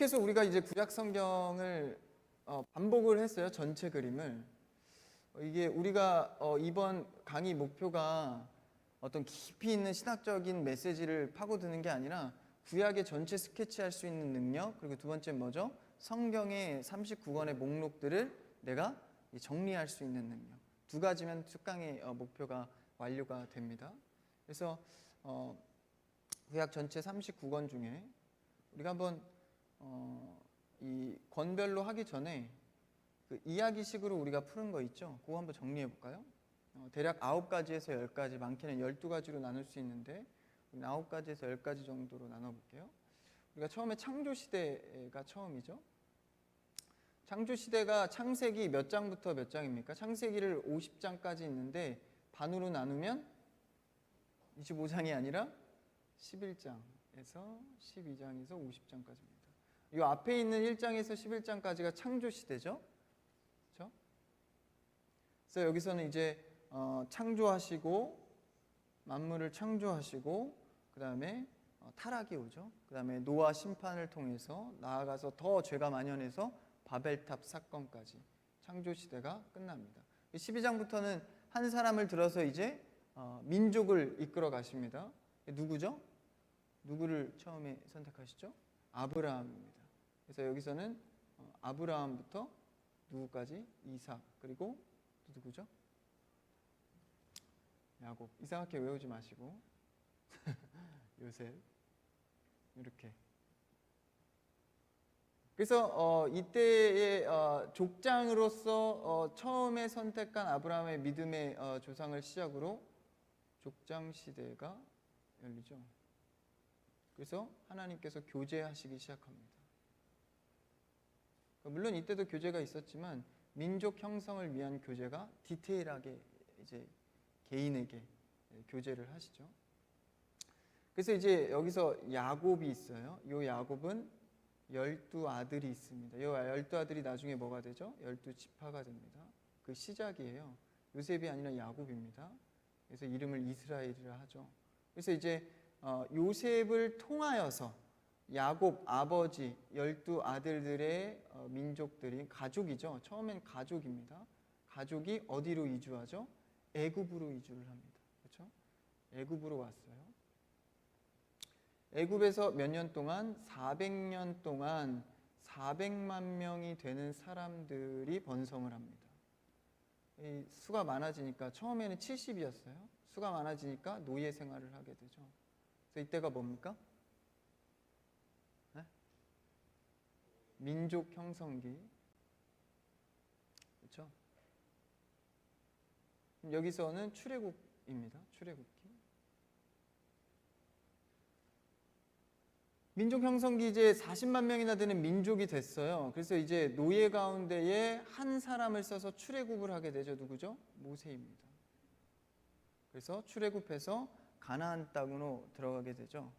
그래서 우리가 이제 구약 성경을 반복을 했어요. 전체 그림을. 이게 우리가 이번 강의 목표가 어떤 깊이 있는 신학적인 메시지를 파고드는 게 아니라 구약의 전체 스케치할 수 있는 능력, 그리고 두 번째 뭐죠? 성경의 39권의 목록들을 내가 정리할 수 있는 능력. 두 가지면 특강의 목표가 완료가 됩니다. 그래서 구약 전체 39권 중에 우리가 한번 이 권별로 하기 전에 그 이야기식으로 우리가 푸는 거 있죠? 그거 한번 정리해 볼까요? 대략 9가지에서 10가지, 많게는 12가지로 나눌 수 있는데 9가지에서 10가지 정도로 나눠볼게요. 우리가 처음에 창조시대가 처음이죠. 창조시대가 창세기 몇 장부터 몇 장입니까? 창세기를 50장까지 있는데 반으로 나누면 25장이 아니라 11장에서 12장에서 50장까지입니다. 이 앞에 있는 1장에서 11장까지가 창조시대죠. 그렇죠? 그래서 여기서는 이제 창조하시고 만물을 창조하시고 그 다음에 타락이 오죠. 그 다음에 노아 심판을 통해서 나아가서 더 죄가 만연해서 바벨탑 사건까지 창조시대가 끝납니다. 12장부터는 한 사람을 들어서 이제 민족을 이끌어 가십니다. 누구죠? 누구를 처음에 선택하시죠? 아브라함입니다. 그래서 여기서는 아브라함부터 누구까지? 이삭, 그리고 또 누구죠? 야곱. 이상하게 외우지 마시고 요셉, 이렇게. 그래서 이때의 족장으로서 처음에 선택한 아브라함의 믿음의 조상을 시작으로 족장 시대가 열리죠. 그래서 하나님께서 교제하시기 시작합니다. 물론 이때도 교제가 있었지만 민족 형성을 위한 교제가 디테일하게 이제 개인에게 교제를 하시죠. 그래서 이제 여기서 야곱이 있어요. 이 야곱은 12아들이 있습니다. 이 12아들이 나중에 뭐가 되죠? 12지파가 됩니다. 그 시작이에요. 요셉이 아니라 야곱입니다. 그래서 이름을 이스라엘이라 하죠. 그래서 이제 요셉을 통하여서 야곱 아버지 12아들들의 민족들이 가족이죠. 처음엔 가족입니다. 가족이 어디로 이주하죠? 애굽으로 이주를 합니다. 그렇죠? 애굽으로 왔어요. 애굽에서 몇 년 동안? 400년 동안 400만 명이 되는 사람들이 번성을 합니다. 이 수가 많아지니까 처음에는 70이었어요. 수가 많아지니까 노예 생활을 하게 되죠. 그래서 이때가 뭡니까? 네? 민족 형성기. 그렇죠? 여기서는 출애굽입니다. 출애굽기. 민족 형성기 이제 40만 명이나 되는 민족이 됐어요. 그래서 이제 노예 가운데에 한 사람을 써서 출애굽을 하게 되죠. 누구죠? 모세입니다. 그래서 출애굽해서 가나안 땅으로 들어가게 되죠.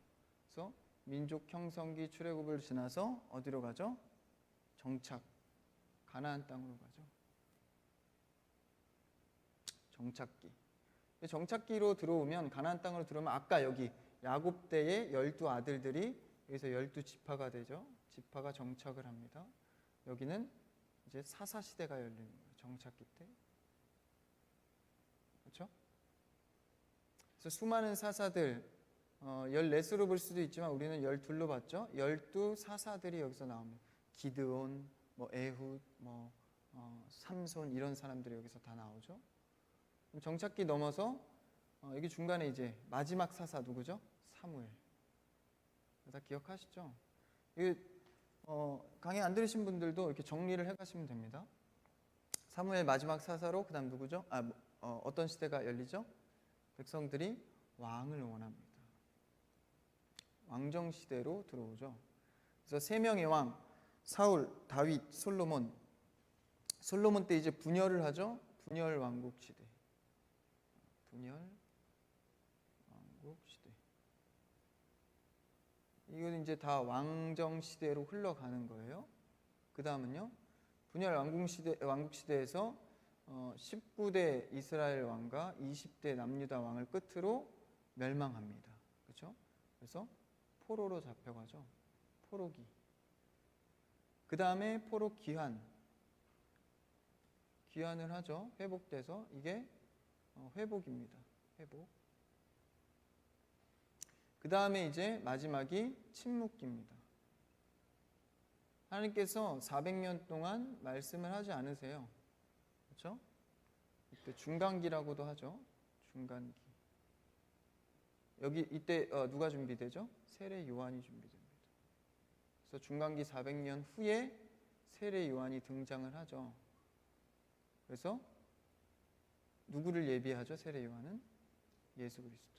그래서 민족 형성기 출애굽을 지나서 어디로 가죠? 정착. 가나안 땅으로 가죠. 정착기. 정착기로 들어오면 가나안 땅으로 들어오면 아까 여기 야곱 때의 12아들들이 여기서 12지파가 되죠. 지파가 정착을 합니다. 여기는 이제 사사시대가 열리는 거예요. 정착기 때. 그렇죠? 그래서 수많은 사사들 14수로 볼 수도 있지만 우리는 12로 봤죠. 12사사들이 여기서 나옵니다. 기드온, 에훗, 삼손 이런 사람들이 여기서 다 나오죠. 정착기 넘어서 여기 중간에 이제 마지막 사사 누구죠? 사무엘. 다 기억하시죠? 이게 강의 안 들으신 분들도 이렇게 정리를 해가시면 됩니다. 사무엘 마지막 사사로 그다음 누구죠? 어떤 시대가 열리죠? 백성들이 왕을 원합니다. 왕정 시대로 들어오죠. 그래서 세 명의 왕 사울, 다윗, 솔로몬. 솔로몬 때 이제 분열을 하죠. 분열 왕국 시대. 분열 왕국 시대. 이건 이제 다 왕정 시대로 흘러가는 거예요. 그 다음은요, 분열 왕국 시대에서 19대 이스라엘 왕과 20대 남유다 왕을 끝으로 멸망합니다. 그렇죠? 그래서 포로로 잡혀가죠. 포로기. 그 다음에 포로 귀환을 하죠. 회복돼서 이게 회복입니다. 회복. 그 다음에 이제 마지막이 침묵기입니다. 하나님께서 400년 동안 말씀을 하지 않으세요. 그렇죠? 이때 중간기라고도 하죠. 중간기. 여기 이때 누가 준비되죠? 세례 요한이 준비됩니다. 그래서 중간기 400년 후에 세례 요한이 등장을 하죠. 그래서 누구를 예비하죠? 세례 요한은 예수 그리스도.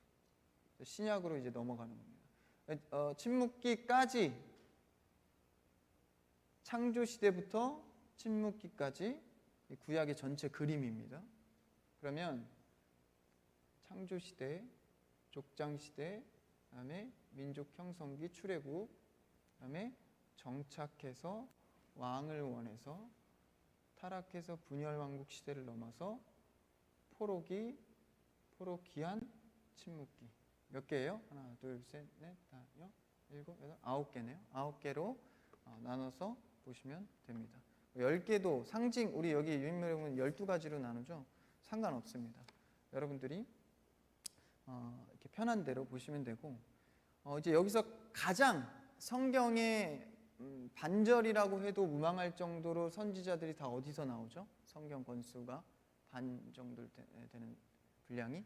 신약으로 이제 넘어가는 겁니다. 침묵기까지 창조 시대부터 침묵기까지 구약의 전체 그림입니다. 그러면 창조 시대, 족장 시대, 그다음에 민족 형성기 출애굽, 그다음에 정착해서 왕을 원해서 타락해서 분열 왕국 시대를 넘어서 포로기, 포로 귀환, 침묵기. 몇 개예요? 하나, 둘, 셋, 넷, 다섯, 일곱, 여덟, 9개네요. 9개로 나눠서 보시면 됩니다. 10개도 상징, 우리 여기 유인물은 12가지로 나누죠. 상관없습니다. 여러분들이 이렇게 편한 대로 보시면 되고, 이제 여기서 가장 성경의 반절이라고 해도 무방할 정도로 선지자들이 다 어디서 나오죠? 성경 권수가 반 정도 되는 분량이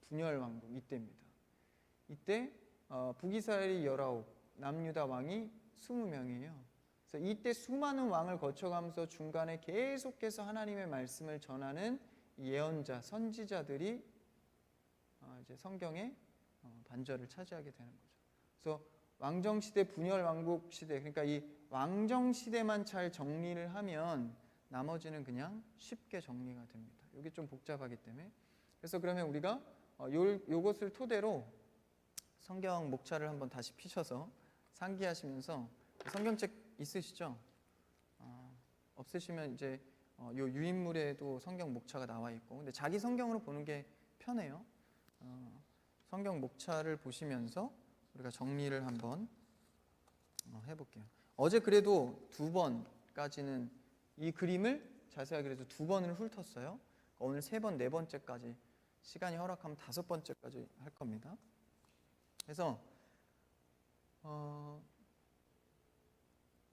분열 왕국 이때입니다. 이때 북이스라엘이 19, 남유다 왕이 20명이에요. 그래서 이때 수많은 왕을 거쳐가면서 중간에 계속해서 하나님의 말씀을 전하는 예언자, 선지자들이 이제 성경의 반절을 차지하게 되는 거죠. 그래서 왕정 시대, 분열 왕국 시대, 그러니까 이 왕정 시대만 잘 정리를 하면 나머지는 그냥 쉽게 정리가 됩니다. 이게 좀 복잡하기 때문에. 그래서 그러면 우리가 요것을 토대로 성경 목차를 한번 다시 피셔서 상기하시면서, 성경책 있으시죠? 없으시면 이제 요 유인물에도 성경 목차가 나와 있고, 근데 자기 성경으로 보는 게 편해요. 성경 목차를 보시면서 우리가 정리를 한번 해볼게요. 어제 그래도 2번까지는 이 그림을 자세하게 그래서 2번을 훑었어요. 오늘 3번, 4번째까지 시간이 허락하면 5번째까지 할 겁니다. 그래서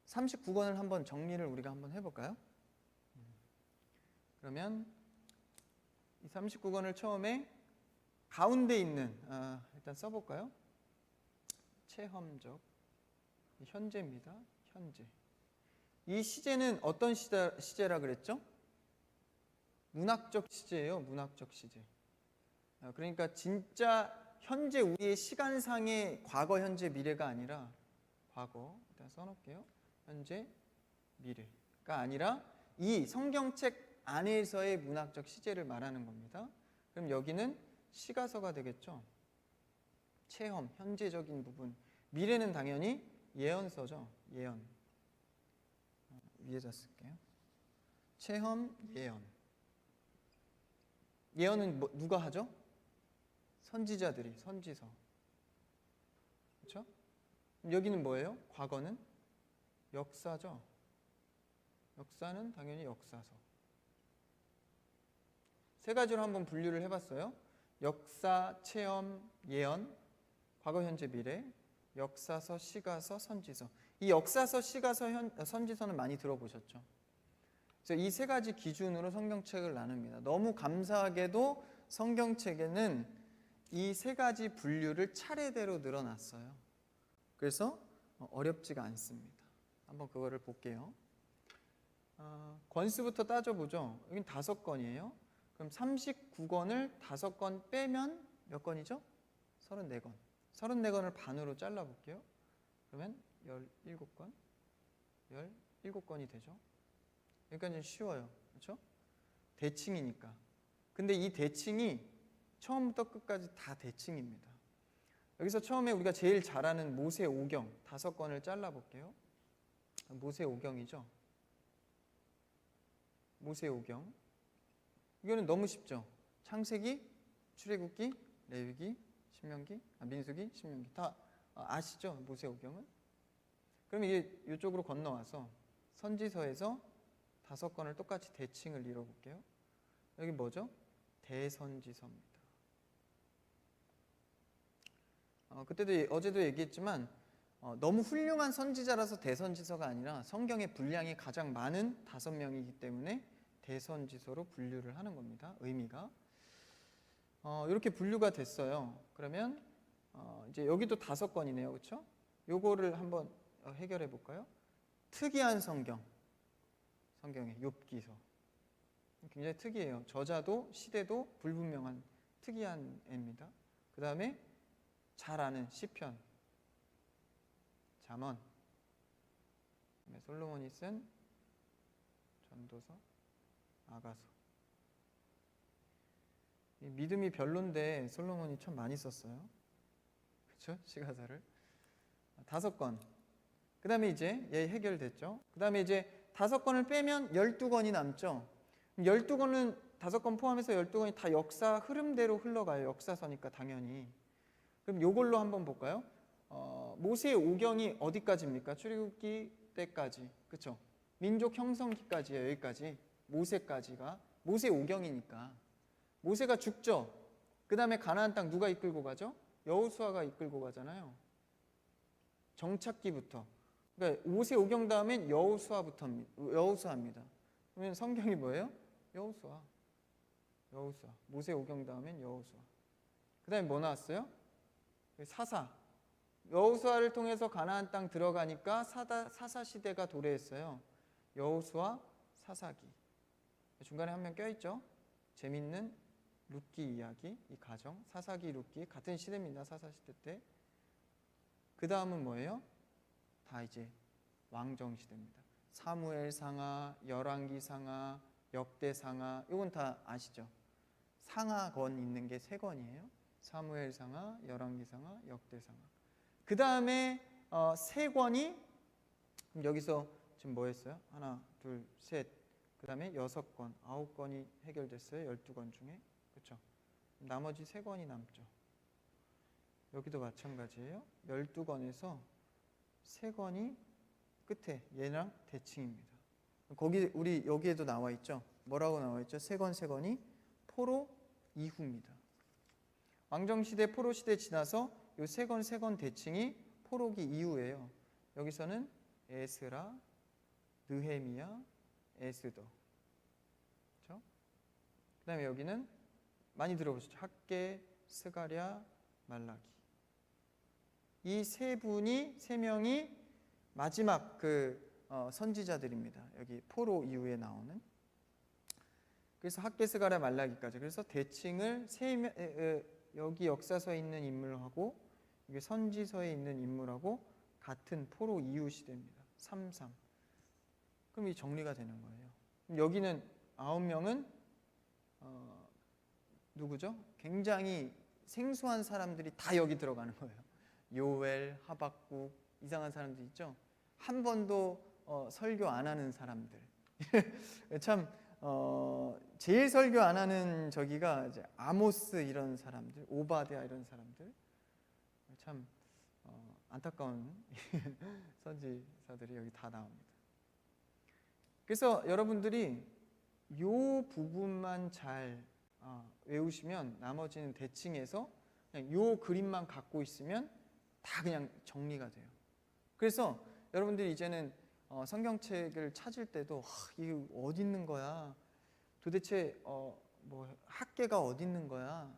39권을 한번 정리를 우리가 한번 해볼까요? 그러면 이 39권을 처음에 가운데 있는 일단 써볼까요? 체험적 현재입니다. 현재. 이 시제는 어떤 시제라 그랬죠? 문학적 시제예요. 문학적 시제. 그러니까 진짜 현재 우리의 시간상의 과거, 현재, 미래가 아니라 과거, 일단 써놓을게요. 현재, 미래가 아니라 이 성경책 안에서의 문학적 시제를 말하는 겁니다. 그럼 여기는 시가서가 되겠죠. 체험, 현재적인 부분. 미래는 당연히 예언서죠. 예언. 위에다 쓸게요. 체험, 예언. 예언은 누가 하죠? 선지자들이, 선지서. 그렇죠? 여기는 뭐예요? 과거는 역사죠. 역사는 당연히 역사서. 세 가지로 한번 분류를 해봤어요. 역사, 체험, 예언, 과거, 현재, 미래, 역사서, 시가서, 선지서. 이 역사서, 시가서, 선지서는 많이 들어보셨죠? 그래서 이 세 가지 기준으로 성경책을 나눕니다. 너무 감사하게도 성경책에는 이 세 가지 분류를 차례대로 늘어났어요. 그래서 어렵지가 않습니다. 한번 그거를 볼게요. 권수부터 따져보죠. 여긴 5권이에요. 그럼 39권을 5권 빼면 몇 권이죠? 34권. 34권을 반으로 잘라볼게요. 그러면 17권. 17권이 되죠. 여기까지는 쉬워요. 그렇죠? 대칭이니까. 근데 이 대칭이 처음부터 끝까지 다 대칭입니다. 여기서 처음에 우리가 제일 잘 아는 모세오경 5권을 잘라볼게요. 모세오경이죠. 모세오경. 이거는 너무 쉽죠. 창세기, 출애굽기, 레위기, 신명기, 민수기, 신명기 다 아시죠? 모세오경은. 그럼 이게 이쪽으로 건너와서 선지서에서 5권을 똑같이 대칭을 이뤄볼게요. 여기 뭐죠? 대선지서입니다. 그때도 어제도 얘기했지만 너무 훌륭한 선지자라서 대선지서가 아니라 성경의 분량이 가장 많은 5명이기 때문에 대선지서로 분류를 하는 겁니다. 의미가 이렇게 분류가 됐어요. 그러면 이제 여기도 5권이네요, 그렇죠? 요거를 한번 해결해 볼까요? 특이한 성경에 욥기서 굉장히 특이해요. 저자도 시대도 불분명한 특이한 애입니다. 그 다음에 잘 아는 시편, 잠언, 솔로몬이 쓴 전도서, 아가서. 믿음이 별론데 솔로몬이 참 많이 썼어요. 그렇죠? 시가사를 5권. 그 다음에 이제 얘 해결됐죠. 그 다음에 이제 5권을 빼면 12권이 남죠. 12권은 5권 포함해서 12권이 다 역사 흐름대로 흘러가요. 역사서니까 당연히. 그럼 요걸로 한번 볼까요? 모세의 오경이 어디까지입니까? 출애굽기 때까지. 그렇죠? 민족 형성기까지예요. 여기까지. 모세까지가. 모세 오경이니까. 모세가 죽죠. 그 다음에 가나안 땅 누가 이끌고 가죠? 여호수아가 이끌고 가잖아요. 정착기부터. 그러니까 모세 오경 다음엔 여호수아입니다. 그러면 성경이 뭐예요? 여호수아. 모세 오경 다음엔 여호수아. 그 다음에 뭐 나왔어요? 사사. 여호수아를 통해서 가나안 땅 들어가니까 사사 시대가 도래했어요. 여호수아, 사사기. 중간에 한 명 껴있죠? 재밌는 룻기 이야기, 이 가정. 사사기, 룻기 같은 시대입니다. 사사 시대 때. 그 다음은 뭐예요? 다 이제 왕정 시대입니다. 사무엘상하, 열왕기상하, 역대상하. 이건 다 아시죠? 상하권 있는 게 3권이에요. 사무엘상하, 열왕기상하, 역대상하. 그 다음에 3권이 그럼 여기서 지금 뭐 했어요? 하나, 둘, 셋. 그 다음에 6권, 9권이 해결됐어요. 12권 중에. 그렇죠? 나머지 3권이 남죠. 여기도 마찬가지예요. 12권에서 3권이 끝에 얘랑 대칭입니다. 거기 우리 여기에도 나와 있죠. 뭐라고 나와 있죠? 3권이 포로 이후입니다. 왕정시대, 포로시대 지나서 이 3권 대칭이 포로기 이후예요. 여기서는 에스라, 느헤미야, 에스더. 그렇죠? 그 다음에 여기는 많이 들어보셨죠? 학개, 스가랴, 말라기. 이 3명이 마지막 선지자들입니다. 여기 포로 이후에 나오는. 그래서 학개, 스가랴, 말라기까지. 그래서 대칭을 여기 역사서에 있는 인물하고 여기 선지서에 있는 인물하고 같은 포로 이후 시대입니다. 33. 그럼 이 정리가 되는 거예요. 그럼 여기는 9명은 누구죠? 굉장히 생소한 사람들이 다 여기 들어가는 거예요. 요엘, 하박국, 이상한 사람들 있죠? 한 번도 설교 안 하는 사람들. 참 제일 설교 안 하는 저기가 이제 아모스 이런 사람들, 오바댜 이런 사람들. 참 안타까운 선지자들이 여기 다 나옵니다. 그래서 여러분들이 요 부분만 잘 외우시면 나머지는 대칭해서 그냥 요 그림만 갖고 있으면 다 그냥 정리가 돼요. 그래서 여러분들이 이제는 성경책을 찾을 때도 이게 어디 있는 거야? 도대체 뭐 학개가 어디 있는 거야?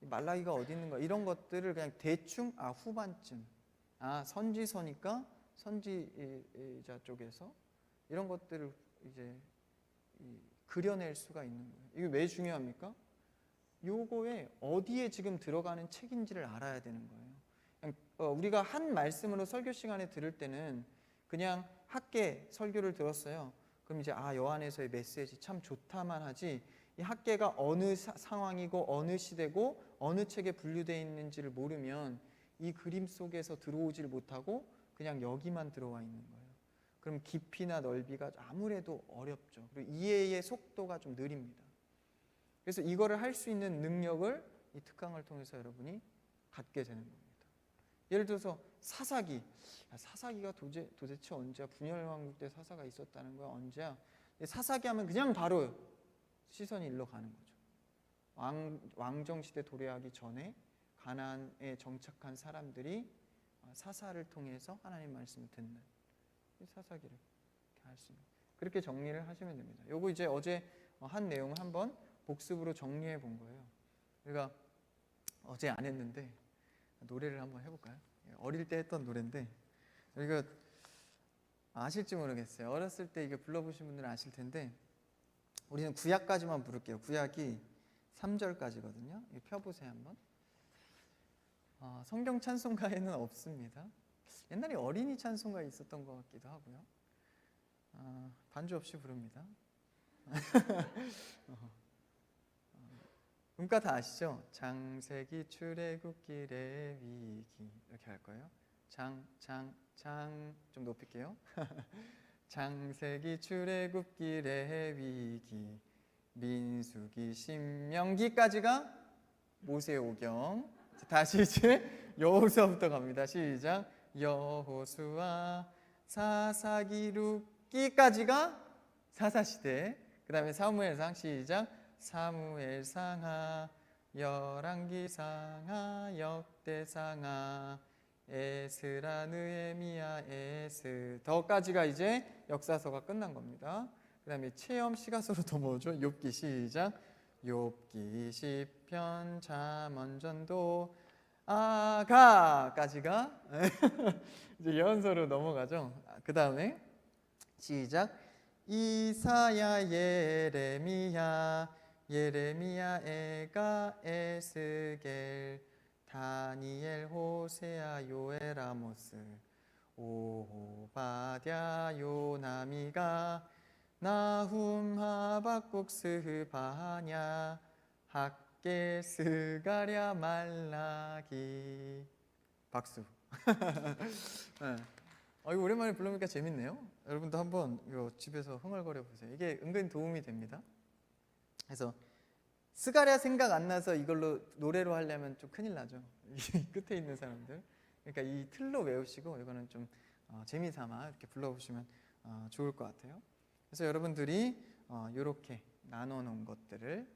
말라기가 어디 있는 거야? 이런 것들을 그냥 대충 후반쯤 선지서니까 선지자 쪽에서 이런 것들을 이제 그려낼 수가 있는 거예요. 이게 왜 중요합니까? 요거에 어디에 지금 들어가는 책인지를 알아야 되는 거예요. 그냥 우리가 한 말씀으로 설교 시간에 들을 때는 그냥 학개 설교를 들었어요. 그럼 이제 요한에서의 메시지 참 좋다만 하지 이 학개가 어느 상황이고 어느 시대고 어느 책에 분류되어 있는지를 모르면 이 그림 속에서 들어오질 못하고 그냥 여기만 들어와 있는 거예요. 그럼 깊이나 넓이가 아무래도 어렵죠. 그리고 이해의 속도가 좀 느립니다. 그래서 이거를 할 수 있는 능력을 이 특강을 통해서 여러분이 갖게 되는 겁니다. 예를 들어서 사사기. 사사기가 도대체 언제야? 분열왕국 때 사사가 있었다는 거야? 언제야? 사사기 하면 그냥 바로 시선이 일로 가는 거죠. 왕정 시대 도래하기 전에 가나안에 정착한 사람들이 사사를 통해서 하나님 말씀을 듣는 이 사사기를 이렇게 할 수 있는, 그렇게 정리를 하시면 됩니다. 요거 이제 어제 한 내용을 한번 복습으로 정리해 본 거예요. 우리가 어제 안 했는데 노래를 한번 해볼까요? 어릴 때 했던 노래인데 이거 아실지 모르겠어요. 어렸을 때 이게 불러보신 분들은 아실 텐데 우리는 구약까지만 부를게요. 구약이 3절까지거든요. 펴보세요 한번. 성경 찬송가에는 없습니다. 옛날에 어린이 찬송가에 있었던 것 같기도 하고요. 반주 없이 부릅니다. 음가 다 아시죠? 창세기 출애굽길의 위기 이렇게 할 거예요. 좀 높일게요. 창세기 출애굽길의 위기, 민수기 신명기까지가 모세오경. 다시 이제 여호수아부터 갑니다. 시작. 여호수아 사사기 룻기까지가 사사시대. 그 다음에 사무엘상. 시작. 사무엘상하 열왕기상하 역대상하 에스라 느헤미야 에스더까지가 이제 역사서가 끝난 겁니다. 그 다음에 체험 시가서로 넘어오죠. 욥기. 시작. 욥기 시편 잠언 전도 아가까지가 이제 예언서로 넘어가죠. 그 다음에 시작. 이사야 예레미야 에가 에스겔 다니엘 호세아 요엘 아모스 오바댜 요나미가 나훔 하박국 스바냐 학개 스가랴 말라기. 박수. 네. 이거 오랜만에 불러보니까 재밌네요. 여러분도 한번 이거 집에서 흥얼거려 보세요. 이게 은근 도움이 됩니다. 그래서 스가랴 생각 안 나서 이걸로 노래로 하려면 좀 큰일 나죠. 이 끝에 있는 사람들. 그러니까 이 틀로 외우시고 이거는 좀 재미삼아 이렇게 불러보시면 좋을 것 같아요. 그래서 여러분들이 이렇게 나눠놓은 것들을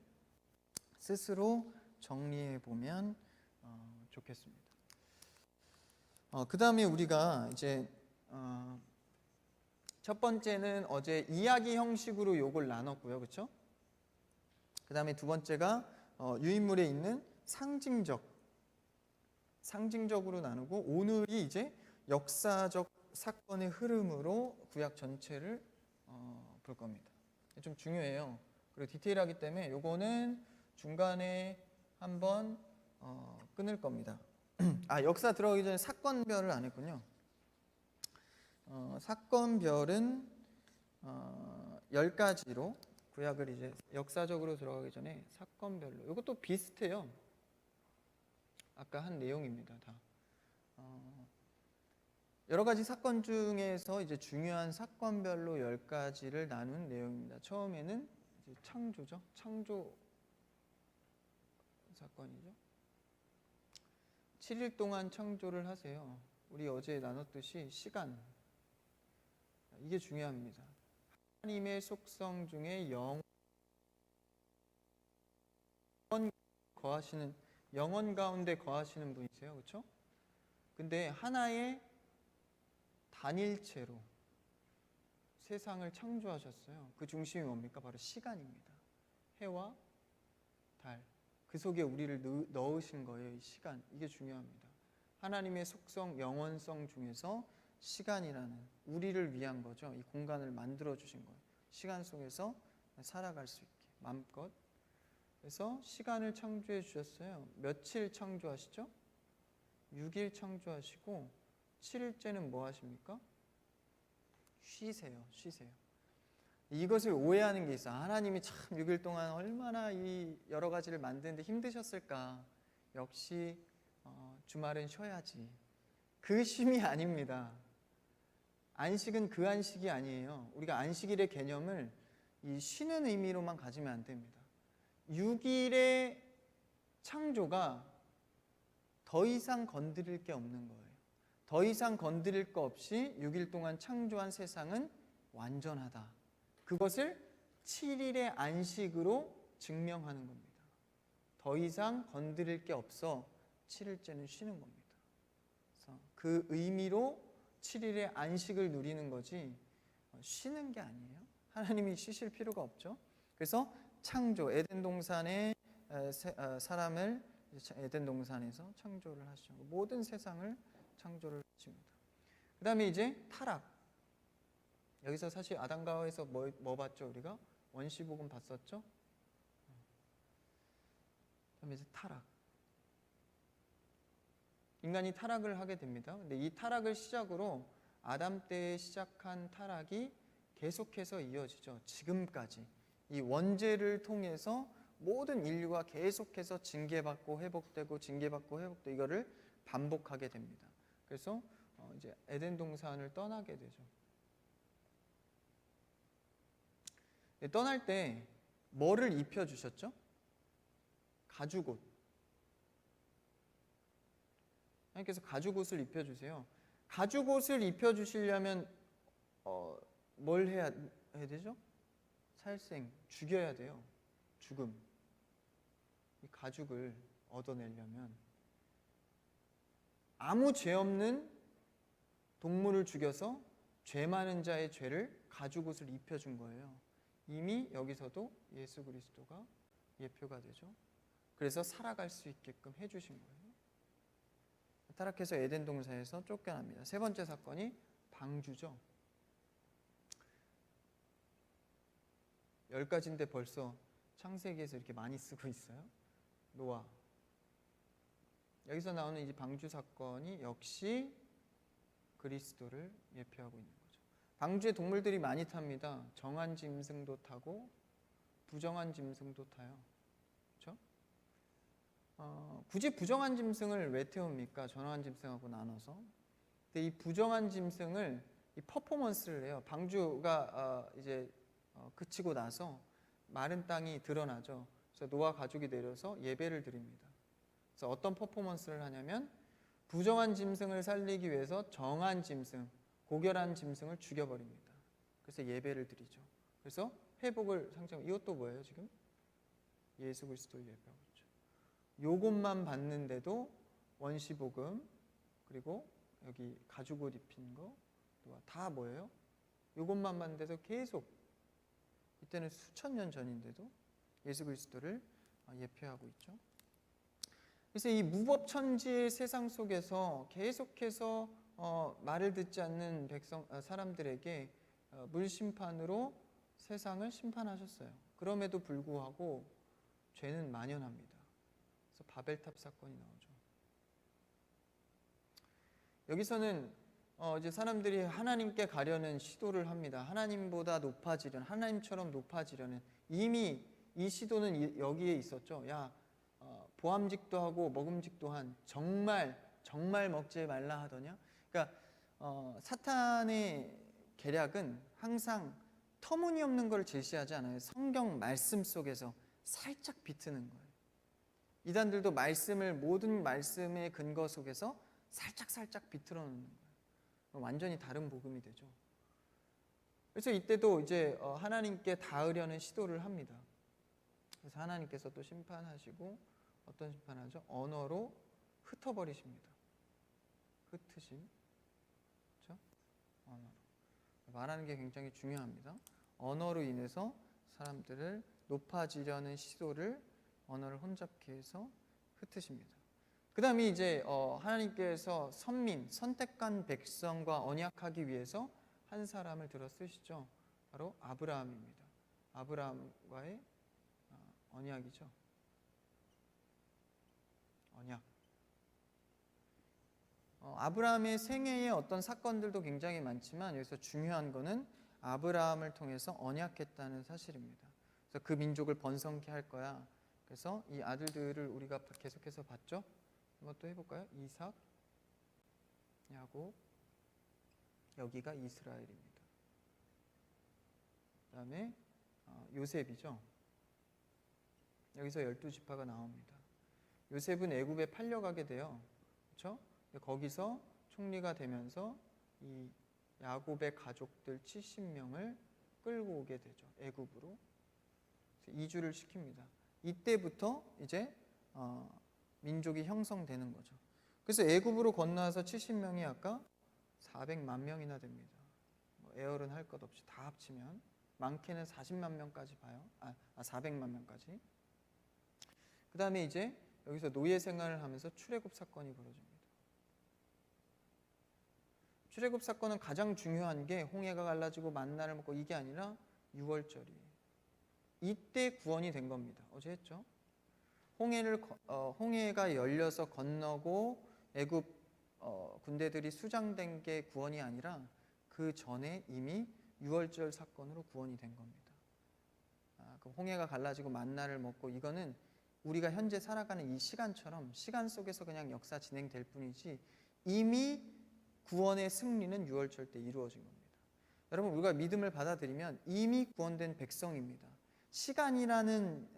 스스로 정리해 보면 좋겠습니다. 그 다음에 우리가 이제 첫 번째는 어제 이야기 형식으로 요걸 나눴고요, 그렇죠? 그 다음에 두 번째가 유인물에 있는 상징적으로 나누고, 오늘이 이제 역사적 사건의 흐름으로 구약 전체를 볼 겁니다. 좀 중요해요. 그리고 디테일하기 때문에 요거는 중간에 한번 끊을 겁니다. 역사 들어가기 전에 사건별을 안 했군요. 사건별은 10가지로 구약을 이제 역사적으로 들어가기 전에 사건별로, 이것도 비슷해요. 아까 한 내용입니다. 다 여러 가지 사건 중에서 이제 중요한 사건별로 10가지를 나눈 내용입니다. 처음에는 이제 창조죠. 창조 사건이죠. 7일 동안 창조를 하세요. 우리 어제 나눴듯이 시간, 이게 중요합니다. 하나님의 속성 중에 영원 가운데 거하시는 분이세요. 그렇죠? 근데 하나의 단일체로 세상을 창조하셨어요. 그 중심이 뭡니까? 바로 시간입니다. 해와 달, 그 속에 우리를 넣으신 거예요. 이 시간, 이게 중요합니다. 하나님의 속성, 영원성 중에서 시간이라는, 우리를 위한 거죠. 이 공간을 만들어 주신 거예요. 시간 속에서 살아갈 수 있게 마음껏. 그래서 시간을 창조해 주셨어요. 며칠 창조하시죠? 6일 창조하시고 7일째는 뭐 하십니까? 쉬세요. 이것을 오해하는 게 있어요. 하나님이 참 6일 동안 얼마나 이 여러 가지를 만드는데 힘드셨을까. 역시 주말은 쉬어야지. 그 쉼이 아닙니다. 안식은 그 안식이 아니에요. 우리가 안식일의 개념을 이 쉬는 의미로만 가지면 안 됩니다. 6일의 창조가 더 이상 건드릴 게 없는 거예요. 더 이상 건드릴 거 없이 6일 동안 창조한 세상은 완전하다. 그것을 7일의 안식으로 증명하는 겁니다. 더 이상 건드릴 게 없어 7일째는 쉬는 겁니다. 그래서 그 의미로 7일의 안식을 누리는 거지 쉬는 게 아니에요. 하나님이 쉬실 필요가 없죠. 그래서 창조, 에덴 동산에 사람을 에덴 동산에서 창조를 하시고 모든 세상을 창조를 하십니다. 그 다음에 이제 타락. 여기서 사실 아담과 하와에서 뭐 봤죠? 우리가 원시복음 봤었죠? 그다음에 이제 타락. 인간이 타락을 하게 됩니다. 근데 이 타락을 시작으로 아담 때 시작한 타락이 계속해서 이어지죠. 지금까지 이 원죄를 통해서 모든 인류가 계속해서 징계받고 회복되고 징계받고 회복되고 이거를 반복하게 됩니다. 그래서 이제 에덴 동산을 떠나게 되죠. 떠날 때 뭐를 입혀 주셨죠? 가죽옷. 하나님께서 가죽옷을 입혀 주세요. 가죽옷을 입혀 주시려면 뭘 해야 되죠? 살생, 죽여야 돼요. 죽음. 이 가죽을 얻어내려면 아무 죄 없는 동물을 죽여서 죄 많은 자의 죄를 가죽옷을 입혀준 거예요. 이미 여기서도 예수 그리스도가 예표가 되죠. 그래서 살아갈 수 있게끔 해주신 거예요. 타락해서 에덴 동산에서 쫓겨납니다. 세 번째 사건이 방주죠. 10가지인데 벌써 창세기에서 이렇게 많이 쓰고 있어요. 노아. 여기서 나오는 이 방주 사건이 역시 그리스도를 예표하고 있는 거죠. 방주에 동물들이 많이 탑니다. 정한 짐승도 타고 부정한 짐승도 타요. 그렇죠? 굳이 부정한 짐승을 왜 태웁니까? 정한 짐승하고 나눠서. 근데 이 부정한 짐승을 이 퍼포먼스를 해요. 방주가 이제 그치고 나서 마른 땅이 드러나죠. 그래서 노아 가족이 내려서 예배를 드립니다. 그래서 어떤 퍼포먼스를 하냐면 부정한 짐승을 살리기 위해서 정한 짐승, 고결한 짐승을 죽여버립니다. 그래서 예배를 드리죠. 그래서 회복을 상징하고 이것도 뭐예요 지금? 예수 그리스도를 예배하고 있죠. 요것만 봤는데도 원시복음 그리고 여기 가죽옷 입힌 거 다 뭐예요? 요것만 봤는데도 계속 이때는 수천 년 전인데도 예수 그리스도를 예표하고 있죠. 그래서 이 무법천지의 세상 속에서 계속해서 말을 듣지 않는 사람들에게 물심판으로 세상을 심판하셨어요. 그럼에도 불구하고 죄는 만연합니다. 그래서 바벨탑 사건이 나오죠. 여기서는 이제 사람들이 하나님께 가려는 시도를 합니다. 하나님보다 높아지려는, 하나님처럼 높아지려는. 이미 이 시도는 여기에 있었죠. 야, 보암직도 하고 먹음직도 한 정말 먹지 말라 하더냐. 그러니까 사탄의 계략은 항상 터무니없는 걸 제시하지 않아요. 성경 말씀 속에서 살짝 비트는 거예요. 이단들도 모든 말씀의 근거 속에서 살짝 비틀어 놓는 거예요. 완전히 다른 복음이 되죠. 그래서 이때도 이제 하나님께 닿으려는 시도를 합니다. 그래서 하나님께서 또 심판하시고 어떤 심판하죠? 언어로 흩어버리십니다. 흩으심, 그렇죠? 언어로 말하는 게 굉장히 중요합니다. 언어로 인해서 사람들을 높아지려는 시도를 언어를 혼잡케 해서 흩으십니다. 그 다음에 이제 하나님께서 선택한 백성과 언약하기 위해서 한 사람을 들어 쓰시죠. 바로 아브라함입니다. 아브라함과의 언약이죠. 언약. 아브라함의 생애의 어떤 사건들도 굉장히 많지만 여기서 중요한 거는 아브라함을 통해서 언약했다는 사실입니다. 그래서 그 민족을 번성케 할 거야. 그래서 이 아들들을 우리가 계속해서 봤죠. 한번 또 해볼까요? 이삭, 야곱, 여기가 이스라엘입니다. 그 다음에 요셉이죠. 여기서 12지파가 나옵니다. 요셉은 애굽에 팔려가게 돼요. 그렇죠? 거기서 총리가 되면서 이 야곱의 가족들 70명을 끌고 오게 되죠. 애굽으로. 이주를 시킵니다. 이때부터 이제 민족이 형성되는 거죠. 그래서 애굽으로 건너와서 70명이 아까 400만 명이나 됩니다. 에어른 할 것 없이 다 합치면 많게는 40만 명까지 봐요. 400만 명까지. 그 다음에 이제 여기서 노예 생활을 하면서 출애굽 사건이 벌어집니다. 출애굽 사건은 가장 중요한 게 홍해가 갈라지고 만나를 먹고 이게 아니라 6월절이에요. 이때 구원이 된 겁니다. 어제 했죠. 홍해가 열려서 건너고 애굽 군대들이 수장된 게 구원이 아니라 그 전에 이미 6월절 사건으로 구원이 된 겁니다. 그 홍해가 갈라지고 만나를 먹고 이거는 우리가 현재 살아가는 이 시간처럼 시간 속에서 그냥 역사 진행될 뿐이지 이미 구원의 승리는 6월절 때 이루어진 겁니다. 여러분 우리가 믿음을 받아들이면 이미 구원된 백성입니다. 시간이라는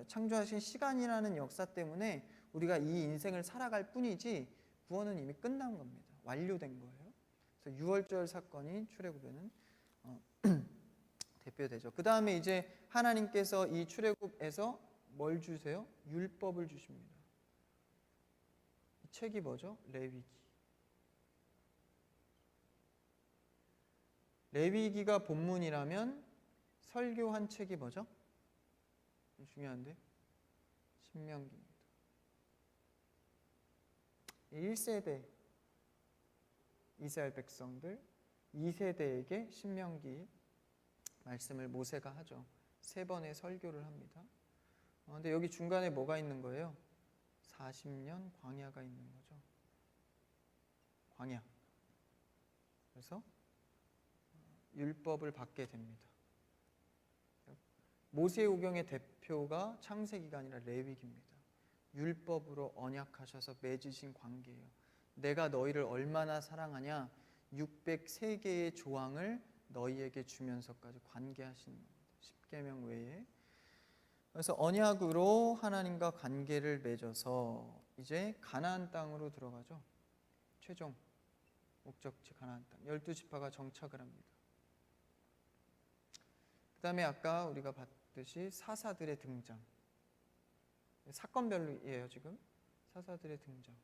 창조하신 시간이라는 역사 때문에 우리가 이 인생을 살아갈 뿐이지 구원은 이미 끝난 겁니다. 완료된 거예요. 그래서 6월절 사건이 출애굽에는 대표되죠. 그 다음에 이제 하나님께서 이 출애굽에서 뭘 주세요? 율법을 주십니다. 이 책이 뭐죠? 레위기. 레위기가 본문이라면 설교한 책이 뭐죠? 중요한데 신명기입니다. 1세대 이스라엘 백성들 2세대에게 신명기 말씀을 모세가 하죠. 3번의 설교를 합니다. 근데 여기 중간에 뭐가 있는 거예요? 40년 광야가 있는 거죠. 광야. 그래서 율법을 받게 됩니다. 모세오경의 대표가 창세기가 아니라 레위기입니다. 율법으로 언약하셔서 맺으신 관계예요. 내가 너희를 얼마나 사랑하냐 603개의 조항을 너희에게 주면서까지 관계하시는 겁니다. 10계명 외에. 그래서 언약으로 하나님과 관계를 맺어서 이제 가나안 땅으로 들어가죠. 최종 목적지 가나안 땅. 12지파가 정착을 합니다. 그 다음에 아까 우리가 봤듯이 사사들의 등장. 사건별로예요 지금. 사사들의 등장.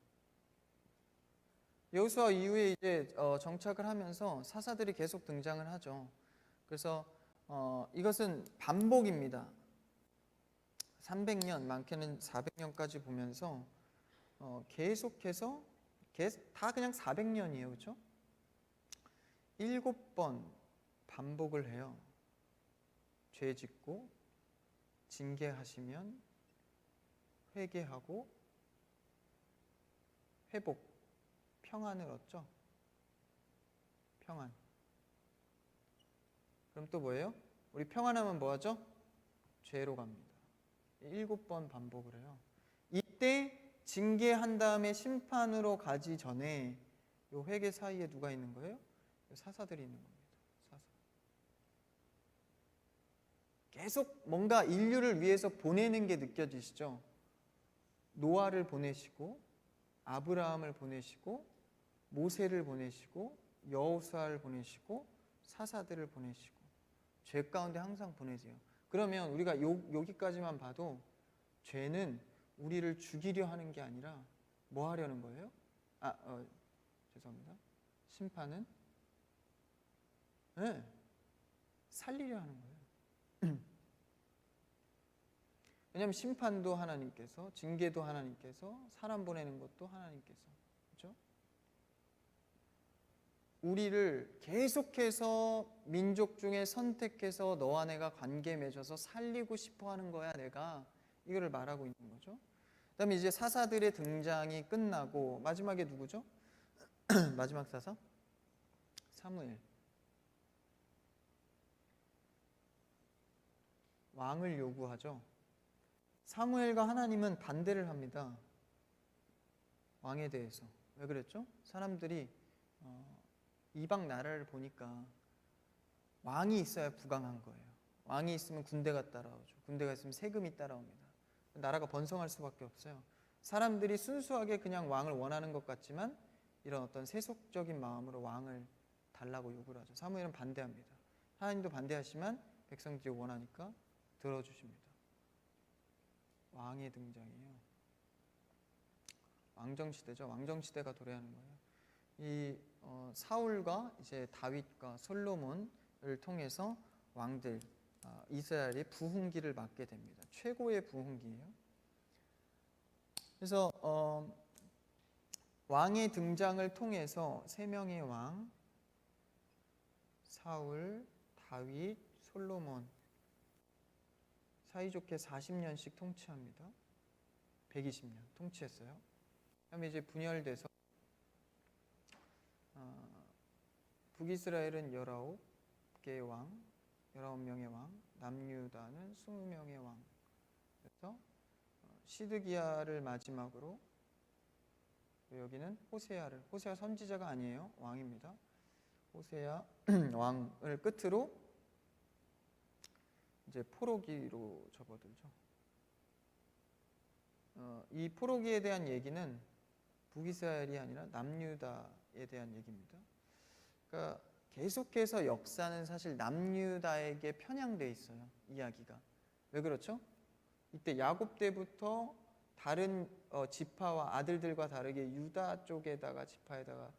여호수아 이후에 이제 정착을 하면서 사사들이 계속 등장을 하죠. 그래서 이것은 반복입니다. 300년, 많게는 400년까지 보면서 계속해서 다 그냥 400년이에요. 그렇죠? 7번 반복을 해요. 죄 짓고 징계하시면 회개하고 회복, 평안을 얻죠. 평안. 그럼 또 뭐예요? 우리 평안하면 뭐하죠? 죄로 갑니다. 7번 반복을 해요. 이때 징계한 다음에 심판으로 가기 전에 이 회개 사이에 누가 있는 거예요? 사사들이 있는 겁니다. 사사. 계속 뭔가 인류를 위해서 보내는 게 느껴지시죠? 노아를 보내시고 아브라함을 보내시고 모세를 보내시고 여호수아를 보내시고 사사들을 보내시고 죄 가운데 항상 보내세요. 그러면 우리가 여기까지만 봐도 죄는 우리를 죽이려 하는 게 아니라 뭐 하려는 거예요? 죄송합니다. 심판은 살리려 하는 거예요. 왜냐하면 심판도 하나님께서, 징계도 하나님께서, 사람 보내는 것도 하나님께서, 그렇죠? 우리를 계속해서 민족 중에 선택해서 너와 내가 관계 맺어서 살리고 싶어 하는 거야, 내가. 이거를 말하고 있는 거죠. 그 다음에 이제 사사들의 등장이 끝나고 마지막에 누구죠? 마지막 사사? 사무엘. 왕을 요구하죠. 사무엘과 하나님은 반대를 합니다. 왕에 대해서. 왜 그랬죠? 사람들이 이방 나라를 보니까 왕이 있어야 부강한 거예요. 왕이 있으면 군대가 따라오죠. 군대가 있으면 세금이 따라옵니다. 나라가 번성할 수밖에 없어요. 사람들이 순수하게 그냥 왕을 원하는 것 같지만 이런 어떤 세속적인 마음으로 왕을 달라고 요구를 하죠. 사무엘은 반대합니다. 하나님도 반대하시지만 백성들이 원하니까 들어주십니다. 왕의 등장이에요. 왕정시대죠. 왕정시대가 도래하는 거예요. 이 사울과 이제 다윗과 솔로몬을 통해서 왕들 이스라엘이 부흥기를 맞게 됩니다. 최고의 부흥기예요. 그래서 왕의 등장을 통해서 세 명의 왕 사울, 다윗, 솔로몬 사이좋게 40년씩 통치합니다. 120년 통치했어요. 그다음에 이제 분열돼서 북이스라엘은 19개의 왕, 19명의 왕, 남유다는 20명의 왕. 그래서 시드기야를 마지막으로, 여기는 호세아 선지자가 아니에요. 왕입니다. 호세아 왕을 끝으로 이제 포로기로 접어들죠. 이 포로기에 대한 얘기는 북이스라엘이 아니라 남유다에 대한 얘기입니다. 그러니까 계속해서 역사는 사실 남유다에게 편향돼 있어요. 이야기가. 왜 그렇죠? 이때 야곱 때부터 다른 지파와 아들들과 다르게 유다 쪽에다가 지파에다가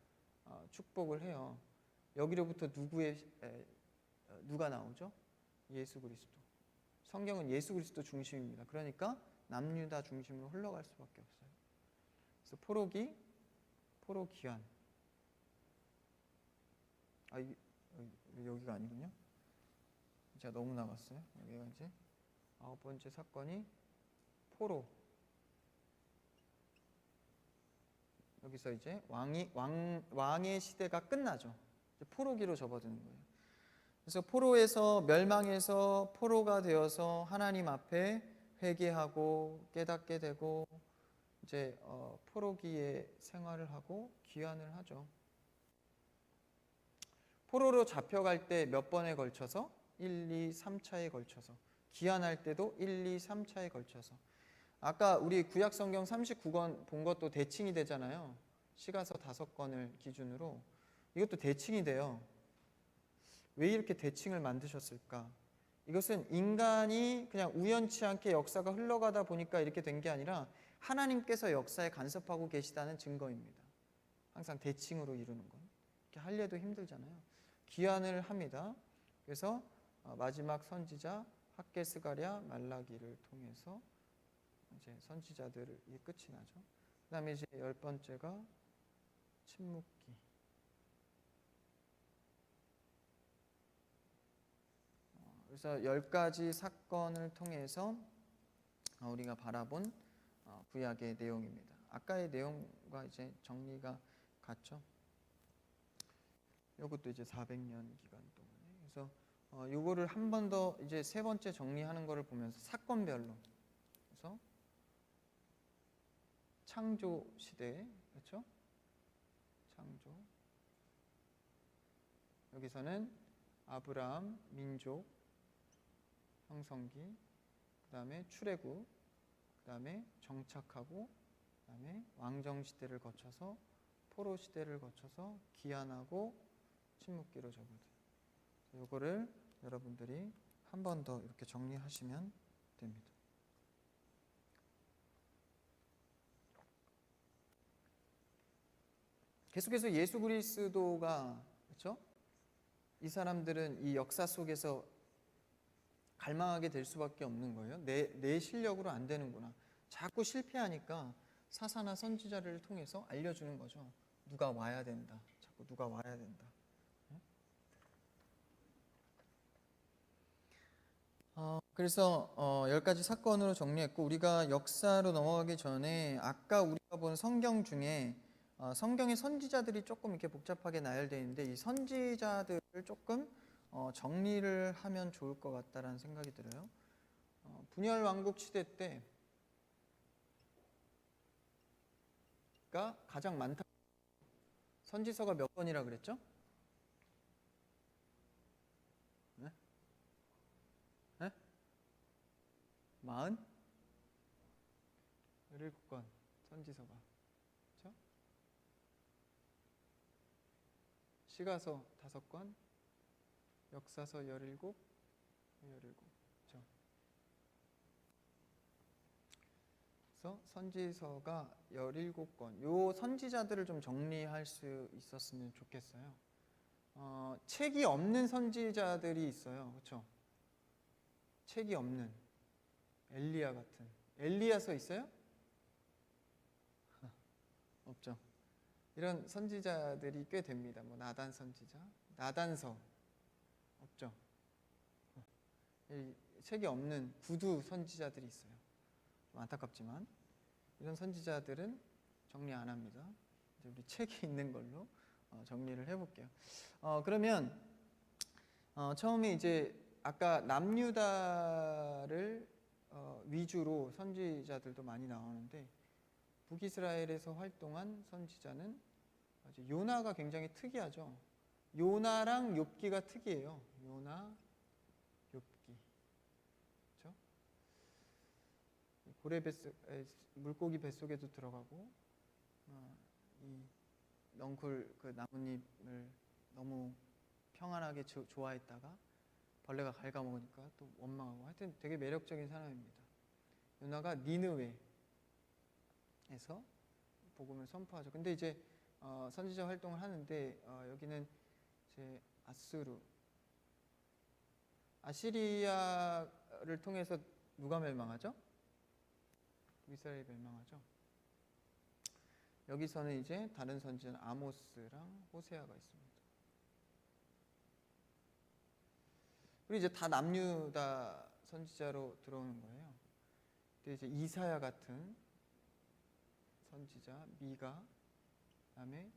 축복을 해요. 여기로부터 누가 나오죠? 예수 그리스도. 성경은 예수 그리스도 중심입니다. 그러니까 남유다 중심으로 흘러갈 수밖에 없어요. 그래서 포로기환. 여기가 아니군요. 제가 너무 나갔어요. 여기가 이제 9번째 사건이 포로. 여기서 이제 왕의 시대가 끝나죠. 포로기로 접어드는 거예요. 그래서 포로에서 멸망해서 포로가 되어서 하나님 앞에 회개하고 깨닫게 되고 이제 포로기에 생활을 하고 귀환을 하죠. 포로로 잡혀갈 때 몇 번에 걸쳐서 1, 2, 3차에 걸쳐서 귀환할 때도 1, 2, 3차에 걸쳐서. 아까 우리 구약성경 39권 본 것도 대칭이 되잖아요. 시가서 5권을 기준으로 이것도 대칭이 돼요. 왜 이렇게 대칭을 만드셨을까? 이것은 인간이 그냥 우연치 않게 역사가 흘러가다 보니까 이렇게 된 게 아니라 하나님께서 역사에 간섭하고 계시다는 증거입니다. 항상 대칭으로 이루는 건. 이렇게 하려도 힘들잖아요. 귀환을 합니다. 그래서 마지막 선지자 학개스가랴 말라기를 통해서 이제 선지자들이 끝이 나죠. 그다음에 이제 10번째가 침묵기. 그래서 10가지 사건을 통해서 우리가 바라본 구약의 내용입니다. 아까의 내용과 이제 정리가 같죠. 이것도 이제 400년 기간 동안에. 그래서 요거를 한 번 더 이제 세 번째 정리하는 거를 보면서 사건별로. 그래서 창조 시대, 그렇죠? 창조. 여기서는 아브라함 민족 형성기, 그다음에 출애굽, 그다음에 정착하고, 그다음에 왕정 시대를 거쳐서 포로 시대를 거쳐서 귀환하고 침묵기로 접어들. 이거를 여러분들이 한 번 더 이렇게 정리하시면 됩니다. 계속해서 예수 그리스도가, 그렇죠? 이 사람들은 이 역사 속에서 갈망하게 될 수밖에 없는 거예요. 내 실력으로 안 되는구나. 자꾸 실패하니까 사사나 선지자를 통해서 알려주는 거죠. 누가 와야 된다. 자꾸 누가 와야 된다. 그래서 10가지 사건으로 정리했고, 우리가 역사로 넘어가기 전에 아까 우리가 본 성경 중에 성경의 선지자들이 조금 이렇게 복잡하게 나열되어 있는데 이 선지자들을 조금 정리를 하면 좋을 것 같다라는 생각이 들어요. 분열 왕국 시대 때가 가장 많다. 선지서가 몇 권이라 그랬죠? 네? 네? 47권. 선지서가. 그렇죠? 시가서 5권, 역사서 17, 그렇죠? 그래서 선지서가 17권. 요 선지자들을 좀 정리할 수 있었으면 좋겠어요. 책이 없는 선지자들이 있어요. 그렇죠? 책이 없는 엘리야 같은. 엘리야서 있어요? 없죠. 이런 선지자들이 꽤 됩니다. 뭐 나단 선지자, 나단서 없죠. 책이 없는 구두 선지자들이 있어요. 좀 안타깝지만 이런 선지자들은 정리 안 합니다. 이제 우리 책이 있는 걸로 정리를 해볼게요. 그러면 처음에 이제 아까 남유다를 위주로 선지자들도 많이 나오는데 북이스라엘에서 활동한 선지자는 요나가 굉장히 특이하죠. 요나랑 욥기가 특이해요. 요나, 욥기. 그렇죠? 고래 물고기 뱃속에도 들어가고 이 넝쿨 그 나뭇잎을 너무 평안하게 좋아했다가 벌레가 갉아먹으니까 또 원망하고 하여튼 되게 매력적인 사람입니다. 요나가 니느웨에서 복음을 선포하죠. 근데 이제 선지자 활동을 하는데 여기는 이제 아시리아를 통해서 누가 멸망하죠? 이스라엘이 멸망하죠. 여기서는 이제 다른 선지자는 아모스랑 호세아가 있습니다. 그리고 이제 다 남유다 선지자로 들어오는 거예요. 근데 이제 이사야 같은 선지자, 미가, 그다음에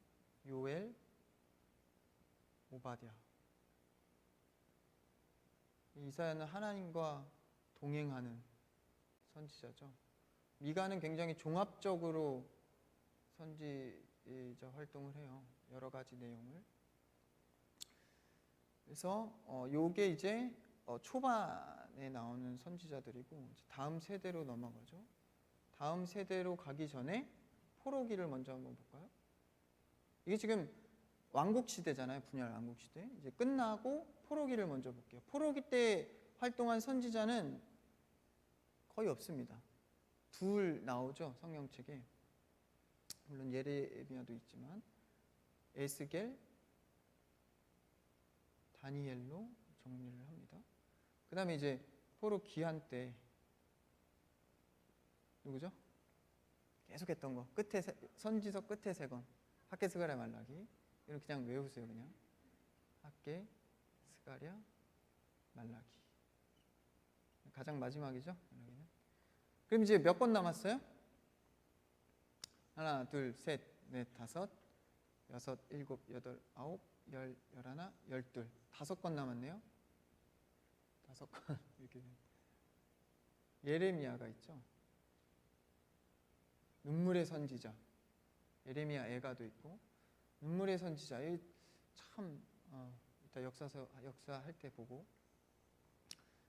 요엘, 오바댜. 이사야는 하나님과 동행하는 선지자죠. 미가는 굉장히 종합적으로 선지자 활동을 해요. 여러 가지 내용을. 그래서 요게 이제 초반에 나오는 선지자들이고 다음 세대로 넘어가죠. 다음 세대로 가기 전에 포로기를 먼저 한번 볼까요? 이게 지금 왕국 시대잖아요. 분열 왕국 시대. 이제 끝나고 포로기를 먼저 볼게요. 포로기 때 활동한 선지자는 거의 없습니다. 둘 나오죠. 성경책에. 물론 예레미야도 있지만 에스겔, 다니엘로 정리를 합니다. 그 다음에 이제 포로 기한 때 누구죠? 계속 했던 거 끝에 선지서 끝에 3권 학개, 스가랴, 말라기. 이건 그냥 외우세요. 그냥 학개, 스가랴, 말라기. 가장 마지막이죠. 말라기는. 그럼 이제 몇 권 남았어요? 하나, 둘, 셋, 넷, 다섯, 여섯, 일곱, 여덟, 아홉, 열, 열하나, 열둘. 5권 남았네요. 5권 이렇게. 예레미야가 있죠. 눈물의 선지자. 예레미야 애가도 있고 눈물의 선지자. 참 이따 역사할 때 보고.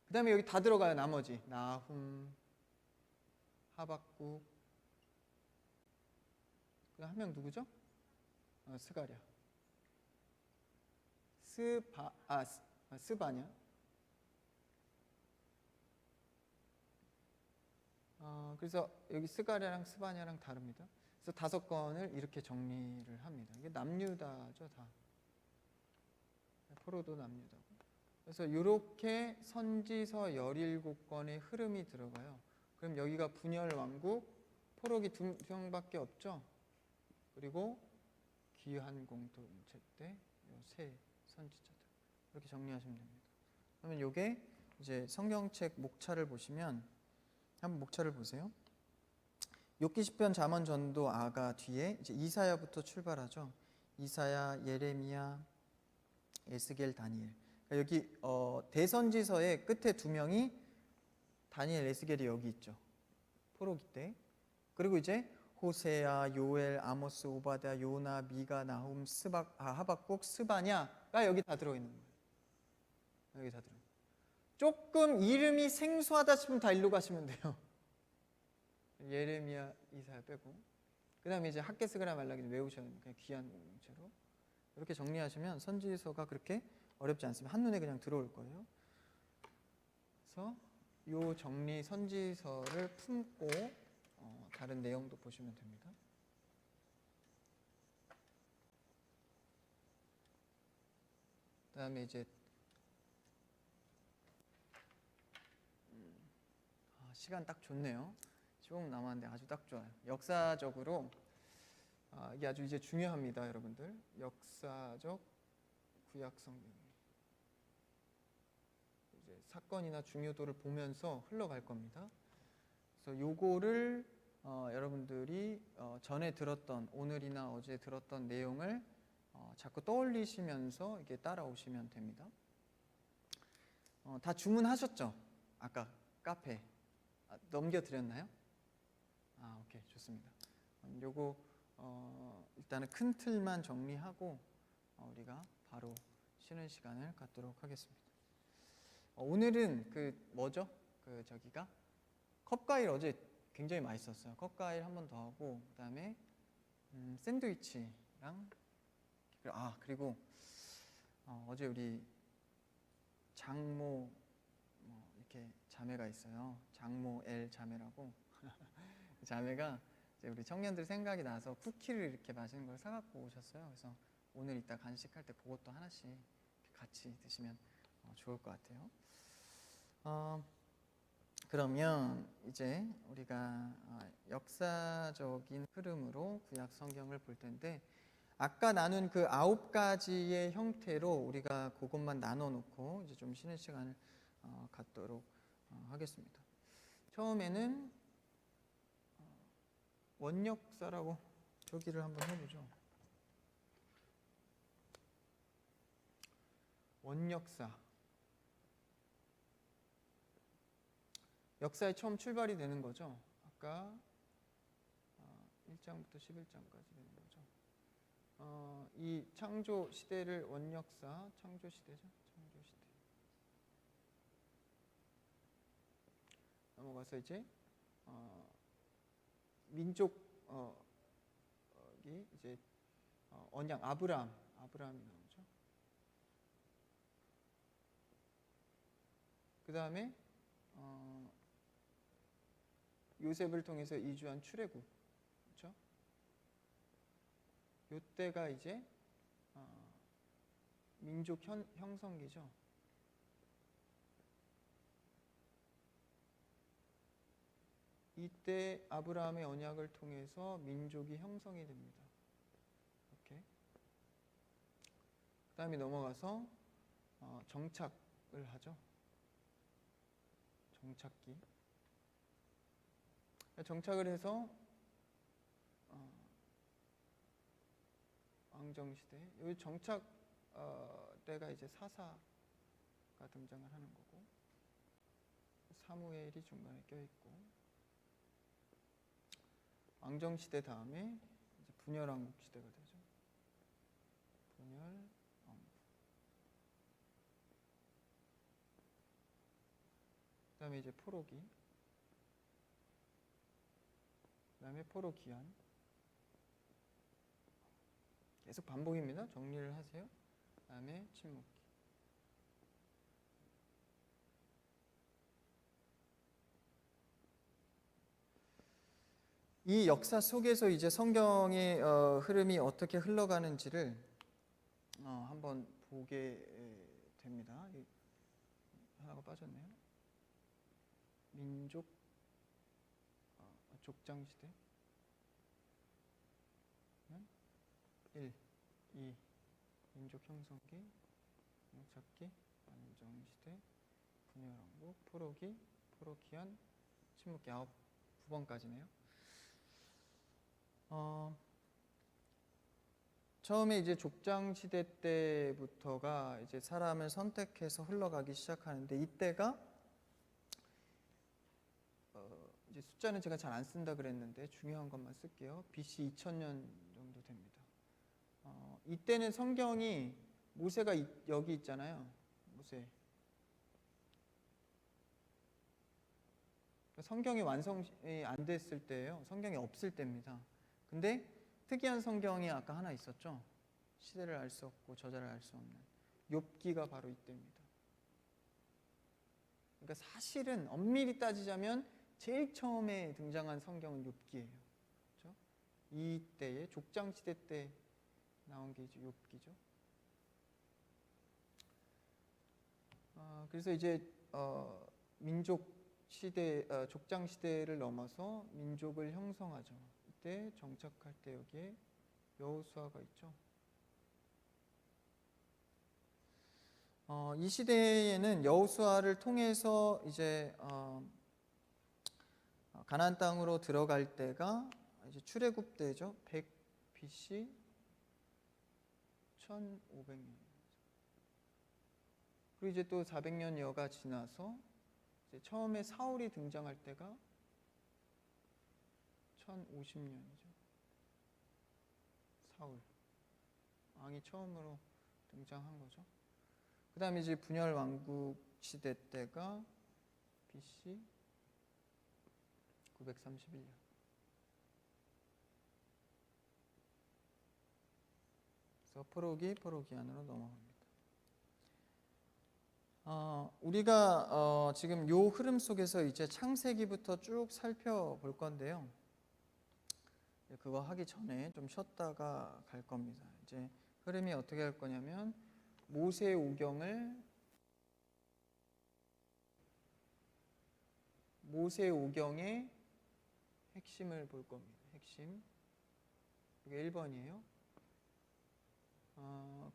그 다음에 여기 다 들어가요. 나머지 나훔, 하박국. 그 한 명 누구죠? 스가랴. 스바냐. 그래서 여기 스가랴랑 스바냐랑 다릅니다. 그래서 5권을 이렇게 정리를 합니다. 이게 남유다죠, 다. 포로도 남유다고. 그래서 이렇게 선지서 17권의 흐름이 들어가요. 그럼 여기가 분열 왕국, 포로기 2명밖에 없죠. 그리고 귀한 공동체 때 세 선지자들. 이렇게 정리하시면 됩니다. 그러면 이게 이제 성경책 목차를 보시면 한번 목차를 보세요. 욥기, 시편, 잠언, 전도, 아가 뒤에 이제 이사야부터 출발하죠. 이사야, 예레미야, 에스겔, 다니엘. 그러니까 여기 대선지서의 끝에 2명이 다니엘, 에스겔이 여기 있죠. 포로기 때. 그리고 이제 호세아, 요엘, 아모스, 오바댜, 요나, 미가, 나훔, 하박국, 스바냐가 여기 다 들어있는 거예요. 여기 다 들어있는 거예요. 조금 이름이 생소하다 싶으면 다 일로 가시면 돼요. 예레미야, 이사야 빼고. 그다음에 이제 학개쓰거나 말라기 외우셔야 됩니다. 그냥 귀한 공동체로 이렇게 정리하시면 선지서가 그렇게 어렵지 않습니다. 한눈에 그냥 들어올 거예요. 그래서 이 정리 선지서를 품고 다른 내용도 보시면 됩니다. 그다음에 이제 시간 딱 좋네요. 15분 남았는데 아주 딱 좋아요. 역사적으로 이게 아주 이제 중요합니다, 여러분들. 역사적 구약 성경. 이제 사건이나 중요도를 보면서 흘러갈 겁니다. 그래서 요거를 여러분들이 전에 들었던 오늘이나 어제 들었던 내용을 자꾸 떠올리시면서 이게 따라오시면 됩니다. 다 주문하셨죠? 아까 카페 넘겨드렸나요? 오케이, 좋습니다. 요거 일단은 큰 틀만 정리하고 우리가 바로 쉬는 시간을 갖도록 하겠습니다. 오늘은 그 뭐죠? 그 저기가 컵과일 어제 굉장히 맛있었어요. 컵과일 한 번 더 하고 그다음에 샌드위치랑 그리고 어제 우리 장모 이렇게 자매가 있어요. 장모 L 자매라고 자매가 이제 우리 청년들 생각이 나서 쿠키를 이렇게 맛있는 걸 사갖고 오셨어요. 그래서 오늘 이따 간식할 때 그것도 하나씩 같이 드시면 좋을 것 같아요. 그러면 이제 우리가 역사적인 흐름으로 구약 성경을 볼 텐데 아까 나눈 그 9가지의 형태로 우리가 그것만 나눠 놓고 이제 좀 쉬는 시간을 갖도록 하겠습니다. 처음에는 원역사라고 표기를 한번 해보죠. 원역사. 역사의 처음 출발이 되는 거죠. 아까 1장부터 11장까지 되는 거죠. 이 창조 시대를 원역사, 창조 시대죠. 창조 시대. 넘어가서 이제 민족이 이제 언약 아브라함이 나오죠. 그 다음에 요셉을 통해서 이주한 출애굽, 그렇죠? 요때가 이제 민족 형성기죠. 이때 아브라함의 언약을 통해서 민족이 형성이 됩니다. 이렇게. 그 다음에 넘어가서 정착을 하죠. 정착기. 정착을 해서 왕정시대. 이 정착 때가 이제 사사가 등장을 하는 거고 사무엘이 중간에 껴있고 왕정시대 다음에 이제 분열왕국 시대가 되죠. 분열왕국. 그 다음에 이제 포로기. 그 다음에 포로기한. 계속 반복입니다. 정리를 하세요. 그 다음에 침묵기. 이 역사 속에서 이제 성경의 흐름이 어떻게 흘러가는지를 한번 보게 됩니다. 하나가 빠졌네요. 민족 족장시대 1, 2 민족 형성기, 정착기, 왕정시대, 분열왕국, 포로기, 포로기한, 침묵기 9번까지네요. 처음에 이제 족장시대 때부터가 이제 사람을 선택해서 흘러가기 시작하는데 이때가 이제 숫자는 제가 잘 안 쓴다 그랬는데 중요한 것만 쓸게요. BC 2000년 정도 됩니다. 이때는 성경이 모세가 여기 있잖아요. 모세. 성경이 완성이 안 됐을 때예요. 성경이 없을 때입니다. 근데 특이한 성경이 아까 하나 있었죠. 시대를 알 수 없고 저자를 알 수 없는 욥기가 바로 이때입니다. 그러니까 사실은 엄밀히 따지자면 제일 처음에 등장한 성경은 욥기예요. 그렇죠? 이때의 족장 시대 때 나온 게 이제 욥기죠. 그래서 이제 민족 시대, 족장 시대를 넘어서 민족을 형성하죠. 이때 정착할 때 여기에 여호수아가 있죠. 이 시대에는 여호수아를 통해서 이제 가나안 땅으로 들어갈 때가 이제 출애굽 때죠. 100 BC 1500년. 그리고 이제 또 400년여가 지나서 이제 처음에 사울이 등장할 때가 1050년이죠. 사울 왕이 처음으로 등장한 거죠. 그 다음에 이제 분열 왕국 시대 때가 BC 931년. 그래서 포로기 안으로 넘어갑니다. 우리가 지금 요 흐름 속에서 이제 창세기부터 쭉 살펴볼 건데요. 그거 하기 전에 좀 쉬었다가 갈 겁니다. 이제 흐름이 어떻게 할 거냐면 모세오경의 핵심을 볼 겁니다. 핵심. 이게 1번이에요.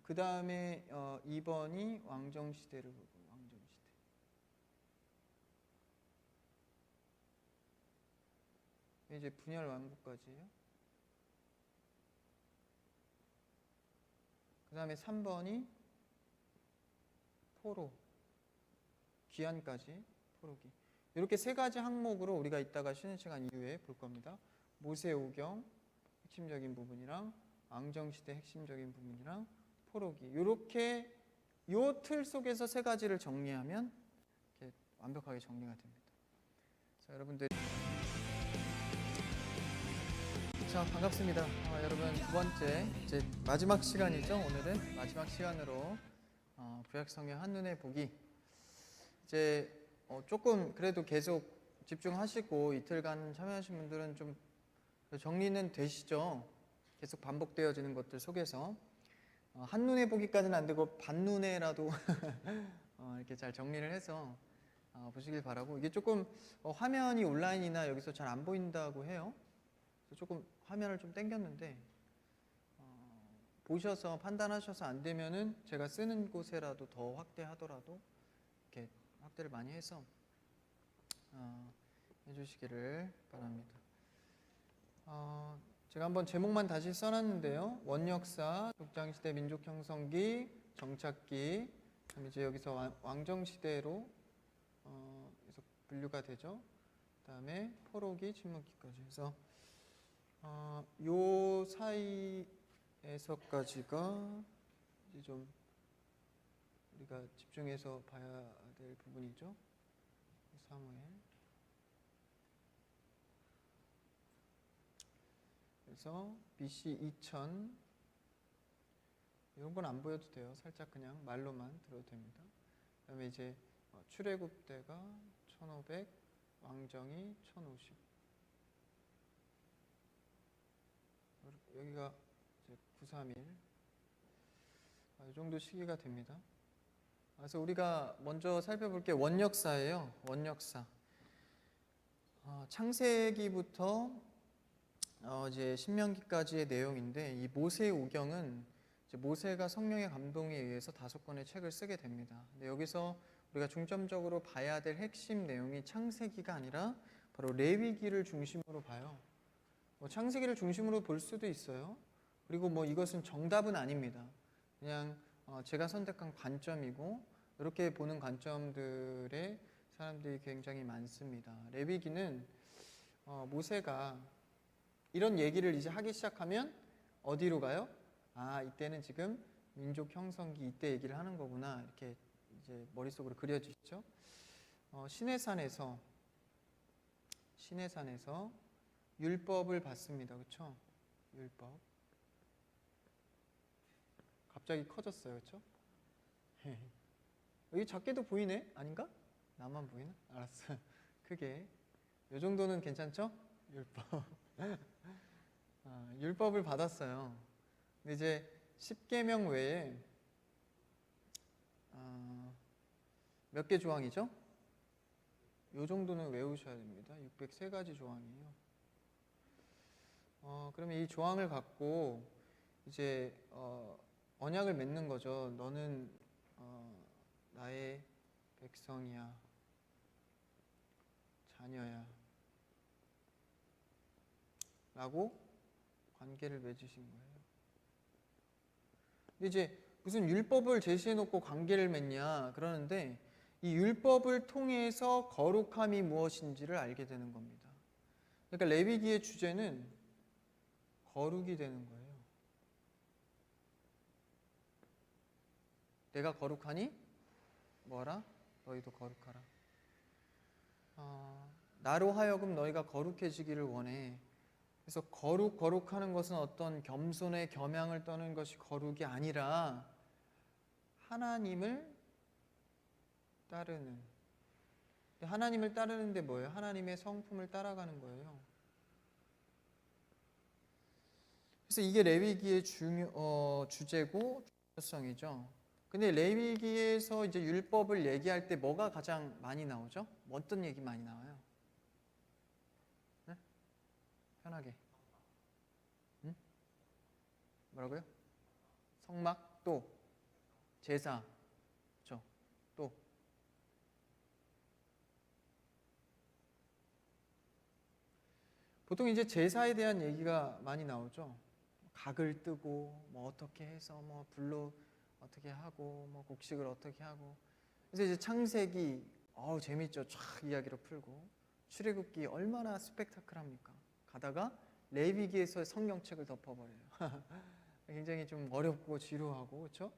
그 다음에 2번이 왕정시대를 볼 거예요. 왕정시대. 이제 분열 왕국까지예요. 그 다음에 3번이 포로, 귀환까지, 포로기. 이렇게 세 가지 항목으로 우리가 이따가 쉬는 시간 이후에 볼 겁니다. 모세오경 핵심적인 부분이랑 왕정시대 핵심적인 부분이랑 포로기. 이렇게 요 틀 속에서 세 가지를 정리하면 이렇게 완벽하게 정리가 됩니다. 자, 여러분들. 자, 반갑습니다. 여러분 두 번째 이제 마지막 시간이죠. 오늘은 마지막 시간으로 구약성경 한눈에 보기. 이제 조금 그래도 계속 집중하시고 이틀간 참여하신 분들은 좀 정리는 되시죠? 계속 반복되어지는 것들 속에서 한눈에 보기까지는 안 되고 반눈에라도 이렇게 잘 정리를 해서 보시길 바라고. 이게 조금 화면이 온라인이나 여기서 잘 안 보인다고 해요. 조금 화면을 좀 당겼는데 보셔서 판단하셔서 안 되면은 제가 쓰는 곳에라도 더 확대하더라도 이렇게 확대를 많이 해서 해주시기를 바랍니다. 제가 한번 제목만 다시 써놨는데요. 원역사, 족장시대, 민족형성기, 정착기, 그럼 이제 여기서 왕정시대로 분류가 되죠. 그 다음에 포로기, 침묵기까지 해서 요 사이에서까지가 이제 좀 우리가 집중해서 봐야 될 부분이죠. 사무엘. 그래서 BC 2000 이런 건 안 보여도 돼요. 살짝 그냥 말로만 들어도 됩니다. 그 다음에 이제 출애굽 때가 1500, 왕정이 1050. 여기가 이제 931. 이 정도 시기가 됩니다. 그래서 우리가 먼저 살펴볼 게 원역사예요. 원역사. 창세기부터 이제 신명기까지의 내용인데 이 모세오경은 이제 모세가 성령의 감동에 의해서 5권의 책을 쓰게 됩니다. 근데 여기서 우리가 중점적으로 봐야 될 핵심 내용이 창세기가 아니라 바로 레위기를 중심으로 봐요. 창세기를 중심으로 볼 수도 있어요. 그리고 이것은 정답은 아닙니다. 그냥 제가 선택한 관점이고 이렇게 보는 관점들의 사람들이 굉장히 많습니다. 레위기는 모세가 이런 얘기를 이제 하기 시작하면 어디로 가요? 이때는 지금 민족 형성기 이때 얘기를 하는 거구나 이렇게 이제 머릿속으로 그려지죠. 시내산에서 율법을 받습니다. 그렇죠? 율법. 갑자기 커졌어요, 그렇죠? 여기 작게도 보이네? 아닌가? 나만 보이나? 알았어. 크게. 이 정도는 괜찮죠? 율법. 율법을 받았어요. 근데 이제 10계명 외에 몇 개 조항이죠? 이 정도는 외우셔야 됩니다. 603가지 조항이에요. 그러면 이 조항을 갖고 이제 언약을 맺는 거죠. 너는 나의 백성이야, 자녀야 라고 관계를 맺으신 거예요. 근데 이제 무슨 율법을 제시해 놓고 관계를 맺냐 그러는데, 이 율법을 통해서 거룩함이 무엇인지를 알게 되는 겁니다. 그러니까 레위기의 주제는 거룩이 되는 거예요. 내가 거룩하니 뭐라? 너희도 거룩하라. 나로 하여금 너희가 거룩해지기를 원해. 그래서 거룩하는 것은 어떤 겸손의 겸양을 떠는 것이 거룩이 아니라 하나님을 따르는. 하나님을 따르는데 뭐예요? 하나님의 성품을 따라가는 거예요. 그래서 이게 레위기의 주제고 중요성이죠. 근데 레위기에서 이제 율법을 얘기할 때 뭐가 가장 많이 나오죠? 어떤 얘기 많이 나와요? 네? 편하게. 응? 뭐라고요? 성막, 또 제사, 그렇죠? 또 보통 이제 제사에 대한 얘기가 많이 나오죠. 각을 뜨고 뭐 어떻게 해서 뭐 불로 어떻게 하고 뭐 곡식을 어떻게 하고. 그래서 이제 창세기 재밌죠. 쫙 이야기로 풀고, 출애굽기 얼마나 스펙타클합니까. 가다가 레위기에서 성경책을 덮어버려요. 굉장히 좀 어렵고 지루하고, 그렇죠?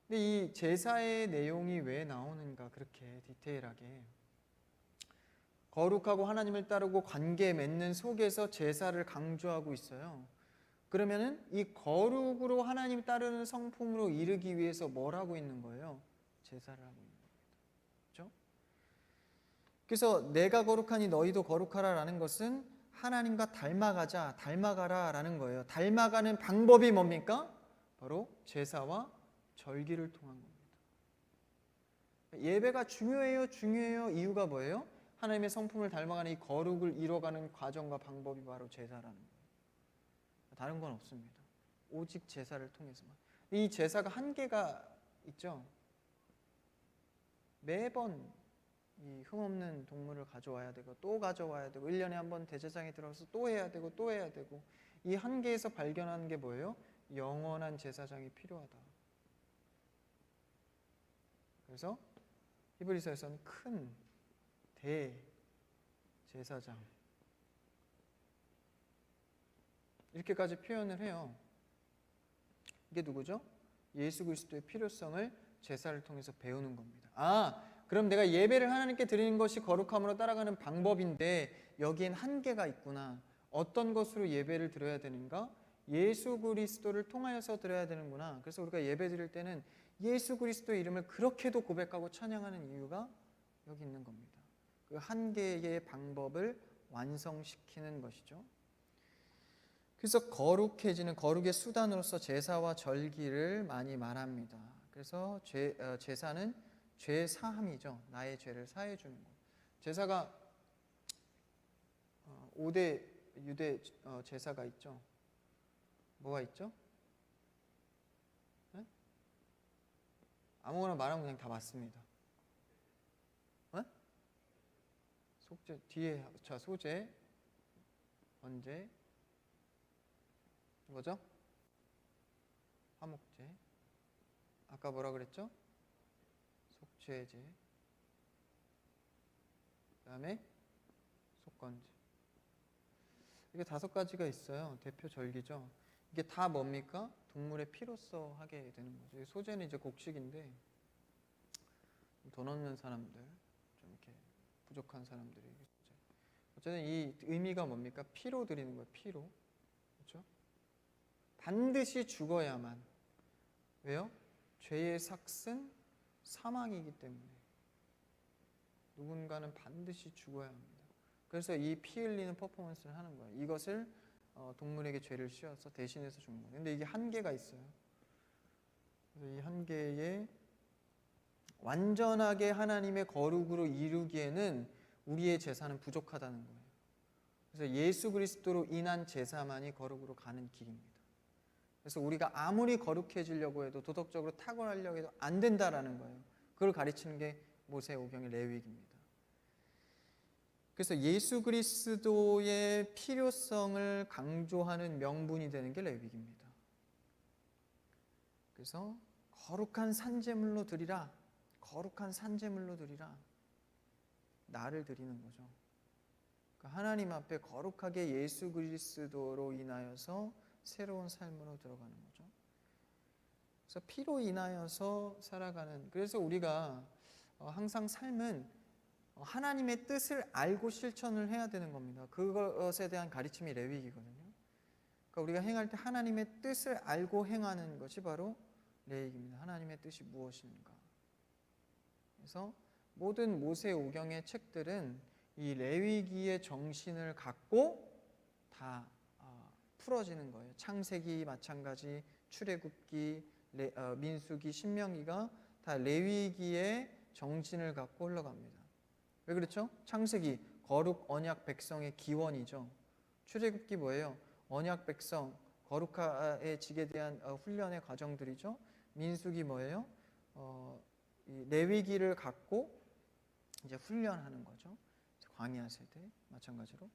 근데 이 제사의 내용이 왜 나오는가 그렇게 디테일하게. 거룩하고 하나님을 따르고 관계 맺는 속에서 제사를 강조하고 있어요. 그러면은 이 거룩으로 하나님 따르는 성품으로 이르기 위해서 뭘 하고 있는 거예요? 제사를 하고 있는 겁니다. 그렇죠? 그래서 내가 거룩하니 너희도 거룩하라라는 것은 하나님과 닮아가라라는 거예요. 닮아가는 방법이 뭡니까? 바로 제사와 절기를 통한 겁니다. 예배가 중요해요. 이유가 뭐예요? 하나님의 성품을 닮아가는 이 거룩을 이뤄가는 과정과 방법이 바로 제사라는 거예요. 다른 건 없습니다. 오직 제사를 통해서만. 이 제사가 한계가 있죠. 매번 이 흠없는 동물을 가져와야 되고 또 가져와야 되고 1년에 한 번 대제사장에 들어서 또 해야 되고 또 해야 되고, 이 한계에서 발견하는 게 뭐예요? 영원한 제사장이 필요하다. 그래서 히브리서에서는 큰 대제사장 이렇게까지 표현을 해요. 이게 누구죠? 예수 그리스도의 필요성을 제사를 통해서 배우는 겁니다. 그럼 내가 예배를 하나님께 드리는 것이 거룩함으로 따라가는 방법인데 여기엔 한계가 있구나. 어떤 것으로 예배를 드려야 되는가? 예수 그리스도를 통하여서 드려야 되는구나. 그래서 우리가 예배 드릴 때는 예수 그리스도의 이름을 그렇게도 고백하고 찬양하는 이유가 여기 있는 겁니다. 그 한계의 방법을 완성시키는 것이죠. 그래서 거룩해지는 거룩의 수단으로서 제사와 절기를 많이 말합니다. 그래서 제사는 죄 사함이죠. 나의 죄를 사해 주는 것. 제사가 5대 유대 제사가 있죠. 뭐가 있죠? 네? 아무거나 말하면 그냥 다 맞습니다. 네? 속죄 뒤에 소제, 번제, 뭐죠? 화목제. 아까 뭐라 그랬죠? 속죄제. 그다음에 속건제. 이게 5가지가 있어요. 대표 절기죠. 이게 다 뭡니까? 동물의 피로써 하게 되는 거죠. 소제는 이제 곡식인데 돈 없는 사람들, 좀 이렇게 부족한 사람들이 어쨌든 이 의미가 뭡니까? 피로 드리는 거예요. 피로. 그렇죠? 반드시 죽어야만. 왜요? 죄의 삭은 사망이기 때문에 누군가는 반드시 죽어야 합니다. 그래서 이 피 흘리는 퍼포먼스를 하는 거예요. 이것을 동물에게 죄를 씌워서 대신해서 주는 거예요. 근데 이게 한계가 있어요. 그래서 이 한계에 완전하게 하나님의 거룩으로 이루기에는 우리의 제사는 부족하다는 거예요. 그래서 예수 그리스도로 인한 제사만이 거룩으로 가는 길입니다. 그래서 우리가 아무리 거룩해지려고 해도 도덕적으로 탁월하려고 해도 안 된다라는 거예요. 그걸 가르치는 게 모세오경의 레위기입니다. 그래서 예수 그리스도의 필요성을 강조하는 명분이 되는 게 레위기입니다. 그래서 거룩한 산제물로 드리라. 거룩한 산제물로 드리라. 나를 드리는 거죠. 그러니까 하나님 앞에 거룩하게 예수 그리스도로 인하여서 새로운 삶으로 들어가는 거죠. 그래서 피로 인하여서 살아가는, 그래서 우리가 항상 삶은 하나님의 뜻을 알고 실천을 해야 되는 겁니다. 그것에 대한 가르침이 레위기거든요. 그러니까 우리가 행할 때 하나님의 뜻을 알고 행하는 것이 바로 레위기입니다. 하나님의 뜻이 무엇인가. 그래서 모든 모세오경의 책들은 이 레위기의 정신을 갖고 다 풀어지는 거예요. 창세기 마찬가지, 출애굽기, 민수기, 신명기가 다 레위기의 정신을 갖고 흘러갑니다. 왜 그렇죠? 창세기 거룩 언약 백성의 기원이죠. 출애굽기 뭐예요? 언약 백성 거룩해지게 대한 훈련의 과정들이죠. 민수기 뭐예요? 이 레위기를 갖고 이제 훈련하는 거죠. 광야 세대 마찬가지로.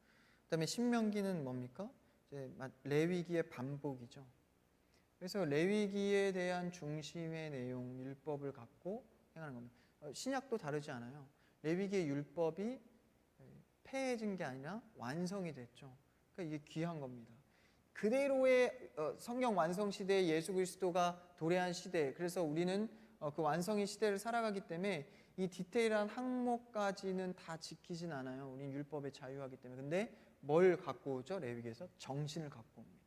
그다음에 신명기는 뭡니까? 이제 레위기의 반복이죠. 그래서 레위기에 대한 중심의 내용, 율법을 갖고 행하는 겁니다. 신약도 다르지 않아요. 레위기의 율법이 폐해진 게 아니라 완성이 됐죠. 그러니까 이게 귀한 겁니다. 그대로의 성경 완성 시대에 예수 그리스도가 도래한 시대, 그래서 우리는 그 완성의 시대를 살아가기 때문에 이 디테일한 항목까지는 다 지키진 않아요. 우리는 율법에 자유하기 때문에. 근데 뭘 갖고 오죠? 레위기에서 정신을 갖고 옵니다.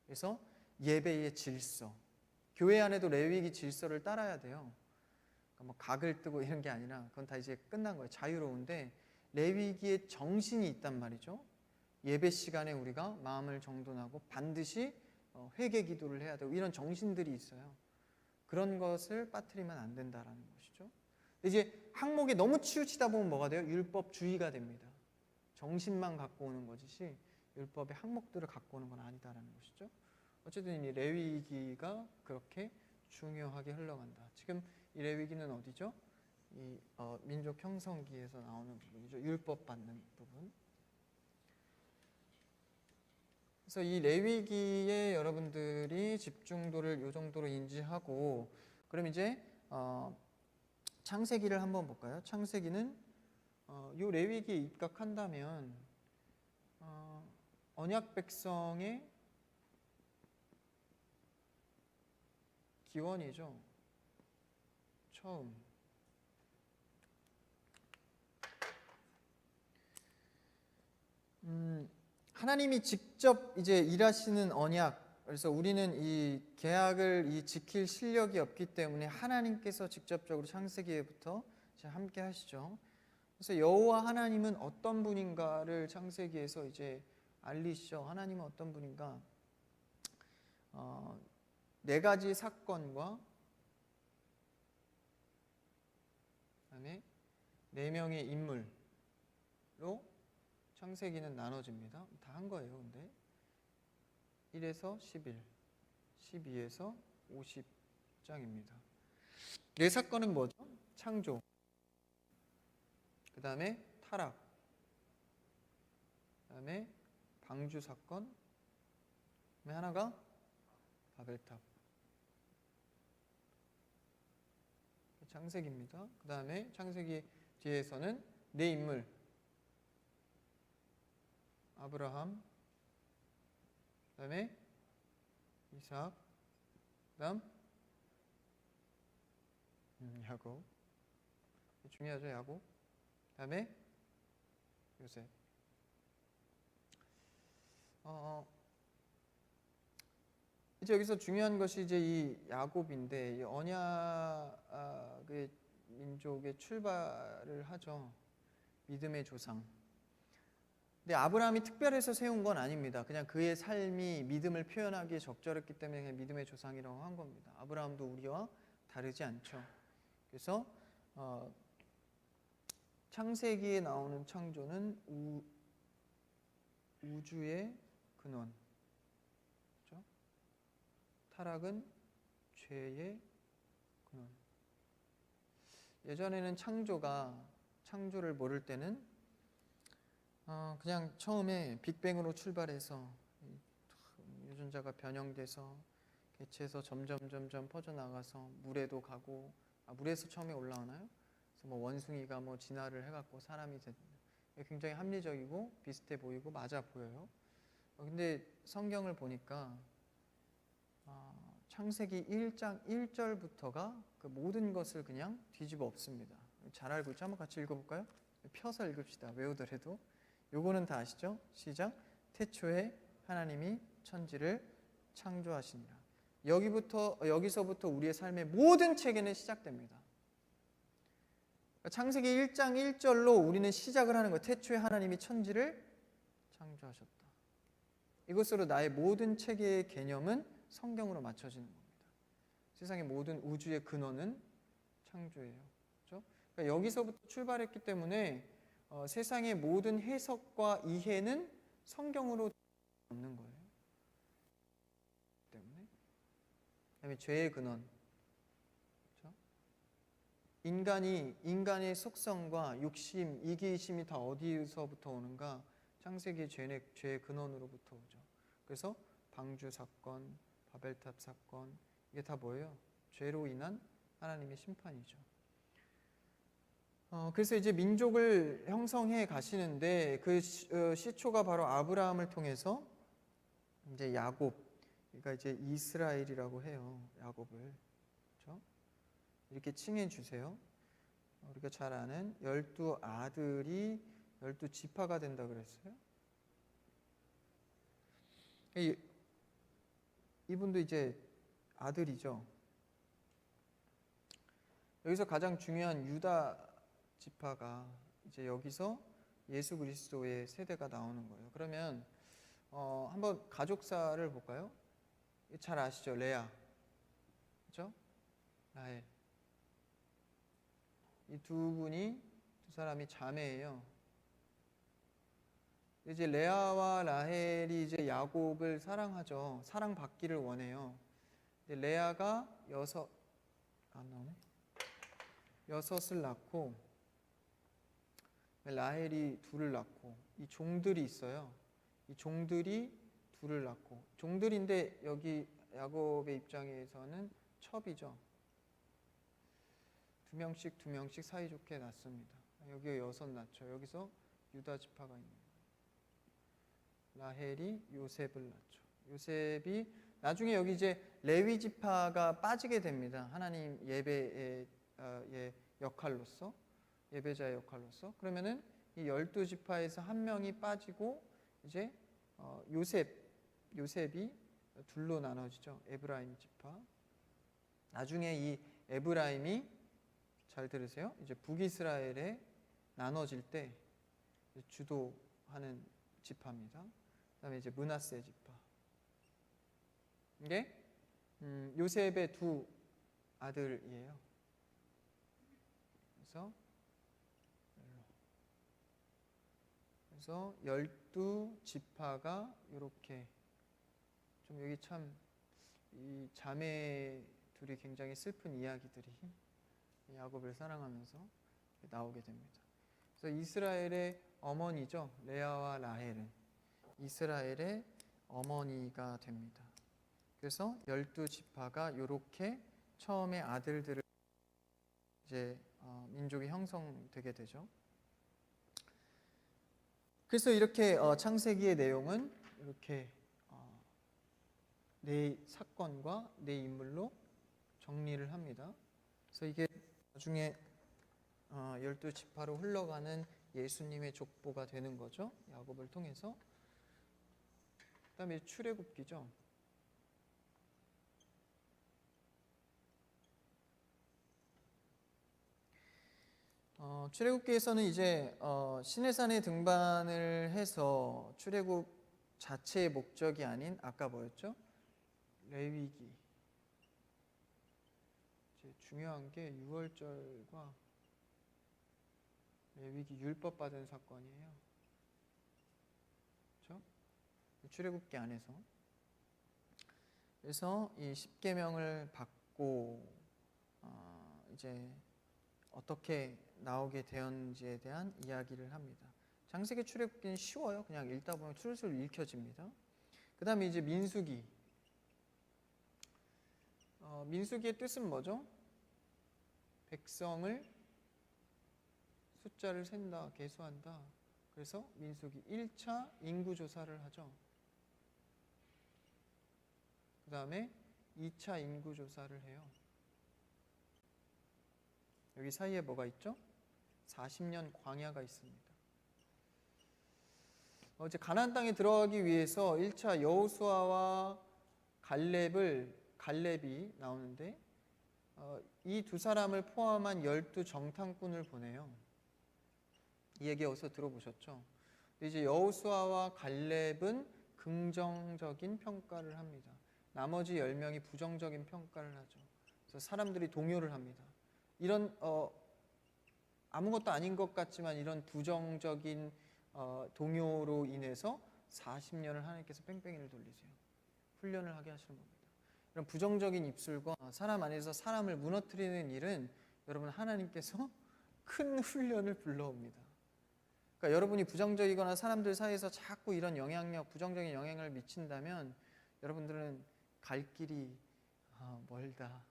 그래서 예배의 질서, 교회 안에도 레위기 질서를 따라야 돼요. 그러니까 뭐 각을 뜨고 이런 게 아니라 그건 다 이제 끝난 거예요. 자유로운데 레위기의 정신이 있단 말이죠. 예배 시간에 우리가 마음을 정돈하고 반드시 회개 기도를 해야 되고 이런 정신들이 있어요. 그런 것을 빠뜨리면 안 된다라는 것이죠. 이제 항목에 너무 치우치다 보면 뭐가 돼요? 율법주의가 됩니다. 정신만 갖고 오는 것이지 율법의 항목들을 갖고 오는 건 아니다라는 것이죠. 어쨌든 이 레위기가 그렇게 중요하게 흘러간다. 지금 이 레위기는 어디죠? 이 민족 형성기에서 나오는 부분이죠. 율법 받는 부분. 그래서 이 레위기에 여러분들이 집중도를 이 정도로 인지하고, 그럼 이제 창세기를 한번 볼까요? 창세기는 이 레위기에 입각한다면 언약 백성의 기원이죠. 처음. 하나님이 직접 이제 일하시는 언약. 그래서 우리는 이 계약을 지킬 실력이 없기 때문에 하나님께서 직접적으로 창세기에부터 함께 하시죠. 그래서 여호와 하나님은 어떤 분인가를 창세기에서 이제 알리시죠. 하나님은 어떤 분인가? 네 가지 사건과 그다음에 네 명의 인물로 창세기는 나눠집니다. 다 한 거예요. 근데 1에서 11, 12에서 50장입니다. 네 사건은 뭐죠? 창조, 그 다음에 타락, 그 다음에 방주 사건, 그 다음에 하나가 바벨탑. 창세기입니다. 그 다음에 창세기 뒤에서는 네 인물, 아브라함, 그 다음에 이삭, 그 다음 야곱. 중요하죠, 야곱. 그 다음에 요셉. 이제 여기서 중요한 것이 이제 이 야곱인데 이 언약의 민족의 출발을 하죠. 믿음의 조상. 근데 아브라함이 특별해서 세운 건 아닙니다. 그냥 그의 삶이 믿음을 표현하기에 적절했기 때문에 그냥 믿음의 조상이라고 한 겁니다. 아브라함도 우리와 다르지 않죠. 그래서 창세기에 나오는 창조는 우주의 근원, 그렇죠? 타락은 죄의 근원. 예전에는 창조를 모를 때는 그냥 처음에 빅뱅으로 출발해서 유전자가 변형돼서 개체에서 점점 퍼져나가서 물에도 가고, 물에서 처음에 올라오나요? 그래서 뭐 원숭이가 뭐 진화를 해갖고 사람이 된다. 굉장히 합리적이고 비슷해 보이고 맞아 보여요. 근데 성경을 보니까 창세기 1장 1절부터가 그 모든 것을 그냥 뒤집어 엎습니다. 잘 알고 있죠? 한번 같이 읽어볼까요? 펴서 읽읍시다. 외우더라도. 요거는 다 아시죠? 시작. 태초에 하나님이 천지를 창조하시니라. 여기서부터 우리의 삶의 모든 체계는 시작됩니다. 창세기 1장 1절로 우리는 시작을 하는 거예요. 태초에 하나님이 천지를 창조하셨다. 이것으로 나의 모든 체계의 개념은 성경으로 맞춰지는 겁니다. 세상의 모든 우주의 근원은 창조예요. 그렇죠? 그러니까 여기서부터 출발했기 때문에 세상의 모든 해석과 이해는 성경으로 없는 거예요. 때문에 그다음에 죄의 근원, 그렇죠? 인간의 속성과 욕심, 이기심이 다 어디서부터 오는가? 창세기의 죄의 근원으로부터 오죠. 그래서 방주 사건, 바벨탑 사건, 이게 다 뭐예요? 죄로 인한 하나님의 심판이죠. 그래서 이제 민족을 형성해 가시는데 그 시초가 바로 아브라함을 통해서 이제 야곱, 그러니까 이제 이스라엘이라고 해요. 야곱을, 그렇죠? 이렇게 칭해 주세요. 우리가 잘 아는 12아들이 12지파가 된다 그랬어요. 이분도 이제 아들이죠. 여기서 가장 중요한 유다 지파가 이제 여기서 예수 그리스도의 세대가 나오는 거예요. 그러면 한번 가족사를 볼까요? 잘 아시죠? 레아, 그렇죠? 라헬. 이 두 사람이 자매예요. 이제 레아와 라헬이 이제 야곱을 사랑하죠. 사랑받기를 원해요. 레아가 여섯을 낳고 라헬이 둘을 낳고 이 종들이 있어요. 이 종들이 둘을 낳고 종들인데 여기 야곱의 입장에서는 첩이죠. 두 명씩 사이좋게 낳습니다. 여기 6 낳죠. 여기서 유다 지파가 있는 거예요. 라헬이 요셉을 낳죠. 요셉이 나중에 여기 이제 레위 지파가 빠지게 됩니다. 하나님 예배의 역할로서, 예배자의 역할로서. 그러면은 이 12지파에서 한 명이 빠지고 이제 요셉이 둘로 나눠지죠. 에브라임 지파. 나중에 이 에브라임이, 잘 들으세요, 이제 북이스라엘에 나눠질 때 주도하는 지파입니다. 그다음에 이제 므낫세 지파. 이게 요셉의 두 아들이에요. 그래서 12지파가 이렇게, 좀 여기 참 이 자매 둘이 굉장히 슬픈 이야기들이 야곱을 사랑하면서 나오게 됩니다. 그래서 이스라엘의 어머니죠. 레아와 라헬은 이스라엘의 어머니가 됩니다. 그래서 12지파가 이렇게 처음에 아들들을 이제 민족이 형성되게 되죠. 그래서 이렇게 창세기의 내용은 이렇게 네 사건과 네 인물로 정리를 합니다. 그래서 이게 나중에 12지파로 흘러가는 예수님의 족보가 되는 거죠. 야곱을 통해서. 그 다음에 출애굽기죠. 출애굽기에서는 이제 시내산에 등반을 해서 출애굽 자체의 목적이 아닌 아까 뭐였죠? 레위기. 이제 중요한 게 유월절과 레위기 율법 받은 사건이에요. 그렇죠? 출애굽기 안에서. 그래서 이 십계명을 받고 이제 어떻게 나오게 되었는지에 대한 이야기를 합니다. 창세기 출애굽기는 쉬워요. 그냥 읽다 보면 술술 읽혀집니다. 그 다음에 이제 민수기. 민수기의 뜻은 뭐죠? 백성을 숫자를 센다, 계수한다. 그래서 민수기 1차 인구조사를 하죠. 그 다음에 2차 인구조사를 해요. 여기 사이에 뭐가 있죠? 40년 광야가 있습니다. 이제 가나안 땅에 들어가기 위해서 1차 여호수아와 갈렙이 나오는데 이 두 사람을 포함한 12정탐꾼을 보내요. 이 얘기 어디서 들어보셨죠? 이제 여호수아와 갈렙은 긍정적인 평가를 합니다. 나머지 10명이 부정적인 평가를 하죠. 그래서 사람들이 동요를 합니다. 이런 아무것도 아닌 것 같지만 이런 부정적인 동요로 인해서 40년을 하나님께서 뺑뺑이를 돌리세요. 훈련을 하게 하시는 겁니다. 이런 부정적인 입술과 사람 안에서 사람을 무너뜨리는 일은 여러분 하나님께서 큰 훈련을 불러옵니다. 그러니까 여러분이 부정적이거나 사람들 사이에서 자꾸 이런 부정적인 영향을 미친다면 여러분들은 갈 길이 멀다,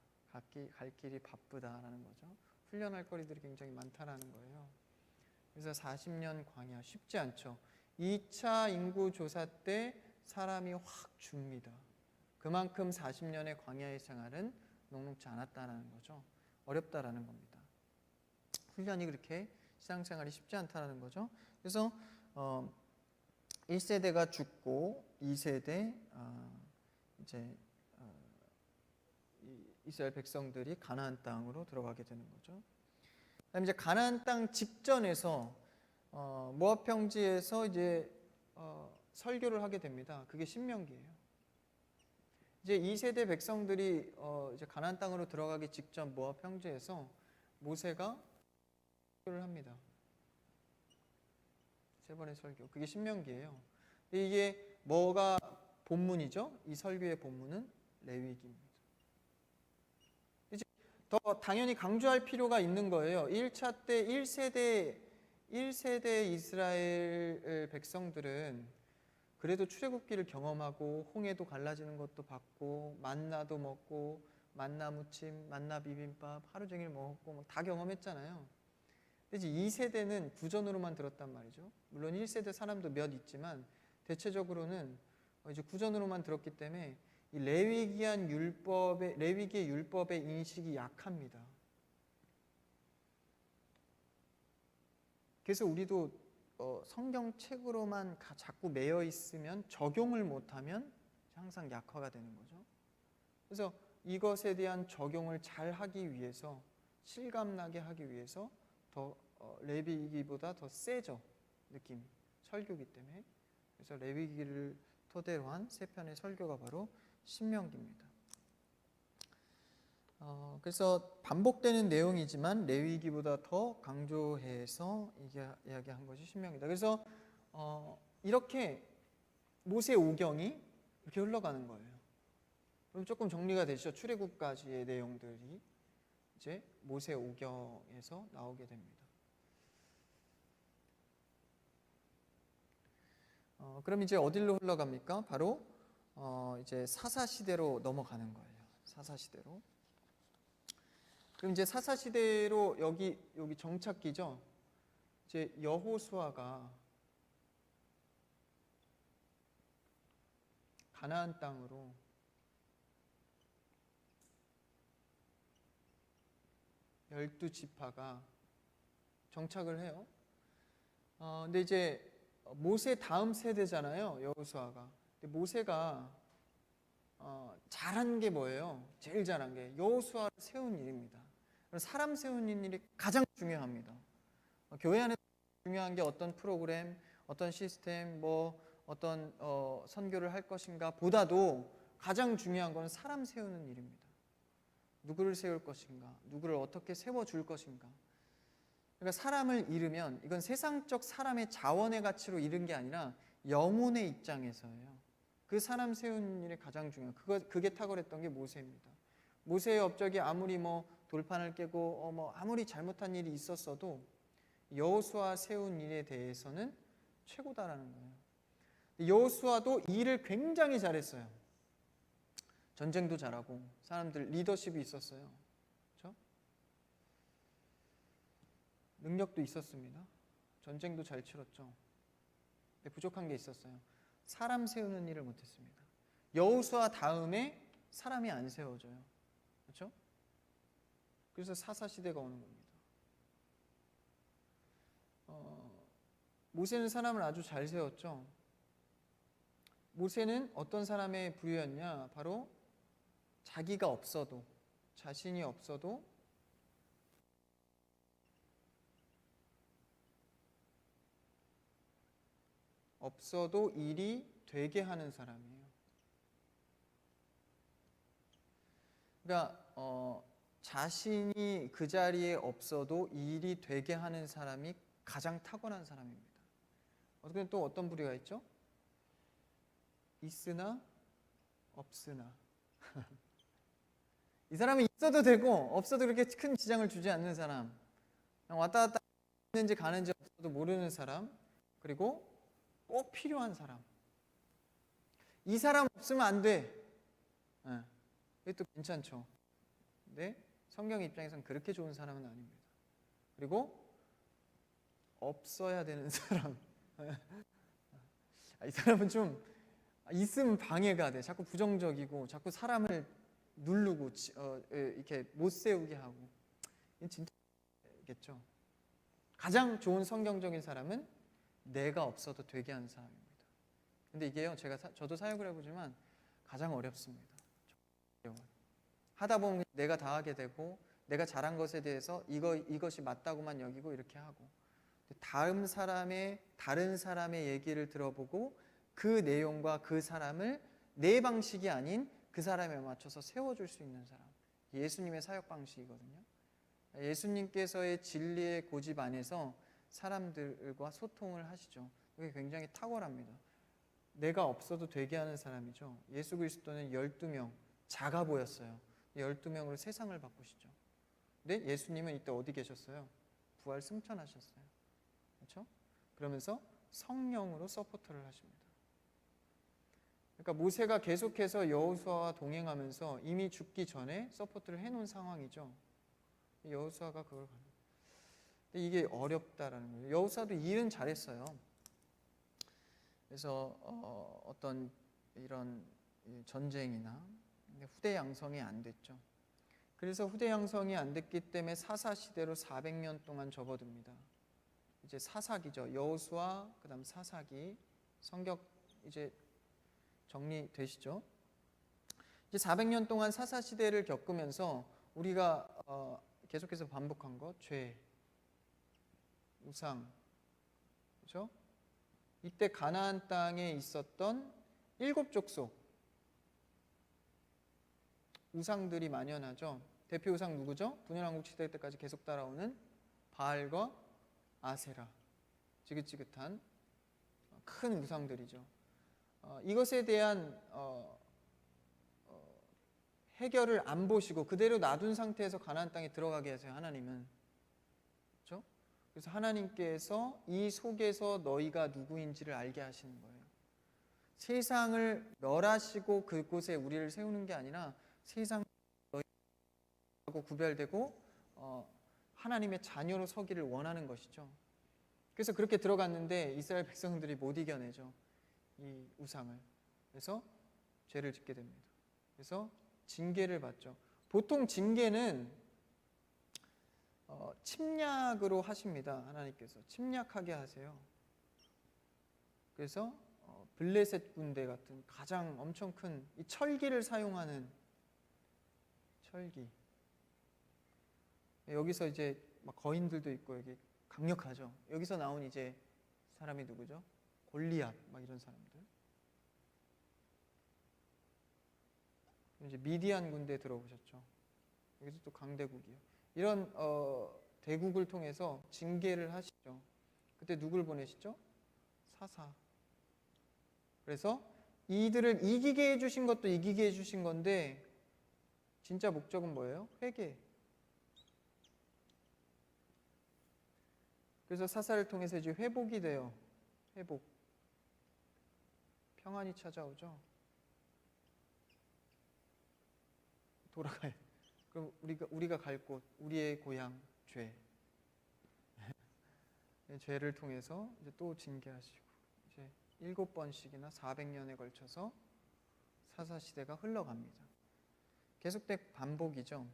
갈 길이 바쁘다라는 거죠. 훈련할 거리들이 굉장히 많다라는 거예요. 그래서 40년 광야 쉽지 않죠. 2차 인구조사 때 사람이 확 줍니다. 그만큼 40년의 광야의 생활은 녹록지 않았다는 거죠. 어렵다라는 겁니다. 훈련이 그렇게 신앙생활이 쉽지 않다는 거죠. 그래서 1세대가 죽고 2세대 이제 이스라엘 백성들이 가나안 땅으로 들어가게 되는 거죠. 그다음에 이제 가나안 땅 직전에서 모압 평지에서 이제 설교를 하게 됩니다. 그게 신명기예요. 이제 2세대 백성들이 이제 가나안 땅으로 들어가기 직전 모압 평지에서 모세가 설교를 합니다. 3번의 설교. 그게 신명기예요. 근데 이게 뭐가 본문이죠? 이 설교의 본문은 레위기입니다. 이제 더 당연히 강조할 필요가 있는 거예요. 1차 때 1세대 이스라엘 백성들은 그래도 출애굽기를 경험하고 홍해도 갈라지는 것도 봤고 만나도 먹고 만나 무침, 만나 비빔밥 하루 종일 먹었고 다 경험했잖아요. 근데 이제 2세대는 구전으로만 들었단 말이죠. 물론 1세대 사람도 몇 있지만 대체적으로는 이제 구전으로만 들었기 때문에 이 레위기의 율법의 인식이 약합니다. 그래서 우리도 성경책으로만 자꾸 매여 있으면 적용을 못하면 항상 약화가 되는 거죠. 그래서 이것에 대한 적용을 잘 하기 위해서 실감나게 하기 위해서 더 레위기보다 더 세죠. 느낌 설교기 때문에. 그래서 레위기를 토대로 한 3편의 설교가 바로 신명기입니다. 그래서 반복되는 내용이지만 레위기보다 더 강조해서 이야기한 것이 신명기다. 그래서 이렇게 모세 오경이 이렇게 흘러가는 거예요. 그럼 조금 정리가 되시죠? 출애굽까지의 내용들이 이제 모세 오경에서 나오게 됩니다. 그럼 이제 어디로 흘러갑니까? 바로 이제 사사시대로 넘어가는 거예요. 사사시대로. 그럼 이제 사사시대로 여기 정착기죠. 이제 여호수아가 가나안 땅으로 열두 지파가 정착을 해요. 근데 이제 모세 다음 세대잖아요, 여호수아가. 근데 모세가 잘한 게 뭐예요? 제일 잘한 게 여호수아를 세운 일입니다. 사람 세우는 일이 가장 중요합니다. 교회 안에서 중요한 게 어떤 프로그램, 어떤 시스템, 뭐 어떤 선교를 할 것인가 보다도 가장 중요한 것은 사람 세우는 일입니다. 누구를 세울 것인가, 누구를 어떻게 세워줄 것인가. 그러니까 사람을 잃으면 이건 세상적 사람의 자원의 가치로 잃은 게 아니라 영혼의 입장에서예요. 그 사람 세우는 일이 가장 중요해요. 그게 탁월했던 게 모세입니다. 모세의 업적이 아무리 뭐 돌판을 깨고 뭐 아무리 잘못한 일이 있었어도 여호수아 세운 일에 대해서는 최고다라는 거예요. 여호수아도 일을 굉장히 잘했어요. 전쟁도 잘하고 사람들 리더십이 있었어요. 그렇죠? 능력도 있었습니다. 전쟁도 잘 치렀죠. 근데 부족한 게 있었어요. 사람 세우는 일을 못했습니다. 여호수아 다음에 사람이 안 세워져요. 그렇죠? 그래서 사사시대가 오는 겁니다. 모세는 사람을 아주 잘 세웠죠. 모세는 어떤 사람의 부류였냐? 바로 자기가 없어도, 자신이 없어도 일이 되게 하는 사람이에요. 그러니까 자신이 그 자리에 없어도 일이 되게 하는 사람이 가장 탁월한 사람입니다. 어떻게 또 어떤 부류가 있죠? 있으나 없으나 이 사람은 있어도 되고 없어도 그렇게 큰 지장을 주지 않는 사람, 그냥 왔다 갔다 있는지 가는지 없어도 모르는 사람, 그리고 꼭 필요한 사람. 이 사람 없으면 안 돼. 이게 또 괜찮죠. 근데 성경 입장에서는 그렇게 좋은 사람은 아닙니다. 그리고 없어야 되는 사람. 이 사람은 좀 있으면 방해가 돼. 자꾸 부정적이고 자꾸 사람을 누르고 이렇게 못 세우게 하고. 이건 진짜겠죠. 가장 좋은 성경적인 사람은 내가 없어도 되게 하는 사람입니다. 근데 이게요, 저도 사역을 해보지만 가장 어렵습니다. 하다 보면 내가 다 하게 되고 내가 잘한 것에 대해서 이것이 맞다고만 여기고 이렇게 하고, 다른 사람의 얘기를 들어보고 그 내용과 그 사람을 내 방식이 아닌 그 사람에 맞춰서 세워줄 수 있는 사람, 예수님의 사역 방식이거든요. 예수님께서의 진리의 고집 안에서 사람들과 소통을 하시죠. 그게 굉장히 탁월합니다. 내가 없어도 되게 하는 사람이죠. 예수 그리스도는 12명, 작아 보였어요. 12명으로 세상을 바꾸시죠. 근데 예수님은 이때 어디 계셨어요? 부활 승천하셨어요. 그렇죠? 그러면서 성령으로 서포터를 하십니다. 그러니까 모세가 계속해서 여호수아와 동행하면서 이미 죽기 전에 서포트를 해놓은 상황이죠. 여호수아가 그걸 가는. 근데 이게 어렵다라는 거예요. 여호수아도 일은 잘했어요. 그래서 어떤 이런 전쟁이나 후대 양성이 안 됐죠. 그래서 후대 양성이 안 됐기 때문에 사사 시대로 400년 동안 접어듭니다. 이제 사사기죠. 여호수아 그다음 사사기 성격 이제 정리되시죠? 이제 400년 동안 사사 시대를 겪으면서 우리가 계속해서 반복한 것, 죄, 우상, 그렇죠? 이때 가나안 땅에 있었던 7 족속 우상들이 만연하죠. 대표 우상 누구죠? 분열왕국 시대 때까지 계속 따라오는 바알과 아세라, 지긋지긋한 큰 우상들이죠. 이것에 대한 해결을 안 보시고 그대로 놔둔 상태에서 가나안 땅에 들어가게 하세요. 하나님은. 그렇죠? 그래서 하나님께서 이 속에서 너희가 누구인지를 알게 하시는 거예요. 세상을 멸하시고 그곳에 우리를 세우는 게 아니라 세상 너희하고 구별되고 하나님의 자녀로 서기를 원하는 것이죠. 그래서 그렇게 들어갔는데 이스라엘 백성들이 못 이겨내죠. 이 우상을. 그래서 죄를 짓게 됩니다. 그래서 징계를 받죠. 보통 징계는 침략으로 하십니다. 하나님께서 침략하게 하세요. 그래서 블레셋 군대 같은 가장 엄청 큰 이 철기를 사용하는 철기. 여기서 이제 막 거인들도 있고 여기 강력하죠. 여기서 나온 이제 사람이 누구죠? 골리앗 막 이런 사람들. 이제 미디안 군대 들어보셨죠? 여기서 또 강대국이요. 이런 대국을 통해서 징계를 하시죠. 그때 누굴 보내시죠? 사사. 그래서 이들을 이기게 해주신 것도 이기게 해주신 건데 진짜 목적은 뭐예요? 회개. 그래서 사사를 통해서 이제 회복이 돼요. 회복. 평안이 찾아오죠. 돌아가요. 그럼 우리가 갈 곳, 우리의 고향, 죄. 죄를 통해서 이제 또 징계하시고 이제 7번씩이나 400년에 걸쳐서 사사 시대가 흘러갑니다. 계속된 반복이죠.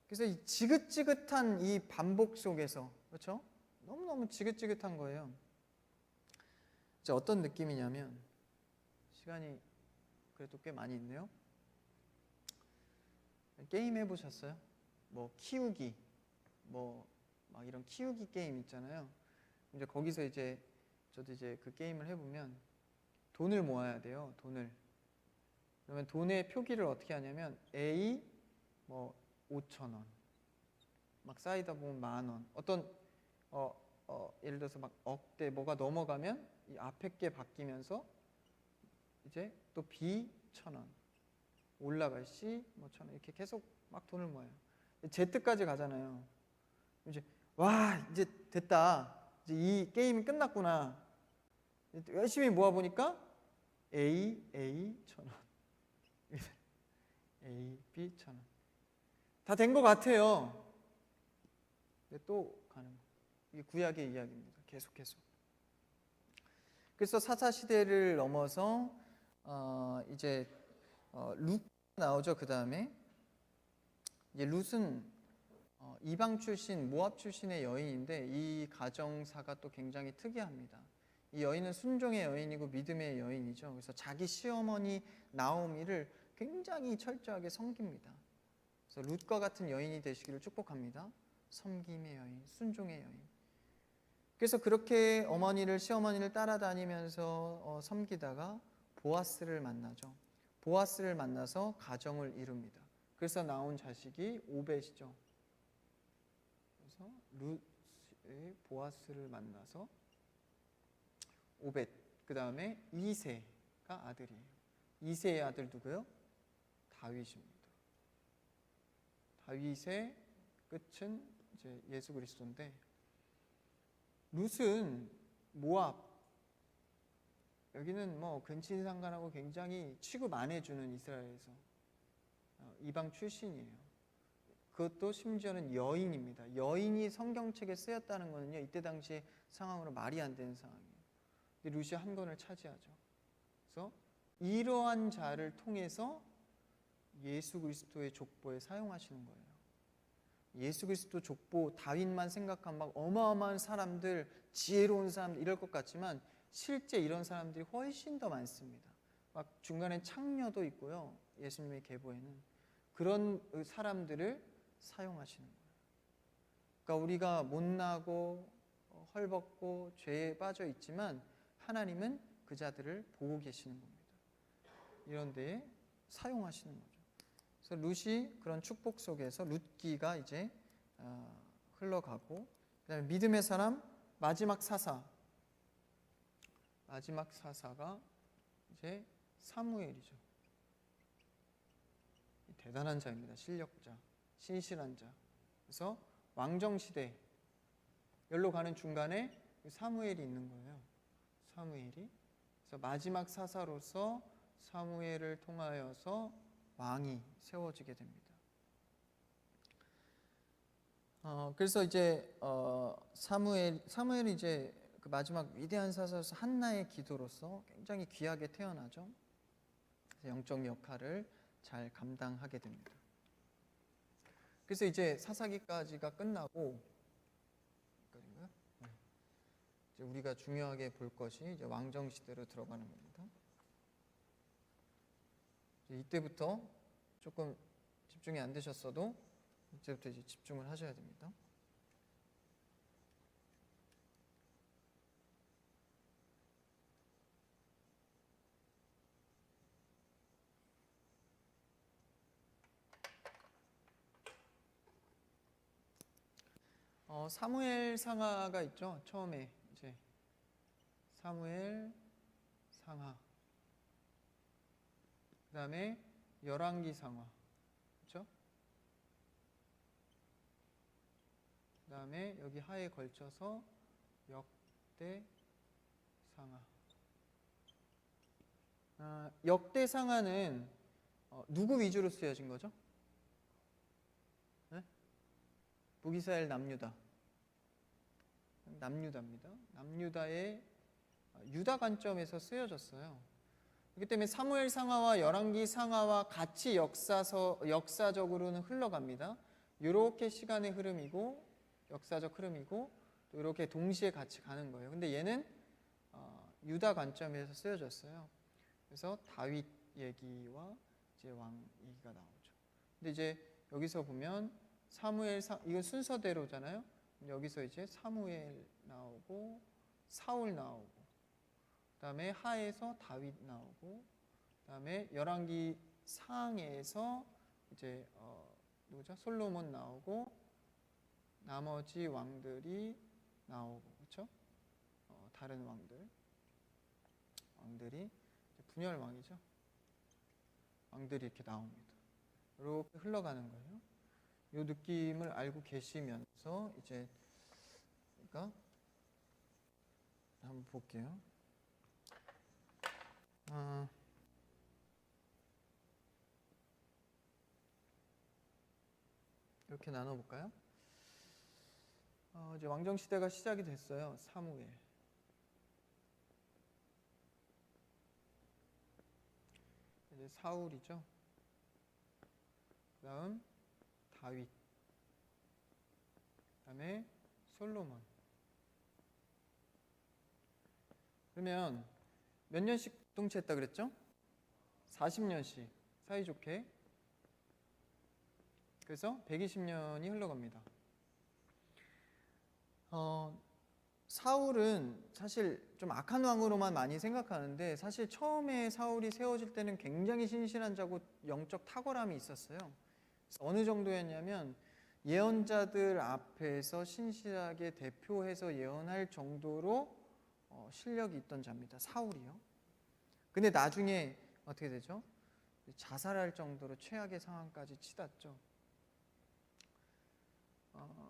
그래서 이 지긋지긋한 이 반복 속에서 그렇죠? 너무너무 지긋지긋한 거예요. 이제 어떤 느낌이냐면 시간이 그래도 꽤 많이 있네요. 게임 해보셨어요? 뭐 키우기, 뭐 막 이런 키우기 게임 있잖아요. 이제 거기서 이제 저도 이제 그 게임을 해보면 돈을 모아야 돼요. 돈을. 그러면 돈의 표기를 어떻게 하냐면 A 뭐 5,000원 막 쌓이다 보면 10,000원. 어떤 예를 들어서 막 억대 뭐가 넘어가면 이 앞에 게 바뀌면서 이제 또 B 1,000원 올라갈 C 뭐 1,000원 이렇게 계속 막 돈을 모아요. Z까지 가잖아요. 이제 와 이제 됐다. 이제 이 게임이 끝났구나. 열심히 모아 보니까 A 1,000원, A B 1,000원 다 된 것 같아요. 근데 또 가는 거. 이게 구약의 이야기입니다. 계속. 그래서 사사 시대를 넘어서 이제 룻 나오죠. 그 다음에 이제 룻은 이방 출신, 모압 출신의 여인인데 이 가정사가 또 굉장히 특이합니다. 이 여인은 순종의 여인이고 믿음의 여인이죠. 그래서 자기 시어머니 나오미를 굉장히 철저하게 섬깁니다. 그래서 룻과 같은 여인이 되시기를 축복합니다. 섬김의 여인, 순종의 여인. 그래서 그렇게 어머니를 시어머니를 따라다니면서 섬기다가 보아스를 만나죠. 보아스를 만나서 가정을 이룹니다. 그래서 나온 자식이 오벳이죠. 그래서 룻의 보아스를 만나서 오벳, 그 다음에 이새가 아들이에요. 이새의 아들 누구요? 다윗입니다. 다윗의 끝은 이제 예수 그리스도인데 룻은 모압, 여기는 뭐 근친상간하고 굉장히 취급 안 해주는 이스라엘에서 이방 출신이에요. 그것도 심지어는 여인입니다. 여인이 성경책에 쓰였다는 것은요, 이때 당시 상황으로 말이 안 되는 상황이에요. 근데 룻이 한 권을 차지하죠. 그래서 이러한 자를 통해서 예수 그리스도의 족보에 사용하시는 거예요. 예수 그리스도 족보, 다윗만 생각하면 막 어마어마한 사람들, 지혜로운 사람들 이럴 것 같지만 실제 이런 사람들이 훨씬 더 많습니다. 막 중간에 창녀도 있고요. 예수님의 계보에는 그런 사람들을 사용하시는 거예요. 그러니까 우리가 못나고 헐벗고 죄에 빠져 있지만 하나님은 그 자들을 보고 계시는 겁니다. 이런 데에 사용하시는 거죠. 그래서 룻이 그런 축복 속에서 룻기가 이제 흘러가고, 그다음에 믿음의 사람 마지막 사사가 이제 사무엘이죠. 대단한 자입니다. 실력자, 신실한 자. 그래서 왕정 시대 열로 가는 중간에 사무엘이 있는 거예요. 사무엘이. 그래서 마지막 사사로서 사무엘을 통하여서 왕이 세워지게 됩니다. 그래서 이제 사무엘이 이제 그 마지막 위대한 사사로서 한나의 기도로서 굉장히 귀하게 태어나죠. 영적 역할을 잘 감당하게 됩니다. 그래서 이제 사사기까지가 끝나고, 이제 우리가 중요하게 볼 것이 이제 왕정 시대로 들어가는 겁니다. 이때부터 조금 집중이 안 되셨어도 이제부터 이제 집중을 하셔야 됩니다. 사무엘 상하가 있죠. 처음에 이제 사무엘 상하, 그다음에 열왕기 상하, 그렇죠? 그다음에 여기 하에 걸쳐서 역대 상하. 역대 상하는 누구 위주로 쓰여진 거죠? 네? 북이스라엘 남유다. 남유다입니다. 남유다의 유다 관점에서 쓰여졌어요. 그렇기 때문에 사무엘 상하와 열왕기 상하와 같이 역사적으로는 흘러갑니다. 이렇게 시간의 흐름이고 역사적 흐름이고 또 이렇게 동시에 같이 가는 거예요. 근데 얘는 유다 관점에서 쓰여졌어요. 그래서 다윗 얘기와 이제 왕 얘기가 나오죠. 근데 이제 여기서 보면 이건 순서대로잖아요. 여기서 이제 사무엘 나오고 사울 나오고, 그다음에 하에서 다윗 나오고, 그다음에 열왕기 상에서 이제 누구죠? 솔로몬 나오고, 나머지 왕들이 나오고, 그렇죠? 다른 왕들이 분열 왕이죠. 왕들이 이렇게 나옵니다. 이렇게 흘러가는 거예요. 이 느낌을 알고 계시면서 이제 그러니까 한번 볼게요. 이렇게 나눠볼까요? 이제 왕정 시대가 시작이 됐어요. 사무엘. 이제 사울이죠. 그다음 다윗. 그다음에 솔로몬. 그러면 몇 년씩 통치했다 그랬죠? 40년씩 사이좋게. 그래서 120년이 흘러갑니다. 사울은 사실 좀 악한 왕으로만 많이 생각하는데 사실 처음에 사울이 세워질 때는 굉장히 신실한 자고 영적 탁월함이 있었어요. 어느 정도였냐면 예언자들 앞에서 신실하게 대표해서 예언할 정도로 실력이 있던 자입니다. 사울이요. 근데 나중에 어떻게 되죠? 자살할 정도로 최악의 상황까지 치닫죠.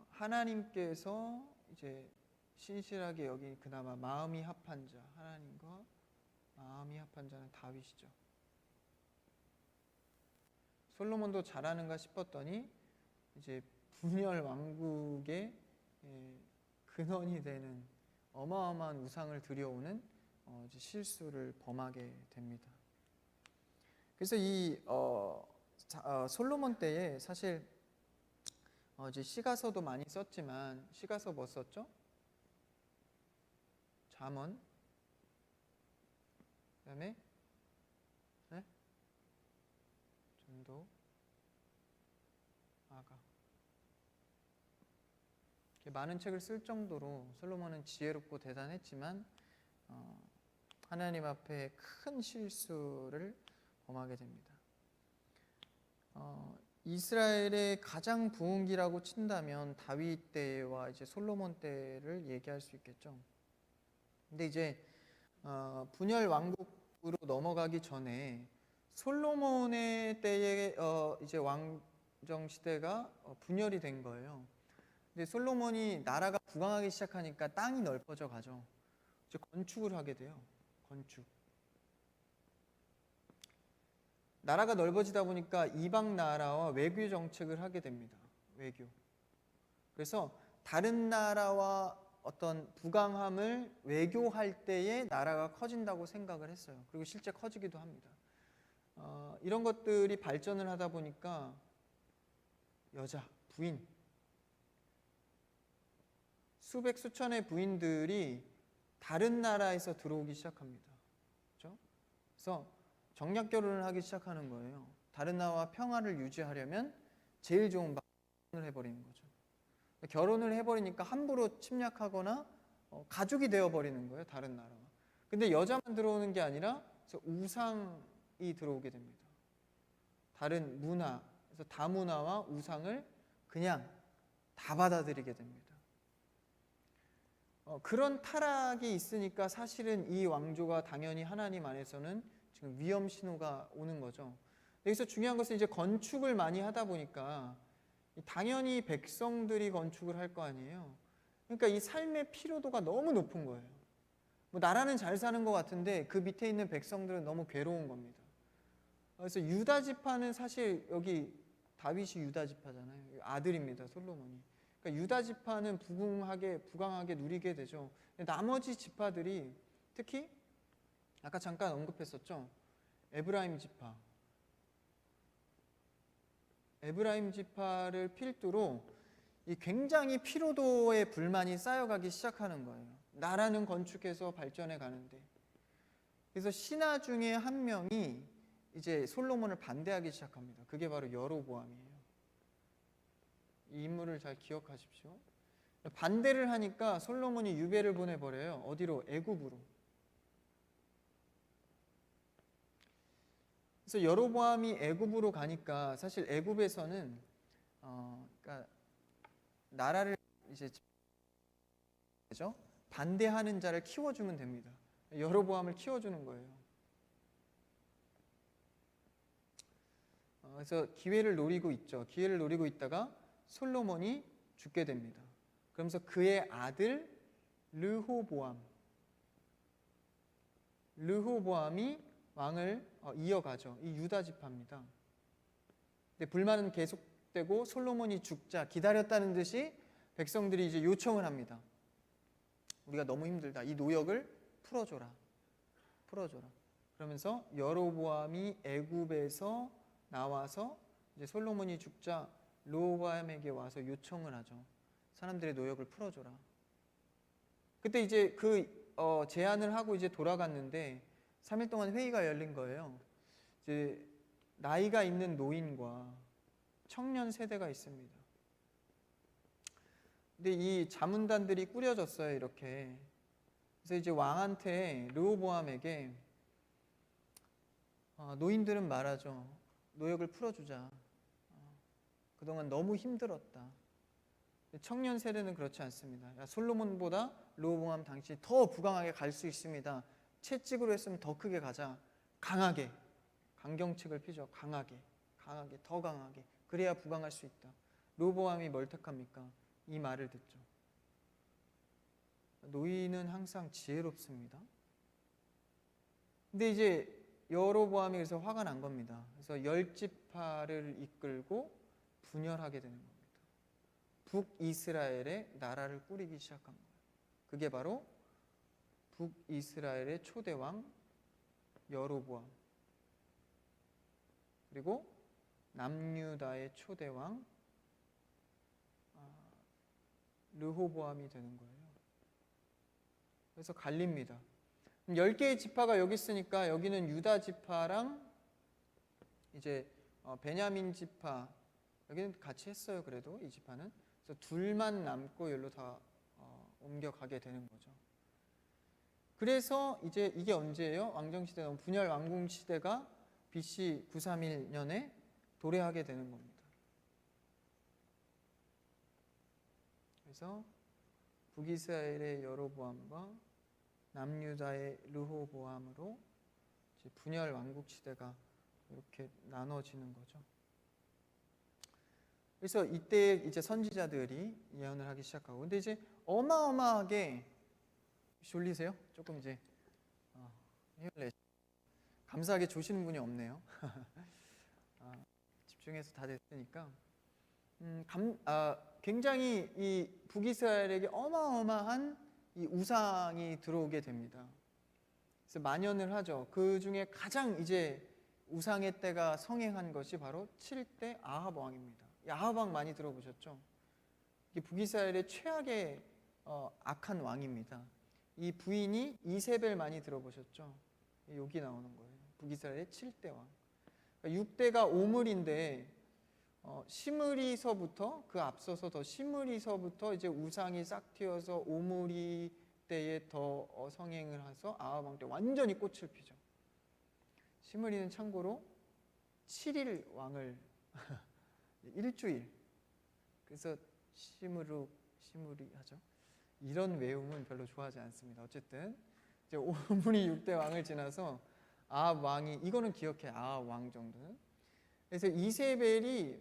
하나님께서 이제 신실하게 여기 그나마 마음이 합한 자, 하나님과 마음이 합한 자는 다윗이죠. 솔로몬도 잘하는가 싶었더니 이제 분열 왕국의 근원이 되는 어마어마한 우상을 들여오는 이제 실수를 범하게 됩니다. 그래서 이 솔로몬 때에 사실 이제 시가서도 많이 썼지만 시가서 뭐 썼죠? 잠언, 그다음에 전도, 아가. 많은 책을 쓸 정도로 솔로몬은 지혜롭고 대단했지만 하나님 앞에 큰 실수를 범하게 됩니다. 이스라엘의 가장 부흥기라고 친다면 다윗 때와 이제 솔로몬 때를 얘기할 수 있겠죠. 근데 이제 분열 왕국으로 넘어가기 전에 솔로몬의 때에 이제 왕정 시대가 분열이 된 거예요. 근데 솔로몬이 나라가 부강하기 시작하니까 땅이 넓어져 가죠. 이제 건축을 하게 돼요. 건축. 나라가 넓어지다 보니까 이방 나라와 외교 정책을 하게 됩니다. 외교. 그래서 다른 나라와 어떤 부강함을 외교할 때에 나라가 커진다고 생각을 했어요. 그리고 실제 커지기도 합니다. 이런 것들이 발전을 하다 보니까 여자, 부인, 수백 수천의 부인들이 다른 나라에서 들어오기 시작합니다. 그렇죠? 그래서 정략 결혼을 하기 시작하는 거예요. 다른 나라와 평화를 유지하려면 제일 좋은 방법을 해버리는 거죠. 결혼을 해버리니까 함부로 침략하거나 가족이 되어버리는 거예요. 다른 나라와. 근데 여자만 들어오는 게 아니라 우상이 들어오게 됩니다. 다른 문화, 그래서 다문화와 우상을 그냥 다 받아들이게 됩니다. 그런 타락이 있으니까 사실은 이 왕조가 당연히 하나님 안에서는 지금 위험 신호가 오는 거죠. 여기서 중요한 것은 이제 건축을 많이 하다 보니까 당연히 백성들이 건축을 할 거 아니에요. 그러니까 이 삶의 피로도가 너무 높은 거예요. 뭐 나라는 잘 사는 것 같은데 그 밑에 있는 백성들은 너무 괴로운 겁니다. 그래서 유다 지파는 사실 여기 다윗이 유다 지파잖아요. 아들입니다, 솔로몬이. 그러니까 유다 지파는 부강하게 누리게 되죠. 나머지 지파들이 특히 아까 잠깐 언급했었죠. 에브라임 지파를 필두로 이 굉장히 피로도의 불만이 쌓여가기 시작하는 거예요. 나라는 건축해서 발전해 가는데. 그래서 신하 중에 한 명이 이제 솔로몬을 반대하기 시작합니다. 그게 바로 여로보암이에요. 이 인물을 잘 기억하십시오. 반대를 하니까 솔로몬이 유배를 보내버려요. 어디로? 애굽으로. 그래서 여로보암이 애굽으로 가니까 사실 애굽에서는 그러니까 나라를 이제 반대하는 자를 키워주면 됩니다. 여로보암을 키워주는 거예요. 그래서 기회를 노리고 있죠. 기회를 노리고 있다가 솔로몬이 죽게 됩니다. 그러면서 그의 아들 르호보암이 왕을 이어가죠. 이 유다 지파입니다. 근데 불만은 계속되고 솔로몬이 죽자 기다렸다는 듯이 백성들이 이제 요청을 합니다. 우리가 너무 힘들다. 이 노역을 풀어줘라. 그러면서 여로보암이 애굽에서 나와서 이제 솔로몬이 죽자 르호보암에게 와서 요청을 하죠. 사람들의 노역을 풀어줘라. 그때 이제 그 제안을 하고 이제 돌아갔는데 3일 동안 회의가 열린 거예요. 이제 나이가 있는 노인과 청년 세대가 있습니다. 근데 이 자문단들이 꾸려졌어요, 이렇게. 그래서 이제 왕한테 르호보암에게 노인들은 말하죠. 노역을 풀어주자. 그동안 너무 힘들었다. 청년 세대는 그렇지 않습니다. 야, 솔로몬보다 르호보암 당신이 더 부강하게 갈 수 있습니다. 채찍으로 했으면 더 크게 가자. 강하게. 강경책을 피죠. 강하게. 더 강하게. 그래야 부강할 수 있다. 르호보암이 뭘 택합니까? 이 말을 듣죠. 노인은 항상 지혜롭습니다. 근데 이제 여로보암이 그래서 화가 난 겁니다. 그래서 10지파를 이끌고 분열하게 되는 겁니다. 북이스라엘의 나라를 꾸리기 시작한 거예요. 그게 바로 북이스라엘의 초대왕 여로보암, 그리고 남유다의 초대왕 르호보암이 되는 거예요. 그래서 갈립니다. 10개의 지파가 여기 있으니까 여기는 유다 지파랑 이제 베냐민 지파, 여기는 같이 했어요. 그래도 이 지파는. 그래서 둘만 남고 여기로 다 옮겨가게 되는 거죠. 그래서 이제 이게 언제예요? 왕정시대, 분열 왕궁시대가 BC 931년에 도래하게 되는 겁니다. 그래서 북이스라엘의 여로보암과 남유다의 르호보암으로 이제 분열 왕국 시대가 이렇게 나눠지는 거죠. 그래서 이때 이제 선지자들이 예언을 하기 시작하고, 근데 이제 어마어마하게 졸리세요? 조금 이제 힘을 내. 감사하게 조시는 분이 없네요. 집중해서 다 됐으니까. 굉장히 이 북이스라엘에게 어마어마한 이 우상이 들어오게 됩니다. 그래서 만연을 하죠. 그 중에 가장 이제 우상의 때가 성행한 것이 바로 7대 아합 왕입니다. 이 아합 왕 많이 들어보셨죠? 이 북이스라엘의 최악의 악한 왕입니다. 이 부인이 이세벨 많이 들어보셨죠? 여기 나오는 거예요. 북이스라엘의 7대 왕. 그러니까 6대가 오므리인데 시므리서부터, 그 앞서서 더 시므리서부터 이제 우상이 싹 튀어서 오므리 때에 더 성행을 해서 아합 왕 때 완전히 꽃을 피죠. 시므리는 참고로 7일 왕을 일주일, 그래서 시무리 하죠. 이런 외움은 별로 좋아하지 않습니다. 어쨌든 이제 오므리 6대 왕을 지나서 아합 왕이, 이거는 기억해, 아합 왕 정도는. 그래서 이세벨이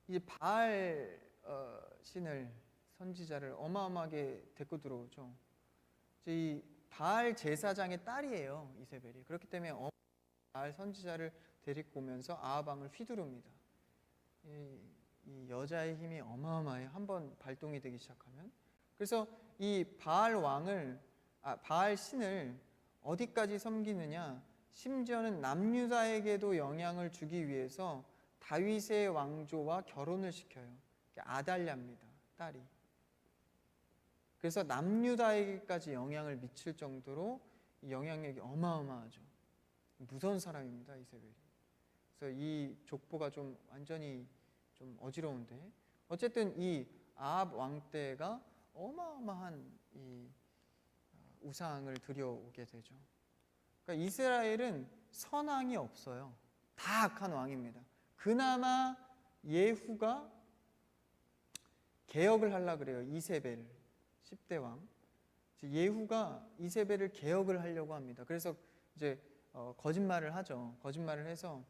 이제 바알 신을, 선지자를 어마어마하게 데리고 들어오죠. 이제 이 바알 제사장의 딸이에요, 이세벨이. 그렇기 때문에 바알 선지자를 데리고 오면서 아합 왕을 휘두릅니다. 이 여자의 힘이 어마어마해요. 한번 발동이 되기 시작하면. 그래서 이 바알 왕을, 바알 신을 어디까지 섬기느냐, 심지어는 남유다에게도 영향을 주기 위해서 다윗의 왕조와 결혼을 시켜요. 아달랴입니다, 딸이. 그래서 남유다에게까지 영향을 미칠 정도로 영향력이 어마어마하죠. 무서운 사람입니다, 이세벨이. 그래서 이 족보가 좀 완전히 좀 어지러운데, 어쨌든 이 아합 왕 때가 어마어마한 이 우상을 들여오게 되죠. 그러니까 이스라엘은 선왕이 없어요. 다 악한 왕입니다. 그나마 예후가 개혁을 하려고 그래요. 이세벨 10대 왕, 예후가 이세벨을 개혁을 하려고 합니다. 그래서 이제 거짓말을 하죠. 거짓말을 해서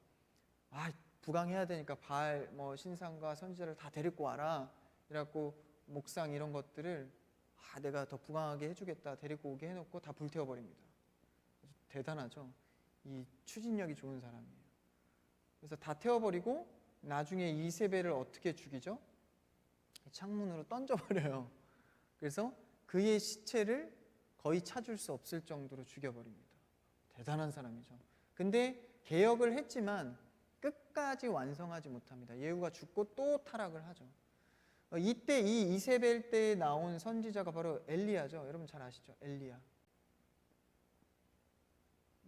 부강해야 되니까 바알 신상과 선지자를 다 데리고 와라. 이래갖고 목상 이런 것들을 내가 더 부강하게 해주겠다, 데리고 오게 해놓고 다 불태워버립니다. 대단하죠. 이 추진력이 좋은 사람이에요. 그래서 다 태워버리고 나중에 이세벨을 어떻게 죽이죠? 창문으로 던져버려요. 그래서 그의 시체를 거의 찾을 수 없을 정도로 죽여버립니다. 대단한 사람이죠. 근데 개혁을 했지만 끝까지 완성하지 못합니다. 예후가 죽고 또 타락을 하죠. 이때 이 이세벨 때 나온 선지자가 바로 엘리야죠. 여러분 잘 아시죠? 엘리야.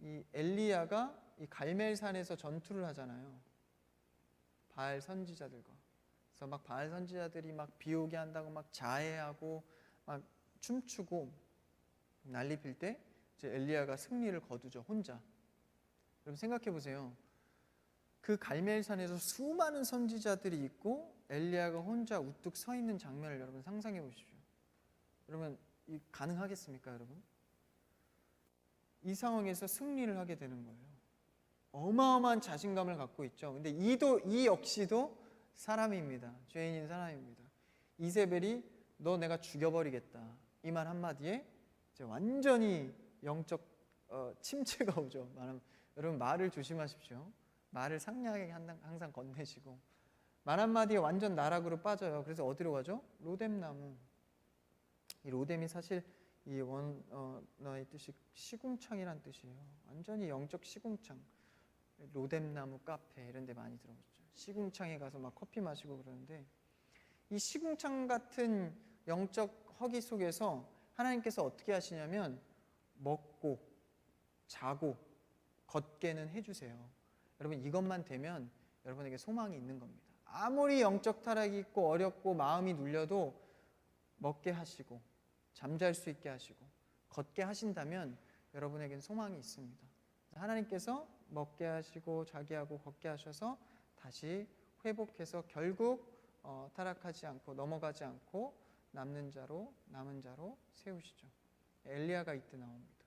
이 엘리야가 이 갈멜산에서 전투를 하잖아요. 바알 선지자들과. 그래서 막 바알 선지자들이 막 비오게 한다고 막 자해하고 막 춤추고 난리 필 때 이제 엘리야가 승리를 거두죠, 혼자. 여러분 생각해 보세요. 그 갈멜산에서 수많은 선지자들이 있고 엘리야가 혼자 우뚝 서 있는 장면을 여러분 상상해 보십시오. 여러분 이 가능하겠습니까, 여러분? 이 상황에서 승리를 하게 되는 거예요. 어마어마한 자신감을 갖고 있죠. 근데 이 역시도 사람입니다. 죄인인 사람입니다. 이세벨이 너 내가 죽여버리겠다, 이 말 한마디에 이제 완전히 영적 침체가 오죠. 여러분 말을 조심하십시오. 말을 상냥하게 항상 건네시고, 말 한마디에 완전 나락으로 빠져요. 그래서 어디로 가죠? 로뎀나무. 이 로뎀이 사실 이 원어의 뜻이 시궁창이란 뜻이에요. 완전히 영적 시궁창. 로뎀나무 카페 이런 데 많이 들어보셨죠. 시궁창에 가서 막 커피 마시고 그러는데, 이 시궁창 같은 영적 허기 속에서 하나님께서 어떻게 하시냐면 먹고 자고 걷게는 해주세요. 여러분 이것만 되면 여러분에게 소망이 있는 겁니다. 아무리 영적 타락이 있고 어렵고 마음이 눌려도 먹게 하시고 잠잘 수 있게 하시고 걷게 하신다면 여러분에게는 소망이 있습니다. 하나님께서 먹게 하시고 자게 하고 걷게 하셔서 다시 회복해서 결국 타락하지 않고 넘어가지 않고 남은 자로 세우시죠. 엘리야가 이때 나옵니다.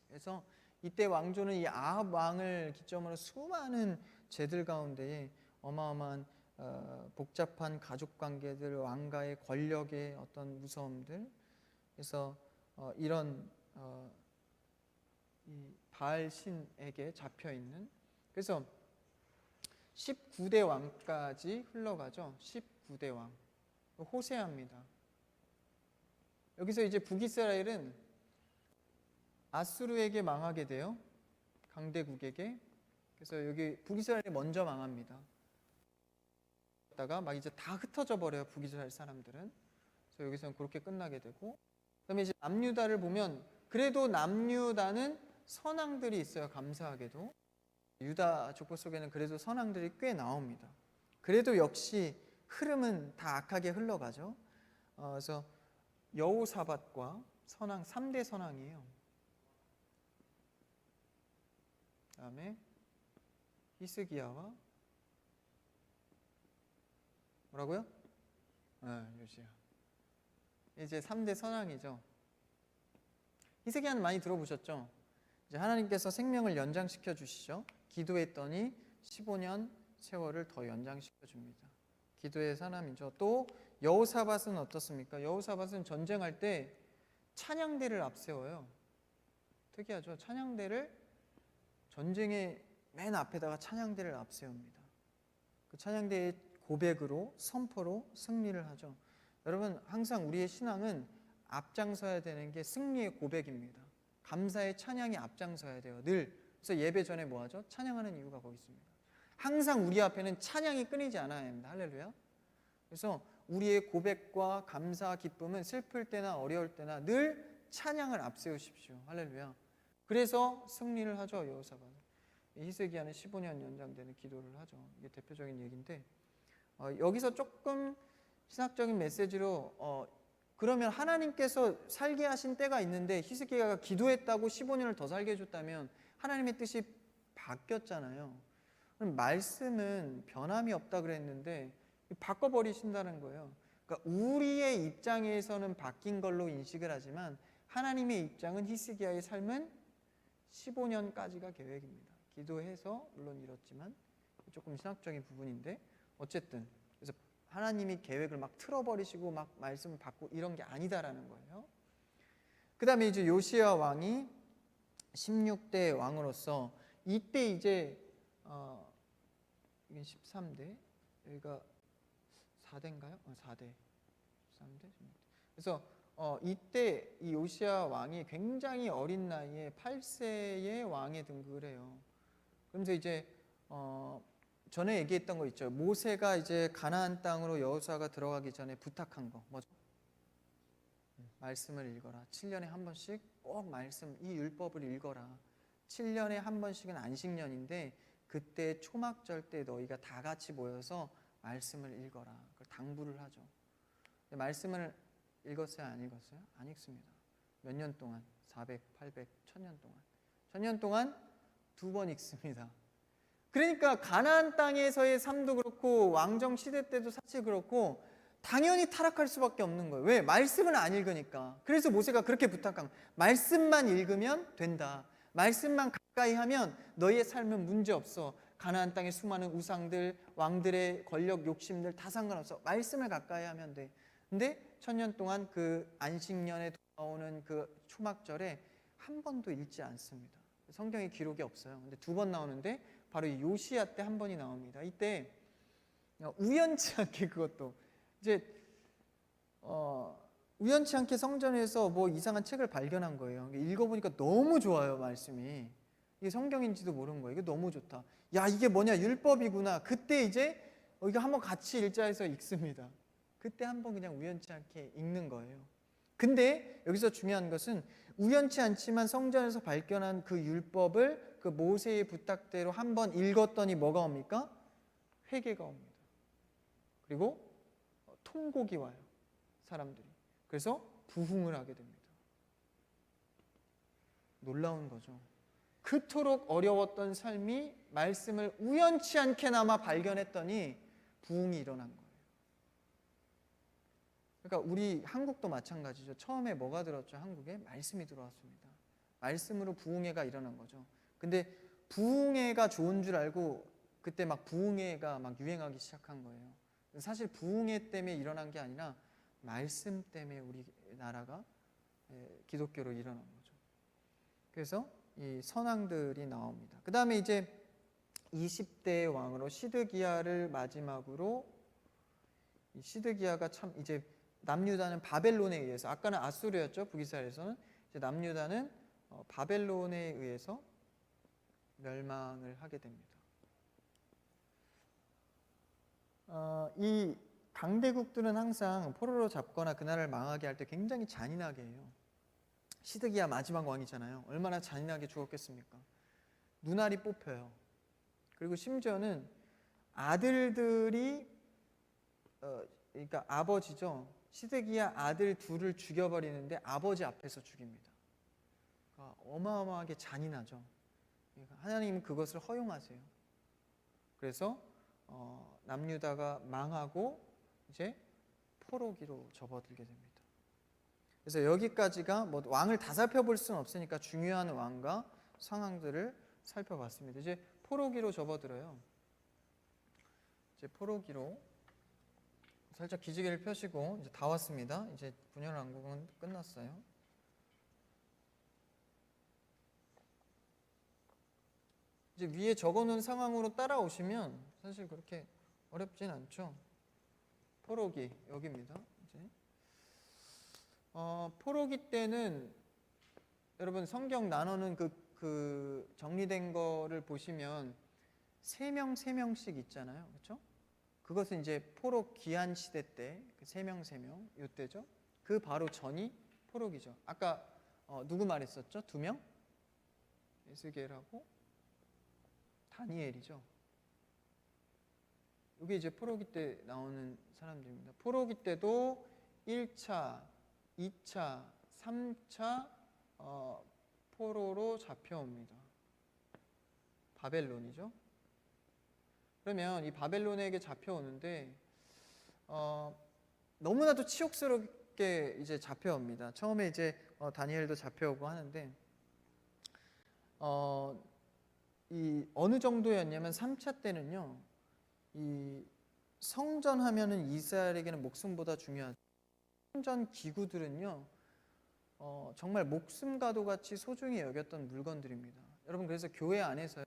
그래서 이때 왕조는 이 아합 왕을 기점으로 수많은 죄들 가운데에 어마어마한 복잡한 가족 관계들, 왕가의 권력의 어떤 무서움들, 그래서 이런 이 바알 신에게 잡혀 있는, 그래서 19대 왕까지 흘러가죠. 19대 왕. 호세아입니다. 여기서 이제 북이스라엘은 아수르에게 망하게 돼요. 강대국에게. 그래서 여기 북이스라엘이 먼저 망합니다. 다가 막 이제 다 흩어져 버려요, 북이스라엘 사람들은. 그래서 여기서는 그렇게 끝나게 되고, 그다음에 이제 남유다를 보면 그래도 남유다는 선왕들이 있어요. 감사하게도 유다 족보 속에는 그래도 선왕들이 꽤 나옵니다. 그래도 역시 흐름은 다 악하게 흘러가죠. 그래서 여호사밧과 선왕 3대 선왕이에요. 그다음에 히스기야와 뭐라고요? 요시야. 이제 3대 선왕이죠. 히스기야는 많이 들어보셨죠? 이제 하나님께서 생명을 연장시켜 주시죠. 기도했더니 15년 세월을 더 연장시켜 줍니다. 기도의 사람이죠. 또 여호사밧은 어떻습니까? 여호사밧은 전쟁할 때 찬양대를 앞세워요. 특이하죠. 찬양대를 전쟁의 맨 앞에다가 찬양대를 앞세웁니다. 그 찬양대의 고백으로 선포로 승리를 하죠. 여러분 항상 우리의 신앙은 앞장서야 되는 게 승리의 고백입니다. 감사의 찬양이 앞장서야 돼요. 늘. 그래서 예배 전에 뭐 하죠? 찬양하는 이유가 거기 있습니다. 항상 우리 앞에는 찬양이 끊이지 않아야 합니다. 할렐루야. 그래서 우리의 고백과 감사, 기쁨은 슬플 때나 어려울 때나 늘 찬양을 앞세우십시오. 할렐루야. 그래서 승리를 하죠. 여호사밧은. 히스기야는 15년 연장되는 기도를 하죠. 이게 대표적인 얘기인데 여기서 조금 신학적인 메시지로 그러면 하나님께서 살게 하신 때가 있는데 히스기야가 기도했다고 15년을 더 살게 해줬다면 하나님의 뜻이 바뀌었잖아요. 그럼 말씀은 변함이 없다 그랬는데 바꿔버리신다는 거예요. 그러니까 우리의 입장에서는 바뀐 걸로 인식을 하지만 하나님의 입장은 히스기야의 삶은 15년까지가 계획입니다. 기도해서 물론 이렇지만 조금 신학적인 부분인데 어쨌든 그래서 하나님이 계획을 막 틀어버리시고 막 말씀을 바꾸고 이런 게 아니다라는 거예요. 그 다음에 이제 요시야 왕이 16대 왕으로서 이때 이제 이게 13대 여기가 4대인가요? 4대 13대 그래서 이때 이 요시야 왕이 굉장히 어린 나이에 8세의 왕에 등극을 해요. 그러면서 이제 전에 얘기했던 거 있죠. 모세가 이제 가나안 땅으로 여호수아가 들어가기 전에 부탁한 거 뭐죠? 말씀을 읽어라. 7년에 한 번씩 꼭 말씀 이 율법을 읽어라. 7년에 한 번씩은 안식년인데 그때 초막절 때 너희가 다 같이 모여서 말씀을 읽어라. 그걸 당부를 하죠. 말씀을 읽었어요? 안 읽었어요? 안 읽습니다. 몇 년 동안? 400, 800, 1000년 동안. 1000년 동안 2번 읽습니다. 그러니까 가나안 땅에서의 삶도 그렇고 왕정 시대 때도 사실 그렇고 당연히 타락할 수밖에 없는 거예요. 왜? 말씀을 안 읽으니까. 그래서 모세가 그렇게 부탁한 거예요. 말씀만 읽으면 된다. 말씀만 가까이 하면 너희의 삶은 문제없어. 가나안 땅의 수많은 우상들, 왕들의 권력 욕심들 다 상관없어. 말씀을 가까이 하면 돼. 근데 1000년 동안 그 안식년에 돌아오는 그 초막절에 한 번도 읽지 않습니다. 성경에 기록이 없어요. 근데 2번 나오는데 바로 이 요시야 때 한 번이 나옵니다. 이때 우연치 않게 그것도 이제 우연치 않게 성전에서 뭐 이상한 책을 발견한 거예요. 읽어보니까 너무 좋아요. 말씀이 이게 성경인지도 모르는 거예요. 이게 너무 좋다. 야 이게 뭐냐 율법이구나. 그때 이제 이거 한번 같이 읽자 해서 읽습니다. 그때 한번 그냥 우연치 않게 읽는 거예요. 근데 여기서 중요한 것은 우연치 않지만 성전에서 발견한 그 율법을 그 모세의 부탁대로 한번 읽었더니 뭐가 옵니까? 회개가 옵니다. 그리고 통곡이 와요. 사람들이. 그래서 부흥을 하게 됩니다. 놀라운 거죠. 그토록 어려웠던 삶이 말씀을 우연치 않게나마 발견했더니 부흥이 일어난 거예요. 그러니까 우리 한국도 마찬가지죠. 처음에 뭐가 들었죠? 한국에 말씀이 들어왔습니다. 말씀으로 부흥회가 일어난 거죠. 근데 부흥회가 좋은 줄 알고 그때 막 부흥회가 막 유행하기 시작한 거예요. 사실 부흥회 때문에 일어난 게 아니라 말씀 때문에 우리나라가 기독교로 일어난 거죠. 그래서 이 선왕들이 나옵니다. 그 다음에 이제 20대 왕으로 시드기야를 마지막으로 이 시드기야가 참 이제 남유다는 바벨론에 의해서 아까는 아수르였죠. 북이스라엘에서는 이제 남유다는 바벨론에 의해서 멸망을 하게 됩니다. 이 강대국들은 항상 포로로 잡거나 그 나라를 망하게 할 때 굉장히 잔인하게 해요. 시드기야 마지막 왕이잖아요. 얼마나 잔인하게 죽었겠습니까? 눈알이 뽑혀요. 그리고 심지어는 아들들이 그러니까 아버지죠. 시드기야 아들 둘을 죽여버리는데 아버지 앞에서 죽입니다. 그러니까 어마어마하게 잔인하죠. 하나님은 그것을 허용하세요. 그래서 남유다가 망하고 이제 포로기로 접어들게 됩니다. 그래서 여기까지가 뭐 왕을 다 살펴볼 수는 없으니까 중요한 왕과 상황들을 살펴봤습니다. 이제 포로기로 접어들어요. 이제 포로기로 살짝 기지개를 펴시고 이제 다 왔습니다. 이제 분열왕국은 끝났어요. 이제 위에 적어놓은 상황으로 따라오시면 사실 그렇게 어렵진 않죠. 포로기 여기입니다. 이제 포로기 때는 여러분 성경 나누는 그 정리된 거를 보시면 3명 있잖아요. 그렇죠? 그것은 이제 포로 기한 시대 때 3명 이때죠. 그 바로 전이 포로기죠. 아까 누구 말했었죠? 2명? 에스겔하고 다니엘이죠. 이게 이제 포로기 때 나오는 사람들입니다. 포로기 때도 1차, 2차, 3차 포로로 잡혀옵니다. 바벨론이죠. 그러면 이 바벨론에게 잡혀오는데 너무나도 치욕스럽게 이제 잡혀옵니다. 처음에 이제 다니엘도 잡혀오고 하는데 이 어느 정도였냐면 3차 때는요. 이 성전 하면은 이스라엘에게는 목숨보다 중요하죠. 성전 기구들은요. 정말 목숨과도 같이 소중히 여겼던 물건들입니다. 여러분 그래서 교회 안에서요.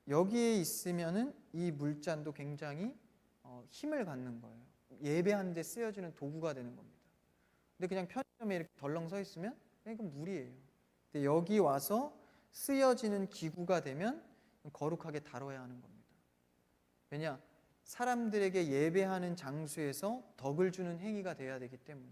여기에 있으면은 이 물잔도 굉장히 힘을 갖는 거예요. 예배하는 데 쓰여지는 도구가 되는 겁니다. 근데 그냥 편의점에 이렇게 덜렁 서 있으면 이건 물이에요. 근데 여기 와서 쓰여지는 기구가 되면 거룩하게 다뤄야 하는 겁니다. 왜냐? 사람들에게 예배하는 장소에서 덕을 주는 행위가 돼야 되기 때문에.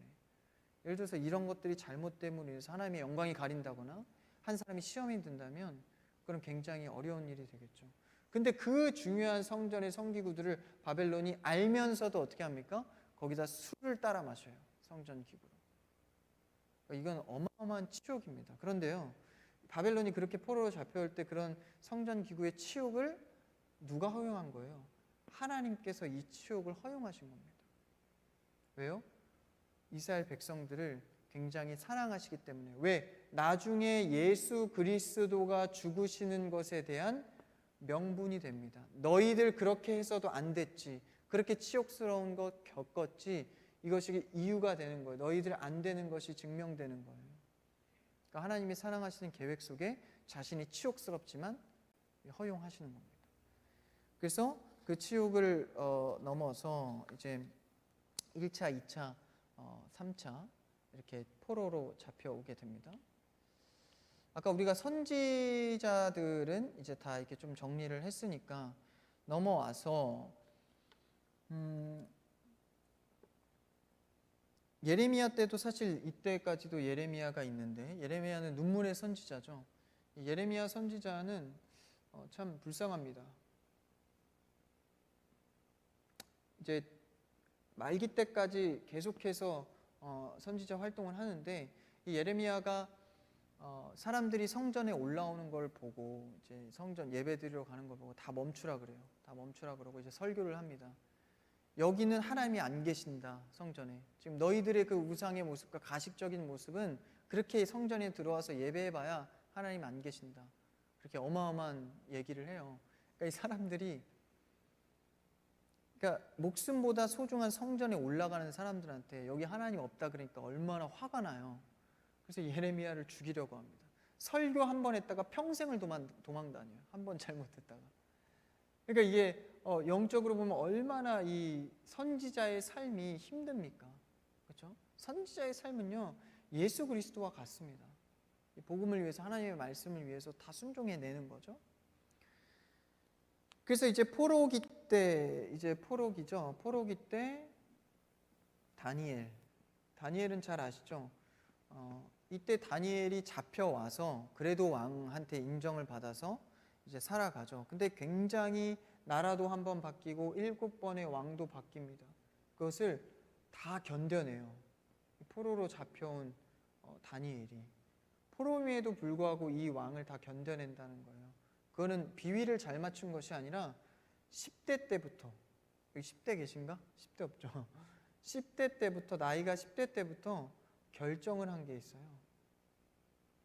예를 들어서 이런 것들이 잘못됨으로 인해서 하나님의 영광이 가린다거나 한 사람이 시험이 든다면 그건 굉장히 어려운 일이 되겠죠. 근데 그 중요한 성전의 성기구들을 바벨론이 알면서도 어떻게 합니까? 거기다 술을 따라 마셔요. 성전 기구로. 이건 어마어마한 치욕입니다. 그런데요. 바벨론이 그렇게 포로로 잡혀올 때 그런 성전 기구의 치욕을 누가 허용한 거예요? 하나님께서 이 치욕을 허용하신 겁니다. 왜요? 이스라엘 백성들을 굉장히 사랑하시기 때문에. 왜? 나중에 예수 그리스도가 죽으시는 것에 대한 명분이 됩니다. 너희들 그렇게 해서도 안 됐지. 그렇게 치욕스러운 것 겪었지. 이것이 이유가 되는 거예요. 너희들 안 되는 것이 증명되는 거예요. 그러니까 하나님이 사랑하시는 계획 속에 자신이 치욕스럽지만 허용하시는 겁니다. 그래서 그 치욕을 넘어서 이제 1차, 2차, 3차 이렇게 포로로 잡혀오게 됩니다. 아까 우리가 선지자들은 이제 다 이렇게 좀 정리를 했으니까 넘어와서 예레미야 때도 사실 이때까지도 예레미야가 있는데 예레미야는 눈물의 선지자죠. 예레미야 선지자는 참 불쌍합니다. 이제 말기 때까지 계속해서 선지자 활동을 하는데 이 예레미야가 사람들이 성전에 올라오는 걸 보고 이제 성전 예배드리러 가는 걸 보고 다 멈추라 그래요. 다 멈추라 그러고 이제 설교를 합니다. 여기는 하나님이 안 계신다. 성전에. 지금 너희들의 그 우상의 모습과 가식적인 모습은 그렇게 성전에 들어와서 예배해봐야 하나님 안 계신다. 그렇게 어마어마한 얘기를 해요. 그러니까 이 사람들이 그러니까 목숨보다 소중한 성전에 올라가는 사람들한테 여기 하나님 없다 그러니까 얼마나 화가 나요. 그래서 예레미야를 죽이려고 합니다. 설교 한 번 했다가 평생을 도망 다녀요. 한 번 잘못했다가. 그러니까 이게 영적으로 보면 얼마나 이 선지자의 삶이 힘듭니까? 그렇죠? 선지자의 삶은요 예수 그리스도와 같습니다. 이 복음을 위해서 하나님의 말씀을 위해서 다 순종해내는 거죠. 그래서 이제 포로기 때 이제 포로기죠. 포로기 때 다니엘은 잘 아시죠? 이때 다니엘이 잡혀와서 그래도 왕한테 인정을 받아서 이제 살아가죠. 근데 굉장히 나라도 한번 바뀌고 7번의 왕도 바뀝니다. 그것을 다 견뎌내요. 포로로 잡혀온 다니엘이 포로임에도 불구하고 이 왕을 다 견뎌낸다는 거예요. 그거는 비위를 잘 맞춘 것이 아니라 10대 때부터, 여기 10대 계신가? 10대 없죠. 나이가 10대 때부터 결정을 한 게 있어요.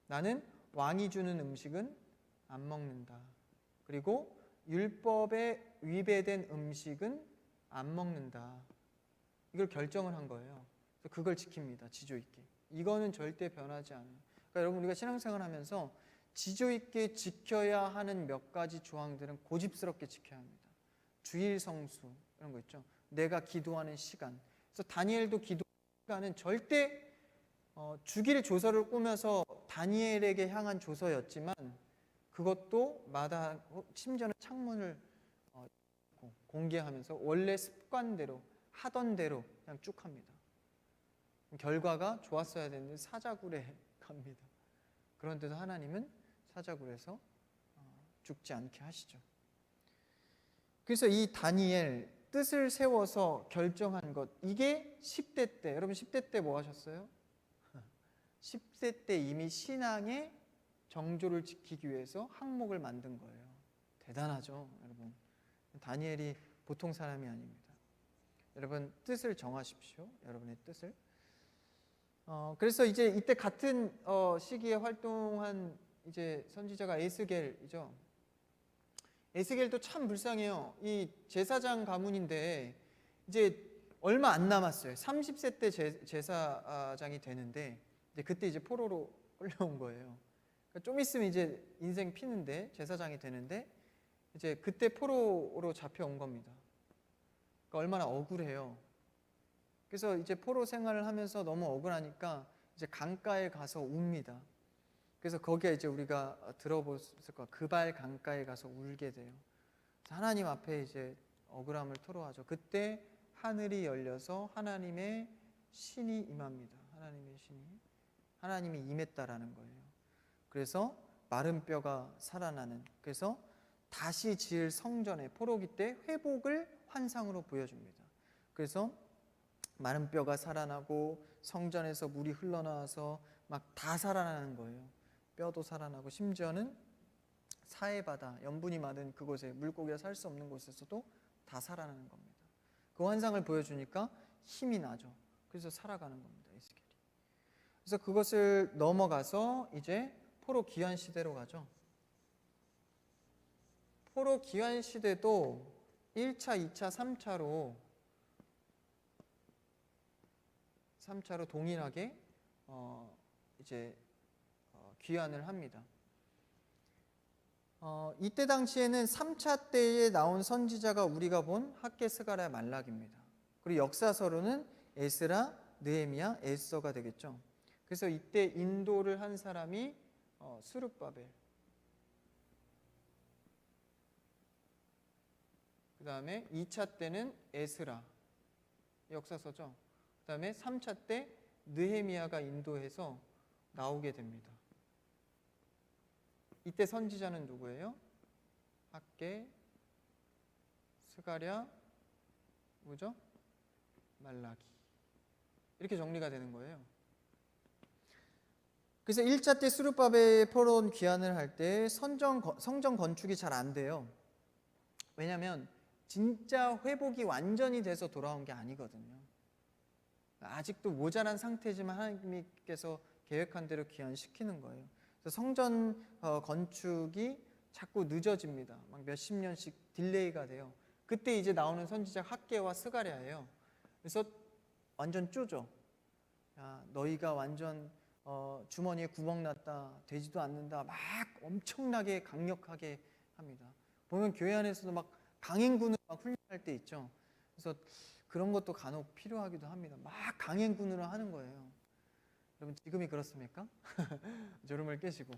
나는 왕이 주는 음식은 안 먹는다. 그리고 율법에 위배된 음식은 안 먹는다. 이걸 결정을 한 거예요. 그래서 그걸 지킵니다. 지조 있게. 이거는 절대 변하지 않아요. 그러니까 여러분, 우리가 신앙생활 하면서 지조 있게 지켜야 하는 몇 가지 조항들은 고집스럽게 지켜야 합니다. 주일 성수 이런 거 있죠. 내가 기도하는 시간. 그래서 다니엘도 기도 시간은 절대 주기를 조서를 꾸며서 다니엘에게 향한 조서였지만 그것도 마다하고 심지어는 창문을 공개하면서 원래 습관대로 하던 대로 그냥 쭉 합니다. 결과가 좋았어야 되는데 사자굴에 갑니다. 그런데도 하나님은 사자굴에서 죽지 않게 하시죠. 그래서 이 다니엘 뜻을 세워서 결정한 것, 이게 10대 때, 여러분 10대 때 뭐 하셨어요? 10대 때 이미 신앙의 정조를 지키기 위해서 항목을 만든 거예요. 대단하죠, 여러분. 다니엘이 보통 사람이 아닙니다. 여러분 뜻을 정하십시오. 여러분의 뜻을. 그래서 이제 이때 같은 시기에 활동한 이제 선지자가 에스겔이죠. 에스겔도 참 불쌍해요. 이 제사장 가문인데 이제 얼마 안 남았어요. 30세 때 제사장이 되는데 이제 그때 이제 포로로 끌려온 거예요. 그러니까 좀 있으면 이제 인생 피는데 제사장이 되는데 이제 그때 포로로 잡혀온 겁니다. 그러니까 얼마나 억울해요. 그래서 이제 포로 생활을 하면서 너무 억울하니까 이제 강가에 가서 웁니다. 그래서 거기에 이제 우리가 들어봤을 거야. 그발 강가에 가서 울게 돼요. 하나님 앞에 이제 억울함을 토로하죠. 그때 하늘이 열려서 하나님의 신이 임합니다. 하나님이 임했다라는 거예요. 그래서 마른 뼈가 살아나는, 그래서 다시 지을 성전의 포로기 때 회복을 환상으로 보여줍니다. 그래서 마른 뼈가 살아나고 성전에서 물이 흘러나와서 막 다 살아나는 거예요. 뼈도 살아나고 심지어는 사해바다, 염분이 많은 그곳에, 물고기가 살 수 없는 곳에서도 다 살아나는 겁니다. 그 환상을 보여주니까 힘이 나죠. 그래서 살아가는 겁니다, 에스겔이. 그래서 그것을 넘어가서 이제 포로 귀환 시대로 가죠. 포로 귀환 시대도 1차, 2차, 3차로 동일하게 이제 귀환을 합니다. 이때 당시에는 3차 때에 나온 선지자가 우리가 본 학개, 스가랴, 말락입니다. 그리고 역사서로는 에스라, 느헤미야, 에스더가 되겠죠. 그래서 이때 인도를 한 사람이 스룹바벨, 그 다음에 2차 때는 에스라, 역사서죠. 그 다음에 3차 때 느헤미야가 인도해서 나오게 됩니다. 이때 선지자는 누구예요? 학개, 스가랴, 뭐죠? 말라기. 이렇게 정리가 되는 거예요. 그래서 1차 때 스룹바벨 포로온 귀환을 할 때 성전 건축이 잘 안 돼요. 왜냐하면 진짜 회복이 완전히 돼서 돌아온 게 아니거든요. 아직도 모자란 상태지만 하나님께서 계획한 대로 귀환시키는 거예요. 그래서 성전 건축이 자꾸 늦어집니다. 막 몇십 년씩 딜레이가 돼요. 그때 이제 나오는 선지자 학개와 스가랴예요. 그래서 완전 쪼죠. 야, 너희가 완전 주머니에 구멍 났다, 되지도 않는다, 막 엄청나게 강력하게 합니다. 보면 교회 안에서도 막 강행군을 막 훈련할 때 있죠. 그래서 그런 것도 간혹 필요하기도 합니다. 막 강행군으로 하는 거예요. 여러분 지금이 그렇습니까? 졸음을 깨시고.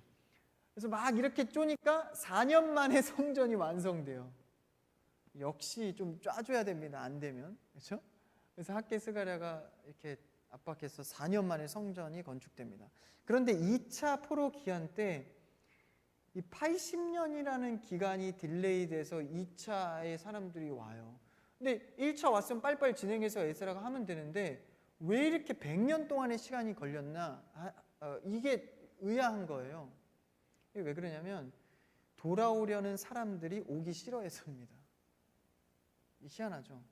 그래서 막 이렇게 쪼니까 4년 만에 성전이 완성돼요. 역시 좀 쪄줘야 됩니다. 안 되면. 그렇죠? 그래서 학개, 스가랴가 이렇게 압박해서 4년 만에 성전이 건축됩니다. 그런데 2차 포로 귀환 때 이 80년이라는 기간이 딜레이 돼서 2차에 사람들이 와요. 근데 1차 왔으면 빨리빨리 진행해서 에스라가 하면 되는데 왜 이렇게 100년 동안의 시간이 걸렸나? 이게 의아한 거예요. 왜 그러냐면 돌아오려는 사람들이 오기 싫어해서입니다. 희한하죠.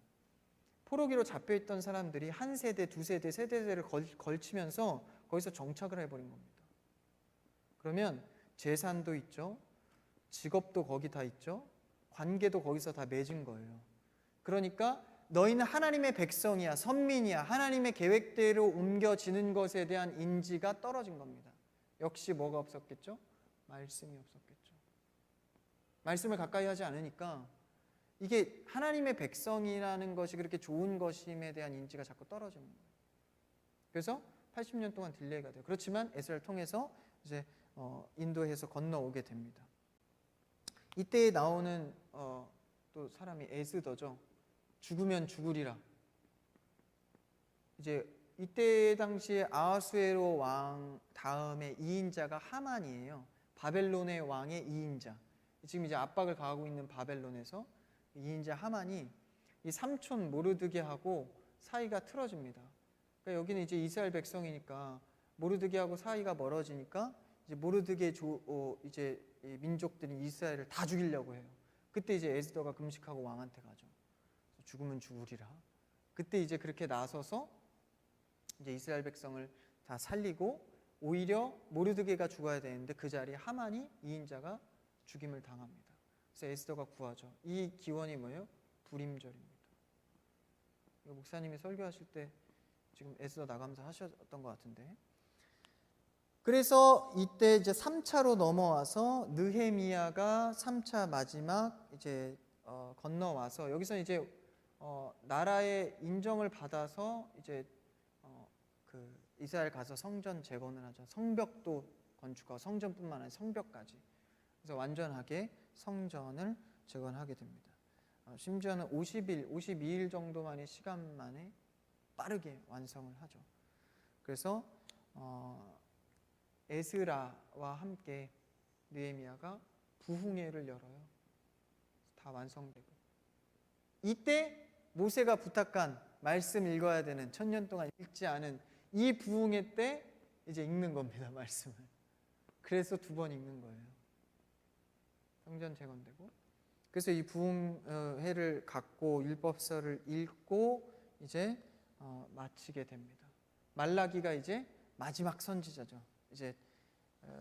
포로기로 잡혀있던 사람들이 한 세대, 두 세대, 세 세대를 걸치면서 거기서 정착을 해버린 겁니다. 그러면 재산도 있죠, 직업도 거기 다 있죠, 관계도 거기서 다 맺은 거예요. 그러니까 너희는 하나님의 백성이야, 선민이야, 하나님의 계획대로 옮겨지는 것에 대한 인지가 떨어진 겁니다. 역시 뭐가 없었겠죠? 말씀이 없었겠죠. 말씀을 가까이 하지 않으니까 이게 하나님의 백성이라는 것이 그렇게 좋은 것임에 대한 인지가 자꾸 떨어지는 거예요. 그래서 80년 동안 딜레이가 돼요. 그렇지만 에스라를 통해서 이제 인도해서 건너오게 됩니다. 이때 나오는 또 사람이 에스더죠. 죽으면 죽으리라. 이제 이때 당시에 아하수에로 왕 다음에 2인자가 하만이에요. 바벨론의 왕의 2인자. 지금 이제 압박을 가하고 있는 바벨론에서 2인자 하만이 이 삼촌 모르드게하고 사이가 틀어집니다. 그러니까 여기는 이제 이스라엘 백성이니까 모르드게하고 사이가 멀어지니까 이제 모르드게 이제 민족들이 이스라엘을 다 죽이려고 해요. 그때 이제 에스더가 금식하고 왕한테 가죠. 죽으면 죽으리라. 그때 이제 그렇게 나서서 이제 이스라엘 백성을 다 살리고 오히려 모르드게가 죽어야 되는데 그 자리에 하만이 2인자가 죽임을 당합니다. 그래서 에스더가 구하죠. 이 기원이 뭐예요? 불임절입니다. 목사님이 설교하실 때 지금 에스더 나가면서 하셨던 것 같은데. 그래서 이때 이제 3차로 넘어와서 느헤미야가 3차 마지막 이제 건너와서 여기서 이제 나라의 인정을 받아서 이제 그 이스라엘 가서 성전 재건을 하죠. 성벽도 건축하고 성전뿐만 아니라 성벽까지. 그래서 완전하게 성전을 재건하게 됩니다. 심지어는 50일, 52일 정도만의 시간 만에 빠르게 완성을 하죠. 그래서 에스라와 함께 느헤미야가 부흥회를 열어요. 다 완성되고 이때 모세가 부탁한 말씀 읽어야 되는 1000년 동안 읽지 않은 이 부흥회 때 이제 읽는 겁니다. 말씀을. 그래서 2번 읽는 거예요. 성전 재건되고 그래서 이 부흥회를 갖고 율법서를 읽고 이제 마치게 됩니다. 말라기가 이제 마지막 선지자죠. 이제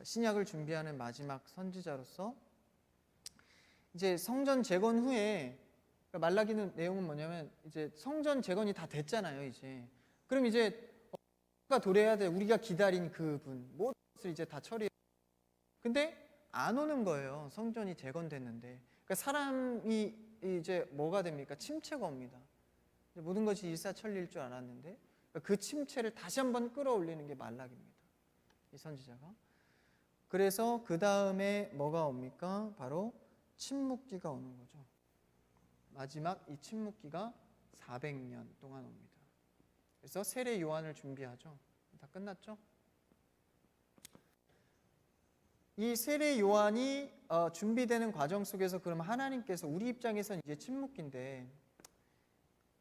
신약을 준비하는 마지막 선지자로서 이제 성전 재건 후에 그러니까 말라기는 내용은 뭐냐면 이제 성전 재건이 다 됐잖아요. 이제 그럼 이제 우리가 도래해야 돼. 우리가 기다린 그분 모든 것을 이제 다 처리해. 근데 안 오는 거예요. 성전이 재건됐는데. 그러니까 사람이 이제 뭐가 됩니까? 침체가 옵니다. 모든 것이 일사천리일 줄 알았는데 그 침체를 다시 한번 끌어올리는 게 말라기입니다. 이 선지자가. 그래서 그 다음에 뭐가 옵니까? 바로 침묵기가 오는 거죠. 마지막 이 침묵기가 400년 동안 옵니다. 그래서 세례 요한을 준비하죠. 다 끝났죠? 이 세례 요한이 준비되는 과정 속에서 그럼 하나님께서 우리 입장에서는 이제 침묵기인데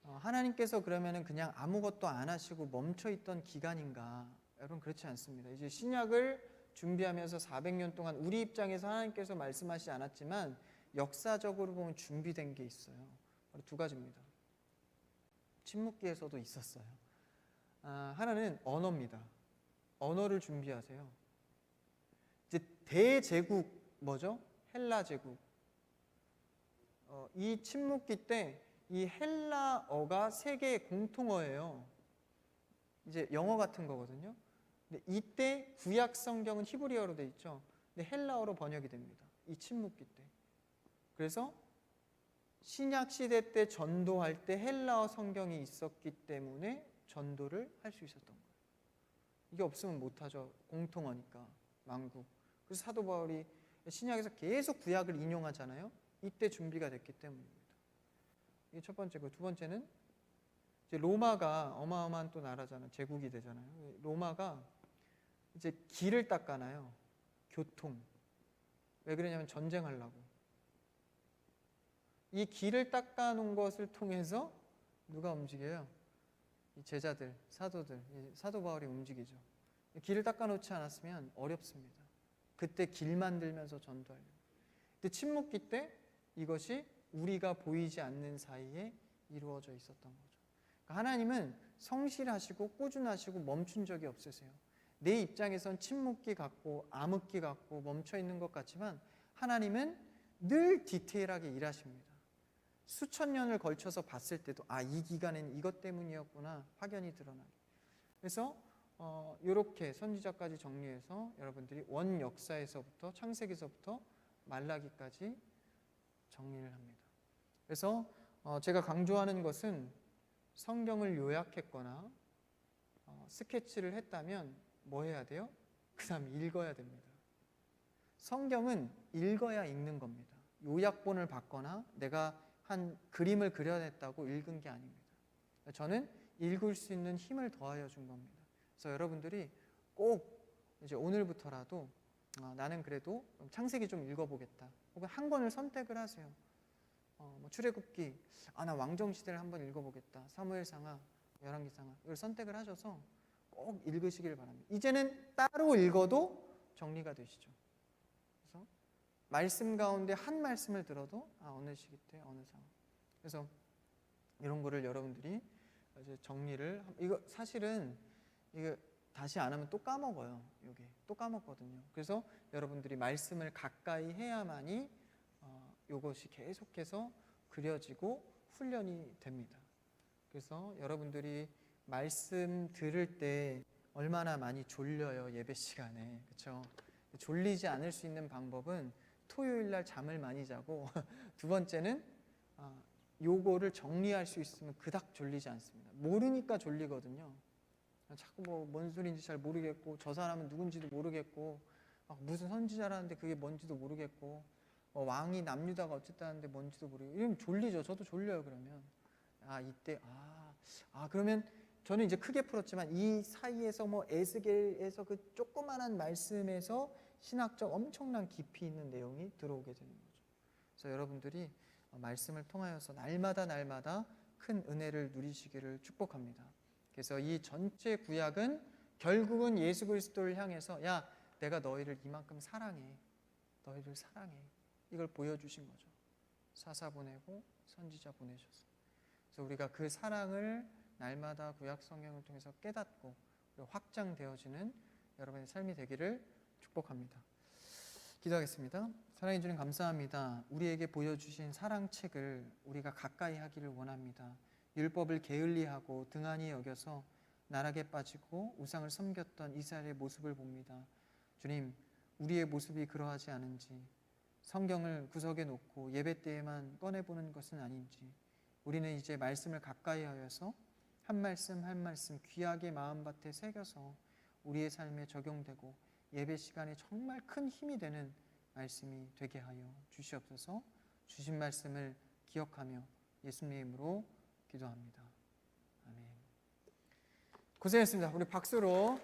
하나님께서 그러면은 그냥 아무것도 안 하시고 멈춰 있던 기간인가? 여러분 그렇지 않습니다. 이제 신약을 준비하면서 400년 동안 우리 입장에서 하나님께서 말씀하시지 않았지만 역사적으로 보면 준비된 게 있어요. 바로 2가지입니다. 침묵기에서도 있었어요. 하나는 언어입니다. 언어를 준비하세요. 이제 대제국 뭐죠? 헬라 제국. 이 침묵기 때 이 헬라어가 세계의 공통어예요. 이제 영어 같은 거거든요. 근데 이때 구약 성경은 히브리어로 돼 있죠. 근데 헬라어로 번역이 됩니다. 이 침묵기 때. 그래서 신약 시대 때 전도할 때 헬라어 성경이 있었기 때문에 전도를 할 수 있었던 거예요. 이게 없으면 못하죠. 공통어니까 만국. 그래서 사도 바울이 신약에서 계속 구약을 인용하잖아요. 이때 준비가 됐기 때문입니다. 이게 첫 번째고, 2번째는 이제 로마가 어마어마한 또 나라잖아요. 제국이 되잖아요. 로마가 이제 길을 닦아놔요. 교통. 왜 그러냐면 전쟁하려고. 이 길을 닦아놓은 것을 통해서 누가 움직여요? 이 제자들, 사도들, 사도 바울이 움직이죠. 길을 닦아놓지 않았으면 어렵습니다. 그때 길 만들면서 전도하려고. 근데 침묵기 때 이것이 우리가 보이지 않는 사이에 이루어져 있었던 거죠. 하나님은 성실하시고 꾸준하시고 멈춘 적이 없으세요. 내 입장에선 침묵기 같고 암흑기 같고 멈춰 있는 것 같지만 하나님은 늘 디테일하게 일하십니다. 수천 년을 걸쳐서 봤을 때도 이 기간엔 이것 때문이었구나 확연히 드러나게. 그래서 이렇게 선지자까지 정리해서 여러분들이 원 역사에서부터 창세기서부터 말라기까지 정리를 합니다. 그래서 제가 강조하는 것은 성경을 요약했거나 스케치를 했다면 뭐 해야 돼요? 그 다음 읽어야 됩니다. 성경은 읽어야 읽는 겁니다. 요약본을 받거나 내가 한 그림을 그려냈다고 읽은 게 아닙니다. 저는 읽을 수 있는 힘을 더하여 준 겁니다. 그래서 여러분들이 꼭 이제 오늘부터라도 나는 그래도 창세기 좀 읽어보겠다. 혹은 한 권을 선택을 하세요. 뭐 출애굽기, 나 왕정시대를 한번 읽어보겠다. 사무엘상하, 열왕기상하 이걸 선택을 하셔서 꼭 읽으시길 바랍니다. 이제는 따로 읽어도 정리가 되시죠. 그래서 말씀 가운데 한 말씀을 들어도 어느 시기 때 어느 상황. 그래서 이런 거를 여러분들이 이제 정리를 이거 사실은 이거 다시 안 하면 또 까먹어요. 이게 또 까먹거든요. 그래서 여러분들이 말씀을 가까이 해야만이 이것이 계속해서 그려지고 훈련이 됩니다. 그래서 여러분들이 말씀 들을 때 얼마나 많이 졸려요, 예배 시간에. 그렇죠? 졸리지 않을 수 있는 방법은 토요일 날 잠을 많이 자고 두 번째는 요거를 정리할 수 있으면 그닥 졸리지 않습니다. 모르니까 졸리거든요. 자꾸 뭔 소리인지 잘 모르겠고 저 사람은 누군지도 모르겠고 무슨 선지자라는데 그게 뭔지도 모르겠고 왕이 남유다가 어쨌다는데 뭔지도 모르겠고 이러면 졸리죠. 저도 졸려요. 그러면 이때 그러면 저는 이제 크게 풀었지만 이 사이에서 에스겔에서 그 조그만한 말씀에서 신학적 엄청난 깊이 있는 내용이 들어오게 되는 거죠. 그래서 여러분들이 말씀을 통하여서 날마다 큰 은혜를 누리시기를 축복합니다. 그래서 이 전체 구약은 결국은 예수 그리스도를 향해서 내가 너희를 이만큼 사랑해. 너희를 사랑해. 이걸 보여주신 거죠. 사사 보내고 선지자 보내셔서. 그래서 우리가 그 사랑을 날마다 구약 성경을 통해서 깨닫고 확장되어지는 여러분의 삶이 되기를 축복합니다. 기도하겠습니다. 사랑해 주님 감사합니다. 우리에게 보여주신 사랑책을 우리가 가까이 하기를 원합니다. 율법을 게을리하고 등한히 여겨서 나락에 빠지고 우상을 섬겼던 이스라엘의 모습을 봅니다. 주님, 우리의 모습이 그러하지 않은지, 성경을 구석에 놓고 예배 때에만 꺼내보는 것은 아닌지, 우리는 이제 말씀을 가까이 하여서 한 말씀 한 말씀 귀하게 마음밭에 새겨서 우리의 삶에 적용되고 예배 시간에 정말 큰 힘이 되는 말씀이 되게 하여 주시옵소서. 주신 말씀을 기억하며 예수님의 이름으로 기도합니다. 아멘. 고생했습니다. 우리 박수로